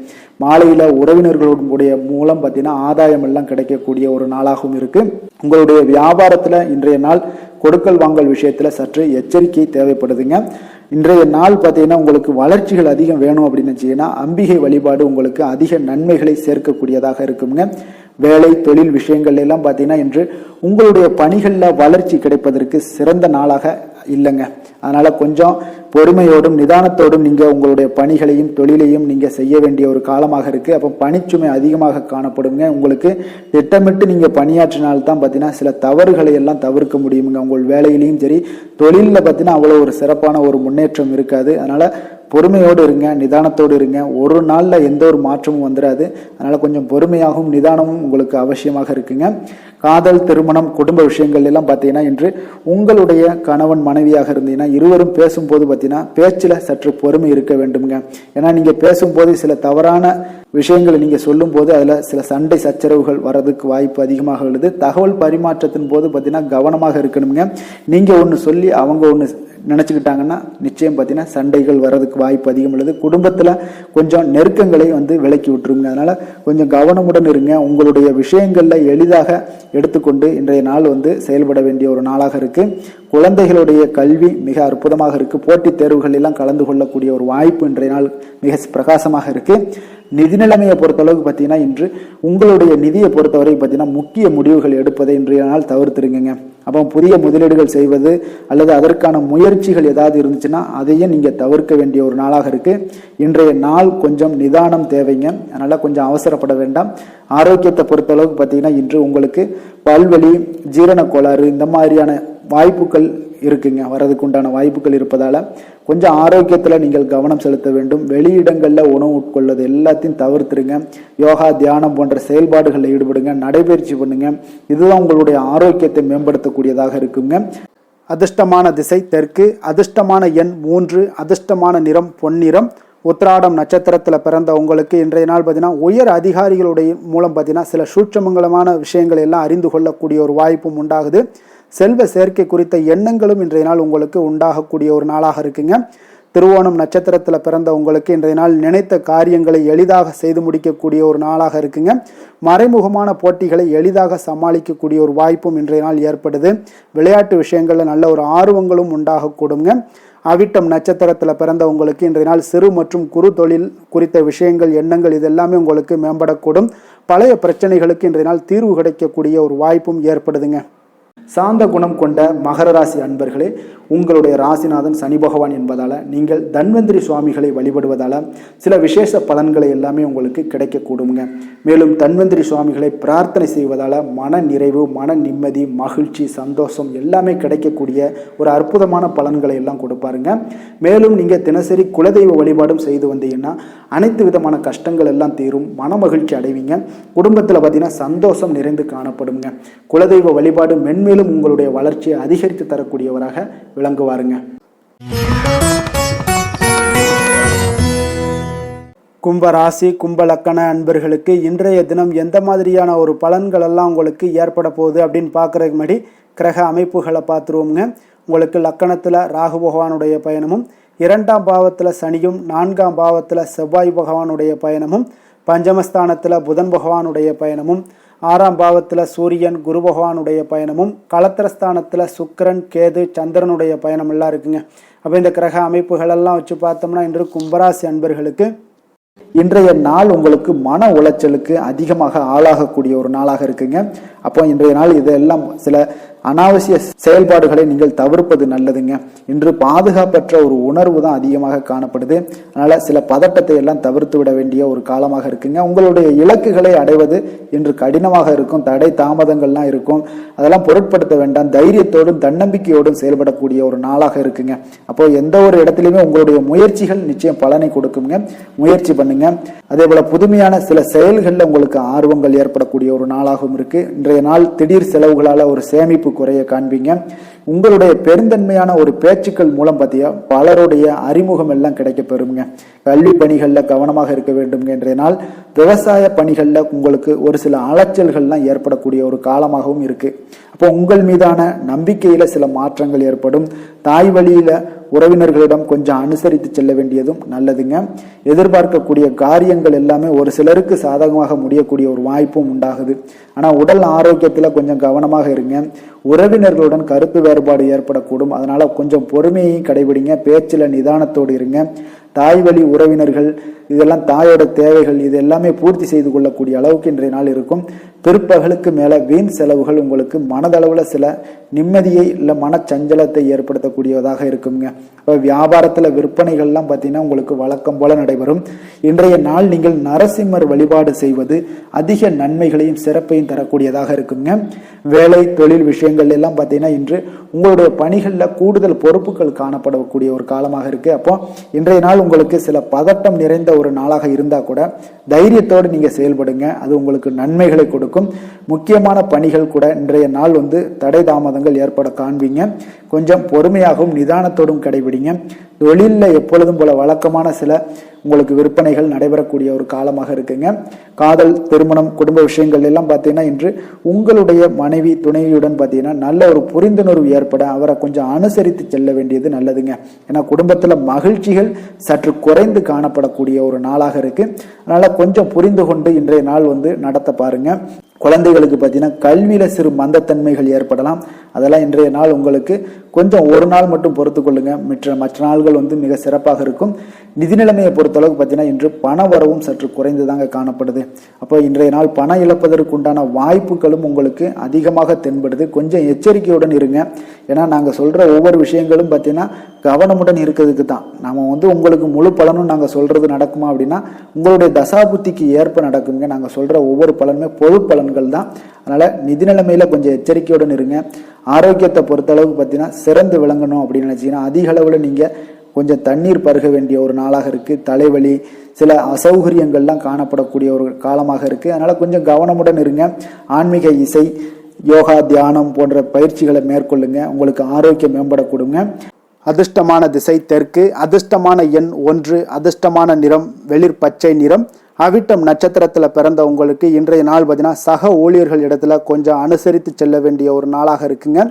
மாலையில உறவினர்களுடைய மூலம் பார்த்தீங்கன்னா ஆதாயம் எல்லாம் கிடைக்கக்கூடிய ஒரு நாளாகவும் இருக்கு. உங்களுடைய வியாபாரத்துல இன்றைய நாள் கொடுக்கல் வாங்கல் விஷயத்துல சற்று எச்சரிக்கை தேவைப்படுதுங்க. இன்றைய நாள் பார்த்தீங்கன்னா உங்களுக்கு வளர்ச்சிகள் அதிகம் வேணும் அப்படின்னு வச்சீங்கன்னா அம்பிகை வழிபாடு உங்களுக்கு அதிக நன்மைகளை சேர்க்கக்கூடியதாக இருக்குங்க. வேலை தொழில் விஷயங்கள் எல்லாம் பார்த்தீங்கன்னா இன்று உங்களுடைய பணிகளில் வளர்ச்சி கிடைப்பதற்கு சிறந்த நாளாக இல்லைங்க. அதனால கொஞ்சம் பொறுமையோடும் நிதானத்தோடும் நீங்க உங்களுடைய பணிகளையும் தொழிலையும் நீங்க செய்ய வேண்டிய ஒரு காலமாக இருக்கு. அப்போ பணிச்சுமை அதிகமாக காணப்படுங்க. உங்களுக்கு திட்டமிட்டு நீங்க பணியாற்றினால்தான் பார்த்தீங்கன்னா சில தவறுகளை எல்லாம் தவிர்க்க முடியுங்க. உங்கள் வேலையிலையும் சரி தொழிலில் பார்த்தீங்கன்னா அவ்வளோ ஒரு சிறப்பான ஒரு முன்னேற்றம் இருக்காது. அதனால பொறுமையோடு இருங்க, நிதானத்தோடு இருங்க. ஒரு நாளில் எந்த ஒரு மாற்றமும் வந்துடாது. அதனால கொஞ்சம் பொறுமையாகவும் நிதானமும் உங்களுக்கு அவசியமாக இருக்குங்க. காதல், திருமணம், குடும்ப விஷயங்கள் எல்லாம் பார்த்தீங்கன்னா இன்று உங்களுடைய கணவன் மனைவியாக இருந்தீங்கன்னா இருவரும் பேசும்போது பார்த்தீங்கன்னா பேச்சில் சற்று பொறுமை இருக்க வேண்டுங்க. ஏன்னா நீங்க பேசும்போது சில தவறான விஷயங்களை நீங்க சொல்லும் போது அதுல சில சண்டை சச்சரவுகள் வர்றதுக்கு வாய்ப்பு அதிகமாக உள்ளது. தகவல் பரிமாற்றத்தின் போது பார்த்தீங்கன்னா கவனமாக இருக்கணுங்க. நீங்க ஒன்று சொல்லி அவங்க ஒன்று நினச்சிக்கிட்டாங்கன்னா நிச்சயம் பார்த்தீங்கன்னா சண்டைகள் வர்றதுக்கு வாய்ப்பு அதிகம் உள்ளது. குடும்பத்தில் கொஞ்சம் நெருக்கங்களை விலக்கி விட்டுருங்க. அதனால் கொஞ்சம் கவனமுடன் இருங்க. உங்களுடைய விஷயங்களில் எளிதாக எடுத்துக்கொண்டு இன்றைய நாள் செயல்பட வேண்டிய ஒரு நாளாக இருக்குது. குழந்தைகளுடைய கல்வி மிக அற்புதமாக இருக்குது. போட்டித் தேர்வுகள் எல்லாம் கலந்து கொள்ளக்கூடிய ஒரு வாய்ப்பு இன்றைய நாள் மிக பிரகாசமாக இருக்குது. நிதி நிலைமையை பொறுத்தளவுக்கு பார்த்தீங்கன்னா இன்று உங்களுடைய நிதியை பொறுத்தவரை பார்த்தீங்கன்னா முக்கிய முடிவுகள் எடுப்பதை இன்றைய நாள் தவிர்த்துருங்க. அப்போ புதிய முதலீடுகள் செய்வது அல்லது அதற்கான முயற்சிகள் ஏதாவது இருந்துச்சுன்னா அதையும் நீங்கள் தவிர்க்க வேண்டிய ஒரு நாளாக இருக்குது. இன்றைய நாள் கொஞ்சம் நிதானம் தேவைங்க. அதனால் கொஞ்சம் அவசரப்பட வேண்டாம். ஆரோக்கியத்தை பொறுத்தளவுக்கு பார்த்தீங்கன்னா இன்று உங்களுக்கு பல்வலி, ஜீரண கோளாறு இந்த மாதிரியான வாய்ப்புகள் இருக்குங்க. வரதுக்கு உண்டான வாய்ப்புகள் இருப்பதால் கொஞ்சம் ஆரோக்கியத்தில் நீங்கள் கவனம் செலுத்த வேண்டும். வெளியிடங்களில் உணவு உட்கொள்வது எல்லாத்தையும் தவிர்த்துருங்க. யோகா, தியானம் போன்ற செயல்பாடுகளில் ஈடுபடுங்க. நடைபயிற்சி பண்ணுங்க. இதுதான் உங்களுடைய ஆரோக்கியத்தை மேம்படுத்தக்கூடியதாக இருக்குங்க. அதிர்ஷ்டமான திசை தெற்கு, அதிர்ஷ்டமான எண் 3, அதிர்ஷ்டமான நிறம் பொன்னிறம். உத்திராடம் நட்சத்திரத்தில் பிறந்த உங்களுக்கு இன்றைய நாள் பார்த்தீங்கன்னா உயர் அதிகாரிகளுடைய மூலம் பார்த்தீங்கன்னா சில சூட்சமங்கலமான விஷயங்களை எல்லாம் அறிந்து கொள்ளக்கூடிய ஒரு வாய்ப்பும் உண்டாகுது. செல்வ சேர்க்கை குறித்த எண்ணங்களும் இன்றைய நாள் உங்களுக்கு உண்டாகக்கூடிய ஒரு நாளாக இருக்குங்க. திருவோணம் நட்சத்திரத்தில் பிறந்த உங்களுக்கு இன்றைய நாள் நினைத்த காரியங்களை எளிதாக செய்து முடிக்கக்கூடிய ஒரு நாளாக இருக்குங்க. மறைமுகமான போட்டிகளை எளிதாக சமாளிக்கக்கூடிய ஒரு வாய்ப்பும் இன்றைய நாள் ஏற்படுது. விளையாட்டு விஷயங்களில் நல்ல ஒரு ஆர்வங்களும் உண்டாகக்கூடுங்க. அவிட்டம் நட்சத்திரத்தில் பிறந்த உங்களுக்கு இன்றைய நாள் சிறு மற்றும் குறு தொழில் குறித்த விஷயங்கள், எண்ணங்கள் இதெல்லாமே உங்களுக்கு மேம்படக்கூடும். பழைய பிரச்சனைகளுக்கு இன்றைய நாள் தீர்வு கிடைக்கக்கூடிய ஒரு வாய்ப்பும் ஏற்படுதுங்க. சாந்த குணம் கொண்ட மகர ராசி அன்பர்களே, உங்களுடைய ராசிநாதன் சனி பகவான் என்பதால் நீங்கள் தன்வந்திரி சுவாமிகளை வழிபடுவதால் சில விசேஷ பலன்களை எல்லாமே உங்களுக்கு கிடைக்கக்கூடுங்க. மேலும் தன்வந்திரி சுவாமிகளை பிரார்த்தனை செய்வதால் மன நிறைவு, மன நிம்மதி, மகிழ்ச்சி, சந்தோஷம் எல்லாமே கிடைக்கக்கூடிய ஒரு அற்புதமான பலன்களை எல்லாம் கொடுப்பாருங்க. மேலும் நீங்கள் தினசரி குலதெய்வ வழிபாடும் செய்து வந்தீங்கன்னா அனைத்து விதமான கஷ்டங்கள் எல்லாம் தீரும், மன மகிழ்ச்சி அடைவீங்க. குடும்பத்தில் பார்த்தீங்கன்னா சந்தோஷம் நிறைந்து காணப்படுங்க. குலதெய்வ வழிபாடு மென்மேலும் உங்களுடைய வளர்ச்சியை அதிகரித்து தரக்கூடியவராக விளங்குவாருங்க. கும்ப ராசி, கும்ப லக்கண அன்பர்களுக்கு இன்றைய தினம் எந்த மாதிரியான ஒரு பலன்கள் எல்லாம் உங்களுக்கு ஏற்பட போகுது அப்படின்னு பார்க்குறதுக்கு முன்னாடி கிரக அமைப்புகளை பார்த்துருவோங்க. உங்களுக்கு லக்கணத்தில் ராகு பகவானுடைய பயணமும், 2ஆம் பாவத்தில் சனியும், 4ஆம் பாவத்தில் செவ்வாய் பகவானுடைய பயணமும், பஞ்சமஸ்தானத்தில் புதன் பகவானுடைய பயணமும், 6ஆம் பாவத்தில் சூரியன் குரு பகவானுடைய பயணமும், களத்திரஸ்தானத்தில் சுக்கிரன், கேது, சந்திரனுடைய பயணம் எல்லாம் இருக்குங்க. அப்போ இந்த கிரக அமைப்புகளெல்லாம் வச்சு பார்த்தோம்னா இன்று கும்பராசி அன்பர்களுக்கு இன்றைய நாள் உங்களுக்கு மன உளைச்சலுக்கு அதிகமாக ஆளாகக்கூடிய ஒரு நாளாக இருக்குங்க. அப்போ இன்றைய நாள் இதெல்லாம் சில அனாவசிய செயல்பாடுகளை நீங்கள் தவிர்ப்பது நல்லதுங்க. இன்று பாதுகாப்பற்ற ஒரு உணர்வு தான் அதிகமாக காணப்படுது. அதனால சில பதட்டத்தை எல்லாம் தவிர்த்து விட வேண்டிய ஒரு காலமாக இருக்குங்க. உங்களுடைய இலக்குகளை அடைவது இன்று கடினமாக இருக்கும். தடை தாமதங்கள்லாம் இருக்கும். அதெல்லாம் பொருட்படுத்த வேண்டாம். தைரியத்தோடும் தன்னம்பிக்கையோடும் செயல்படக்கூடிய ஒரு நாளாக இருக்குங்க. அப்போ எந்த ஒரு இடத்துலையுமே உங்களுடைய முயற்சிகள் நிச்சயம் பலனை கொடுக்குங்க. முயற்சி பண்ணுங்க. அதே போல புதுமையான சில செயல்களில் உங்களுக்கு ஆர்வங்கள் ஏற்படக்கூடிய ஒரு நாளாகவும் இருக்கு. இன்றைய நாள் திடீர் செலவுகளால ஒரு சேமிப்பு குறைய காண்பீங்க. உங்களுடைய பெருந்தன்மையான ஒரு பேச்சுக்கள் மூலம் பார்த்தீங்கன்னா பலருடைய அறிமுகம் எல்லாம் கிடைக்க பெறுங்க. கல்வி பணிகளில் கவனமாக இருக்க வேண்டுங்க. இன்றைய நாள் விவசாய பணிகளில் உங்களுக்கு ஒரு சில அலைச்சல்கள்லாம் ஏற்படக்கூடிய ஒரு காலமாகவும் இருக்கு. அப்போ உங்கள் மீதான நம்பிக்கையில சில மாற்றங்கள் ஏற்படும். தாய் வழியில உறவினர்களிடம் கொஞ்சம் அனுசரித்து செல்ல வேண்டியதும் நல்லதுங்க. எதிர்பார்க்கக்கூடிய காரியங்கள் எல்லாமே ஒரு சிலருக்கு சாதகமாக முடியக்கூடிய ஒரு வாய்ப்பும் உண்டாகுது. ஆனால் உடல் ஆரோக்கியத்தில் கொஞ்சம் கவனமாக இருங்க. உறவினர்களுடன் கருத்து வேறுபாடு ஏற்படக்கூடும். அதனால கொஞ்சம் பொறுமையையும் கடைபிடிங்க. பேச்சில் நிதானத்தோடு இருங்க. தாய் வழி உறவினர்கள் இதெல்லாம் தாயோட தேவைகள் இது எல்லாமே பூர்த்தி செய்து கொள்ளக்கூடிய அளவுக்கு இன்றைய நாள் இருக்கும். பிற்பகலுக்கு மேலே வீண் செலவுகள் உங்களுக்கு மனதளவில் சில நிம்மதியை இல்லை மனச்சஞ்சலத்தை ஏற்படுத்தக்கூடியதாக இருக்குங்க. இப்போ வியாபாரத்தில் விற்பனைகள்லாம் பார்த்தீங்கன்னா உங்களுக்கு வழக்கம் போல நடைபெறும். இன்றைய நாள் நீங்கள் நரசிம்மர் வழிபாடு செய்வது அதிக நன்மைகளையும் சிறப்பையும் தரக்கூடியதாக இருக்குங்க. வேலை தொழில் விஷயங்கள் எல்லாம் பார்த்தீங்கன்னா இன்று உங்களுடைய பணிகளில் கூடுதல் பொறுப்புகள் காணப்படக்கூடிய ஒரு காலமாக இருக்கு. அப்போ இன்றைய நாள் உங்களுக்கு சில பதட்டம் நிறைந்த ஒரு நாளாக இருந்தால் கூட தைரியத்தோடு நீங்கள் செயல்படுங்க. அது உங்களுக்கு நன்மைகளை கொடுக்கும். முக்கியமான பணிகள் கூட இன்றைய நாள் தடை தாமதங்கள் ஏற்பட காண்பீங்க. கொஞ்சம் பொறுமையாகவும் நிதானத்தோடும் கடைபிடிங்க. தொழிலில் எப்பொழுதும் போல வழக்கமான சில உங்களுக்கு விற்பனைகள் நடைபெறக்கூடிய ஒரு காலமாக இருக்குங்க. காதல், திருமணம், குடும்ப விஷயங்கள் எல்லாம் பார்த்தீங்கன்னா இன்று உங்களுடைய மனைவி துணைவியுடன் பார்த்தீங்கன்னா நல்ல ஒரு புரிந்துணர்வு ஏற்பட அவரை கொஞ்சம் அனுசரித்து செல்ல வேண்டியது நல்லதுங்க. ஏன்னா குடும்பத்தில் மகிழ்ச்சிகள் சற்று குறைந்து காணப்படக்கூடிய ஒரு நாளாக இருக்கு. அதனால கொஞ்சம் புரிந்து கொண்டு இன்றைய நாள் நடத்த பாருங்க. குழந்தைகளுக்கு பார்த்தீங்கன்னா கல்வியில சிறு மந்தத்தன்மைகள் ஏற்படலாம். அதெல்லாம் இன்றைய நாள் உங்களுக்கு கொஞ்சம் ஒரு நாள் மட்டும் பொறுத்து கொள்ளுங்க. மற்ற நாள்கள் மிக சிறப்பாக இருக்கும். நிதி நிலைமையை பொறுத்தளவுக்கு பார்த்தீங்கன்னா இன்று பண வரவும் சற்று குறைந்துதாங்க காணப்படுது. அப்போ இன்றைய நாள் பணம் இழப்பதற்கு உண்டான வாய்ப்புகளும் உங்களுக்கு அதிகமாக தென்படுது. கொஞ்சம் எச்சரிக்கையுடன் இருங்க. ஏன்னா நாங்கள் சொல்ற ஒவ்வொரு விஷயங்களும் பார்த்தீங்கன்னா கவனமுடன் இருக்கிறதுக்கு தான். நாம உங்களுக்கு முழு பலனும் நாங்கள் சொல்றது நடக்குமா அப்படின்னா உங்களுடைய தசாபுத்திக்கு ஏற்ப நடக்குங்க. நாங்கள் சொல்ற ஒவ்வொரு பலனுமே பொது பலன்கள் தான். அதனால நிதி நிலைமையில கொஞ்சம் எச்சரிக்கையுடன் இருங்க. ஆரோக்கியத்தை பொறுத்தளவுக்கு பார்த்தீங்கன்னா சிறந்து விளங்கணும் அப்படின்னு நினைச்சீங்கன்னா அதிக அளவில் நீங்க கொஞ்சம் தண்ணீர் பருக வேண்டிய ஒரு நாளாக இருக்கு. தலைவலி, சில அசௌகரியங்கள்லாம் காணப்படக்கூடிய ஒரு காலமாக இருக்கு. அதனால கொஞ்சம் கவனமுடன் இருங்க. ஆன்மீக இசை, யோகா, தியானம் போன்ற பயிற்சிகளை மேற்கொள்ளுங்க. உங்களுக்கு ஆரோக்கியம் மேம்பட கொடுங்க. அதிர்ஷ்டமான திசை தெற்கு, அதிர்ஷ்டமான எண் 1, அதிர்ஷ்டமான நிறம் வெளிர் பச்சை நிறம். அவிட்டம் நட்சத்திரத்தில் பிறந்த உங்களுக்கு இன்றைய நாள் பார்த்தீங்கன்னா சக ஊழியர்கள் இடத்துல கொஞ்சம் அனுசரித்து செல்ல வேண்டிய ஒரு நாளாக இருக்குங்க.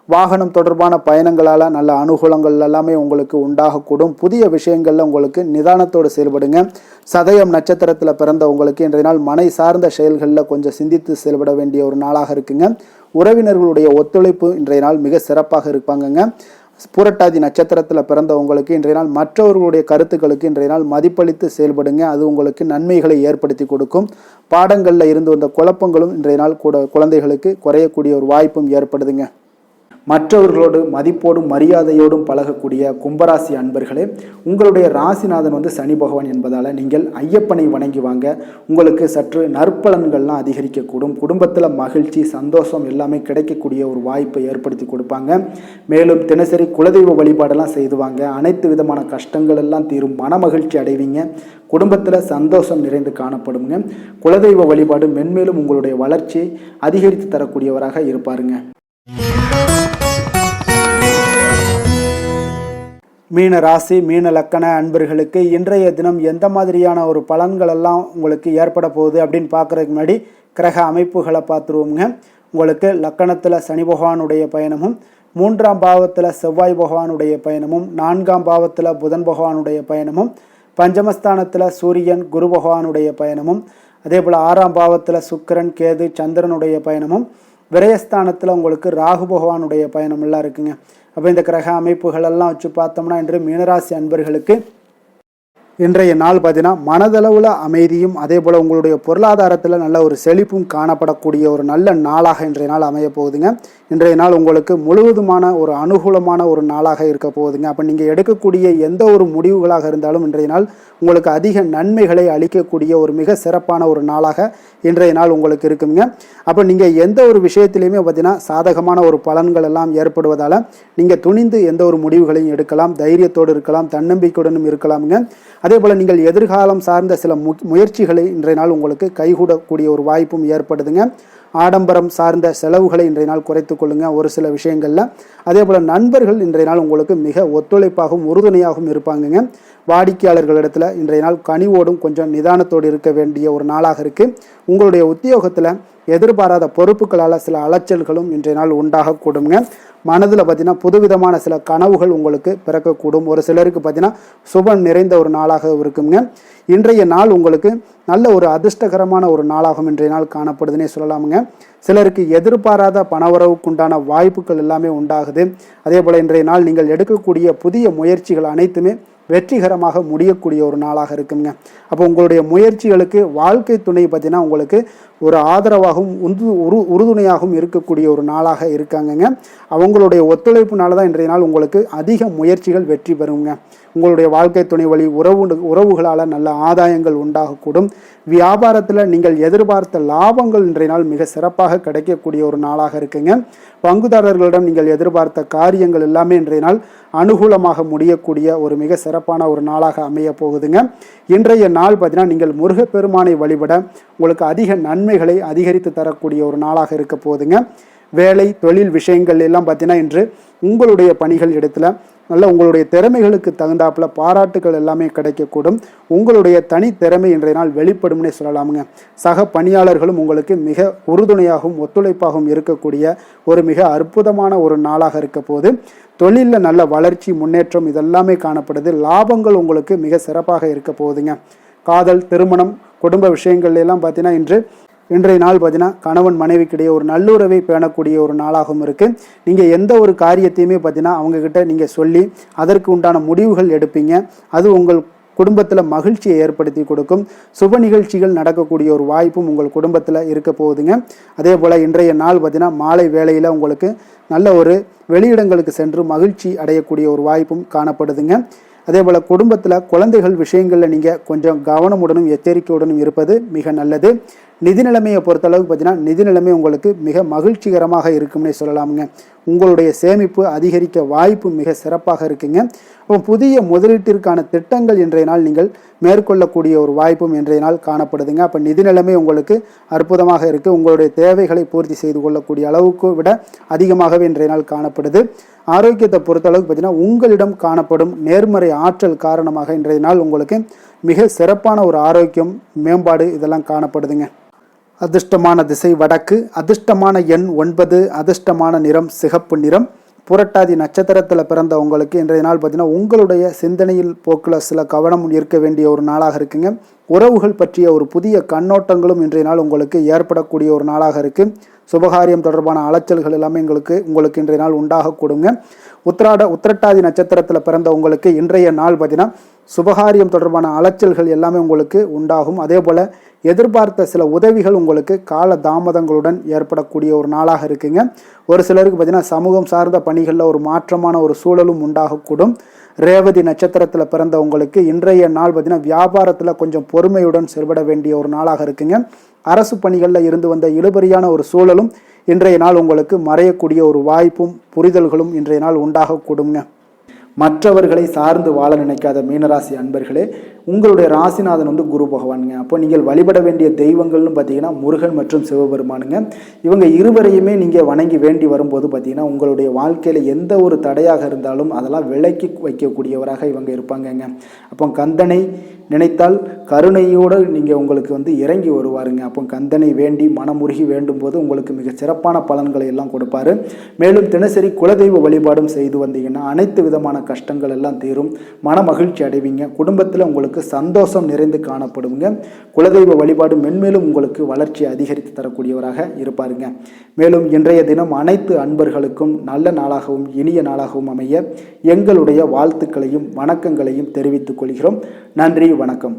வாகனம் தொடர்பான பயணங்களால் நல்ல அனுகூலங்கள் எல்லாமே உங்களுக்கு உண்டாகக்கூடும். புதிய விஷயங்கள்ல உங்களுக்கு நிதானத்தோடு செயல்படுங்க. சதயம் நட்சத்திரத்தில் பிறந்த உங்களுக்கு இன்றைய நாள் மனை சார்ந்த செயல்களில் கொஞ்சம் சிந்தித்து செயல்பட வேண்டிய ஒரு நாளாக இருக்குங்க. உறவினர்களுடைய ஒத்துழைப்பு இன்றைய நாள் மிக சிறப்பாக இருப்பாங்கங்க. பூரட்டாதி நட்சத்திரத்தில் பிறந்த உங்களுக்கு இன்றைய நாள் மற்றவர்களுடைய கருத்துக்களுக்கு இன்றைய நாள் மதிப்பளித்து செயல்படுங்க. அது உங்களுக்கு நன்மைகளை ஏற்படுத்தி கொடுக்கும். பாடங்களில் இருந்து வந்த குழப்பங்களும் இன்றைய நாள் குழந்தைகளுக்கு குறையக்கூடிய ஒரு வாய்ப்பும் ஏற்படுதுங்க. மற்றவர்களோடு மதிப்போடும் மரியாதையோடும் பழகக்கூடிய கும்பராசி அன்பர்களே, உங்களுடைய ராசிநாதன் சனி பகவான் என்பதால் நீங்கள் ஐயப்பனை வணங்கி வாங்க. உங்களுக்கு சற்று நற்பலன்கள்லாம் அதிகரிக்கக்கூடும். குடும்பத்தில் மகிழ்ச்சி, சந்தோஷம் எல்லாமே கிடைக்கக்கூடிய ஒரு வாய்ப்பை ஏற்படுத்தி கொடுப்பாங்க. மேலும் தினசரி குலதெய்வ வழிபாடெல்லாம் செய்துவாங்க. அனைத்து விதமான கஷ்டங்கள் எல்லாம் தீரும். மன மகிழ்ச்சி அடைவீங்க. குடும்பத்தில் சந்தோஷம் நிறைந்து காணப்படுங்க. குலதெய்வ வழிபாடு மென்மேலும் உங்களுடைய வளர்ச்சியை அதிகரித்து தரக்கூடியவராக இருப்பாருங்க. மீன ராசி, மீன லக்கண அன்பர்களுக்கு இன்றைய தினம் எந்த மாதிரியான ஒரு பலன்கள் எல்லாம் உங்களுக்கு ஏற்பட போகுது அப்படின்னு பார்க்குறதுக்கு முன்னாடி கிரக அமைப்புகளை பார்த்துருவோங்க. உங்களுக்கு லக்கணத்தில் சனி பகவானுடைய பயணமும், 3ஆம் பாவத்தில் செவ்வாய் பகவானுடைய பயணமும், 4ஆம் பாவத்தில் புதன் பகவானுடைய பயணமும், பஞ்சமஸ்தானத்தில் சூரியன் குரு பகவானுடைய பயணமும், அதே போல் 6ஆம் பாவத்தில் சுக்கிரன் கேது சந்திரனுடைய பயணமும், விரயஸ்தானத்தில் உங்களுக்கு ராகு பகவானுடைய பயணமெல்லாம் இருக்குங்க. அப்போ இந்த கிரக அமைப்புகள் எல்லாம் வச்சு பார்த்தோம்னா இன்று மீனராசி அன்பர்களுக்கு இன்றைய நாள் பார்த்தீங்கன்னா மனதளவில் அமைதியும் அதே போல் உங்களுடைய பொருளாதாரத்தில் நல்ல ஒரு செழிப்பும் காணப்படக்கூடிய ஒரு நல்ல நாளாக இன்றைய நாள் அமைய போகுதுங்க. இன்றைய நாள் உங்களுக்கு முழுவதுமான ஒரு அனுகூலமான ஒரு நாளாக இருக்க போகுதுங்க. அப்போ நீங்கள் எடுக்கக்கூடிய எந்த ஒரு முடிவுகளாக இருந்தாலும் இன்றைய நாள் உங்களுக்கு அதிக நன்மைகளை அளிக்கக்கூடிய ஒரு மிக சிறப்பான ஒரு நாளாக இன்றைய நாள் உங்களுக்கு இருக்குங்க. அப்போ நீங்கள் எந்த ஒரு விஷயத்திலையுமே பார்த்தீங்கன்னா சாதகமான ஒரு பலன்கள் எல்லாம் ஏற்படுவதால் நீங்கள் துணிந்து எந்த ஒரு முடிவுகளையும் எடுக்கலாம். தைரியத்தோடு இருக்கலாம், தன்னம்பிக்கையுடனும் இருக்கலாமுங்க. அதே போல் நீங்கள் எதிர்காலம் சார்ந்த சில முயற்சிகளை இன்றைய நாள் உங்களுக்கு கைகூடக்கூடிய ஒரு வாய்ப்பும் ஏற்படுதுங்க. ஆடம்பரம் சார்ந்த செலவுகளை இன்றைய நாள் குறைத்து கொள்ளுங்க ஒரு சில விஷயங்களில். அதே போல் நண்பர்கள் இன்றைய நாள் உங்களுக்கு மிக ஒத்துழைப்பாகவும் உறுதுணையாகவும் இருப்பாங்கங்க. வாடிக்கையாளர்களிடத்தில் இன்றைய நாள் கனிவோடும் கொஞ்சம் நிதானத்தோடு இருக்க வேண்டிய ஒரு நாளாக இருக்குது. உங்களுடைய உத்தியோகத்தில் எதிர்பாராத பொறுப்புகளால் சில அலைச்சல்களும் இன்றைய நாள் உண்டாகக்கூடுங்க. மனதில் பார்த்தீங்கன்னா புதுவிதமான சில கனவுகள் உங்களுக்கு பிறக்கக்கூடும். ஒரு சிலருக்கு பார்த்தீங்கன்னா சுபம் நிறைந்த ஒரு நாளாக இருக்குங்க. இன்றைய நாள் உங்களுக்கு நல்ல ஒரு அதிர்ஷ்டகரமான ஒரு நாளாகவும் இன்றைய நாள் காணப்படுதுன்னே சொல்லலாமுங்க. சிலருக்கு எதிர்பாராத பணவரவுக்குண்டான வாய்ப்புகள் எல்லாமே உண்டாகுது. அதே போல் இன்றைய நாள் நீங்கள் எடுக்கக்கூடிய புதிய முயற்சிகள் அனைத்துமே வெற்றிகரமாக முடியக்கூடிய ஒரு நாளாக இருக்குங்க. அப்போ உங்களுடைய முயற்சிகளுக்கு வாழ்க்கை துணை பார்த்தீங்கன்னா உங்களுக்கு ஒரு ஆதரவாகவும் உறுதுணையாகவும் இருக்கக்கூடிய ஒரு நாளாக இருக்காங்கங்க. அவங்களுடைய ஒத்துழைப்புனால தான் இன்றைய நாள் உங்களுக்கு அதிக முயற்சிகள் வெற்றி பெறுங்க. உங்களுடைய வாழ்க்கை துணை வழி உறவுகளால் நல்ல ஆதாயங்கள் உண்டாகக்கூடும். வியாபாரத்தில் நீங்கள் எதிர்பார்த்த லாபங்கள் இன்றைய நாள் மிக சிறப்பாக கிடைக்கக்கூடிய ஒரு நாளாக இருக்குங்க. பங்குதாரர்களிடம் நீங்கள் எதிர்பார்த்த காரியங்கள் எல்லாமே இன்றைய நாள் அனுகூலமாக முடியக்கூடிய ஒரு மிக சிறப்பான ஒரு நாளாக அமைய போகுதுங்க. இன்றைய நாள் பார்த்தீங்கன்னா நீங்கள் முருகப்பெருமானை வழிபட உங்களுக்கு அதிக நன்மைகளை அதிகரித்து தரக்கூடிய ஒரு நாளாக இருக்க போகுதுங்க. வேலை தொழில் விஷயங்கள் எல்லாம் பார்த்தீங்கன்னா இன்று உங்களுடைய பணிகள் இடத்துல நல்ல உங்களுடைய திறமைகளுக்கு தகுந்தாப்புல பாராட்டுகள் எல்லாமே கிடைக்கக்கூடும். உங்களுடைய தனி திறமை இன்றைய நாள் வெளிப்படும்னே சொல்லலாமுங்க. சக பணியாளர்களும் உங்களுக்கு மிக உறுதுணையாகவும் ஒத்துழைப்பாகவும் இருக்கக்கூடிய ஒரு மிக அற்புதமான ஒரு நாளாக இருக்க போது. தொழிலில் நல்ல வளர்ச்சி முன்னேற்றம் இதெல்லாமே காணப்படுது. லாபங்கள் உங்களுக்கு மிக சிறப்பாக இருக்க போகுதுங்க. காதல் திருமணம் குடும்ப விஷயங்கள் எல்லாம் பார்த்தீங்கன்னா இன்றைய நாள் பார்த்தீங்கன்னா கணவன் மனைவிக்கிடையே ஒரு நல்லுறவை பேணக்கூடிய ஒரு நாளாகவும் இருக்குது. நீங்கள் எந்த ஒரு காரியத்தையுமே பார்த்தீங்கன்னா அவங்கக்கிட்ட நீங்கள் சொல்லி அதற்கு உண்டான முடிவுகள் எடுப்பீங்க. அது உங்கள் குடும்பத்தில் மகிழ்ச்சியை ஏற்படுத்தி கொடுக்கும். சுப நிகழ்ச்சிகள் நடக்கக்கூடிய ஒரு வாய்ப்பும் உங்கள் குடும்பத்தில் இருக்க போகுதுங்க. அதே போல் இன்றைய நாள் பார்த்தீங்கன்னா மாலை வேளையில் உங்களுக்கு நல்ல ஒரு வெளியிடங்களுக்கு சென்று மகிழ்ச்சி அடையக்கூடிய ஒரு வாய்ப்பும் காணப்படுதுங்க. அதே போல் குடும்பத்தில் குழந்தைகள் விஷயங்களில் நீங்கள் கொஞ்சம் கவனமுடனும் எச்சரிக்கையுடனும் இருப்பது மிக நல்லது. நிதி நிலைமையை பொறுத்தளவுக்கு பார்த்தீங்கன்னா நிதி நிலைமை உங்களுக்கு மிக மகிழ்ச்சிகரமாக இருக்கும்னே சொல்லலாமுங்க. உங்களுடைய சேமிப்பு அதிகரிக்க வாய்ப்பு மிக சிறப்பாக இருக்குங்க. அப்போ புதிய முதலீட்டிற்கான திட்டங்கள் இன்றைய நாள் நீங்கள் மேற்கொள்ளக்கூடிய ஒரு வாய்ப்பும் இன்றைய நாள் காணப்படுதுங்க. அப்போ நிதி நிலைமை உங்களுக்கு அற்புதமாக இருக்குது. உங்களுடைய தேவைகளை பூர்த்தி செய்து கொள்ளக்கூடிய அளவுக்கு விட அதிகமாகவே இன்றைய நாள் காணப்படுது. ஆரோக்கியத்தை பொறுத்தளவுக்கு பார்த்தீங்கன்னா உங்களிடம் காணப்படும் நேர்மறை ஆற்றல் காரணமாக இன்றைய நாள் உங்களுக்கு மிக சிறப்பான ஒரு ஆரோக்கியம் மேம்பாடு இதெல்லாம் காணப்படுதுங்க. அதிர்ஷ்டமான திசை வடக்கு, அதிர்ஷ்டமான எண் 9, அதிர்ஷ்டமான நிறம் சிகப்பு நிறம். புரட்டாதி நட்சத்திரத்தில் பிறந்த உங்களுக்கு இன்றைய நாள் பார்த்தீங்கன்னா உங்களுடைய சிந்தனையில் போக்கில் சில கவனம் இருக்க வேண்டிய ஒரு நாளாக இருக்குங்க. உறவுகள் பற்றிய ஒரு புதிய கண்ணோட்டங்களும் இன்றைய நாள் உங்களுக்கு ஏற்படக்கூடிய ஒரு நாளாக இருக்குது. சுபகாரியம் தொடர்பான அலைச்சல்கள் எல்லாமே உங்களுக்கு இன்றைய நாள் உண்டாகக்கூடுங்க. உத்திரட்டாதி நட்சத்திரத்தில் பிறந்த உங்களுக்கு இன்றைய நாள் பார்த்தீங்கன்னா சுபகாரியம் தொடர்பான அலைச்சல்கள் எல்லாமே உங்களுக்கு உண்டாகும். அதே போல் எதிர்பார்த்த சில உதவிகள் உங்களுக்கு கால தாமதங்களுடன் ஏற்படக்கூடிய ஒரு நாளாக இருக்குங்க. ஒரு சிலருக்கு பார்த்தீங்கன்னா சமூகம் சார்ந்த பணிகளில் ஒரு மாற்றமான ஒரு சூழலும் உண்டாகக்கூடும். ரேவதி நட்சத்திரத்தில் பிறந்த உங்களுக்கு இன்றைய நாள் பார்த்தீங்கன்னா வியாபாரத்தில் கொஞ்சம் பொறுமையுடன் செயல்பட வேண்டிய ஒரு நாளாக இருக்குங்க. அரசு பணிகளில் இருந்து வந்த இழுபறியான ஒரு சூழலும் இன்றைய நாள் உங்களுக்கு மறையக்கூடிய ஒரு வாய்ப்பும் புரிதல்களும் இன்றைய நாள் உண்டாகக்கூடுங்க. மற்றவர்களை சார்ந்து வாழ நினைக்காத மீனராசி அன்பர்களே, உங்களுடைய ராசிநாதன் குரு பகவானுங்க. அப்போ நீங்கள் வழிபட வேண்டிய தெய்வங்கள்னு பார்த்தீங்கன்னா முருகன் மற்றும் சிவபெருமானுங்க. இவங்க இருவரையுமே நீங்கள் வணங்கி வேண்டி வரும்போது பார்த்தீங்கன்னா உங்களுடைய வாழ்க்கையில் எந்த ஒரு தடையாக இருந்தாலும் அதெல்லாம் விலக்கி வைக்கக்கூடியவராக இவங்க இருப்பாங்கங்க. அப்போ கந்தனை நினைத்தால் கருணையோடு நீங்கள் உங்களுக்கு இறங்கி வருவாருங்க. அப்போ கந்தனை வேண்டி மனமுருகி வேண்டும் போது உங்களுக்கு மிக சிறப்பான பலன்களை எல்லாம் கொடுப்பாரு. மேலும் தினசரி குலதெய்வ வழிபாடும் செய்து வந்தீங்கன்னா அனைத்து விதமான கஷ்டங்கள் எல்லாம் தீரும், மன மகிழ்ச்சி அடைவீங்க. குடும்பத்தில் உங்களுக்கு சந்தோஷம் நிறைந்து காணப்படுங்க. குலதெய்வ வழிபாடு மென்மேலும் உங்களுக்கு வளர்ச்சி அதிகரித்து தரக்கூடியவராக இருப்பாருங்க. மேலும் இன்றைய தினம் அனைத்து அன்பர்களுக்கும் நல்ல நாளாகவும் இனிய நாளாகவும் அமைய எங்களுடைய வாழ்த்துக்களையும் வணக்கங்களையும் தெரிவித்துக் கொள்கிறோம். நன்றி, வணக்கம்.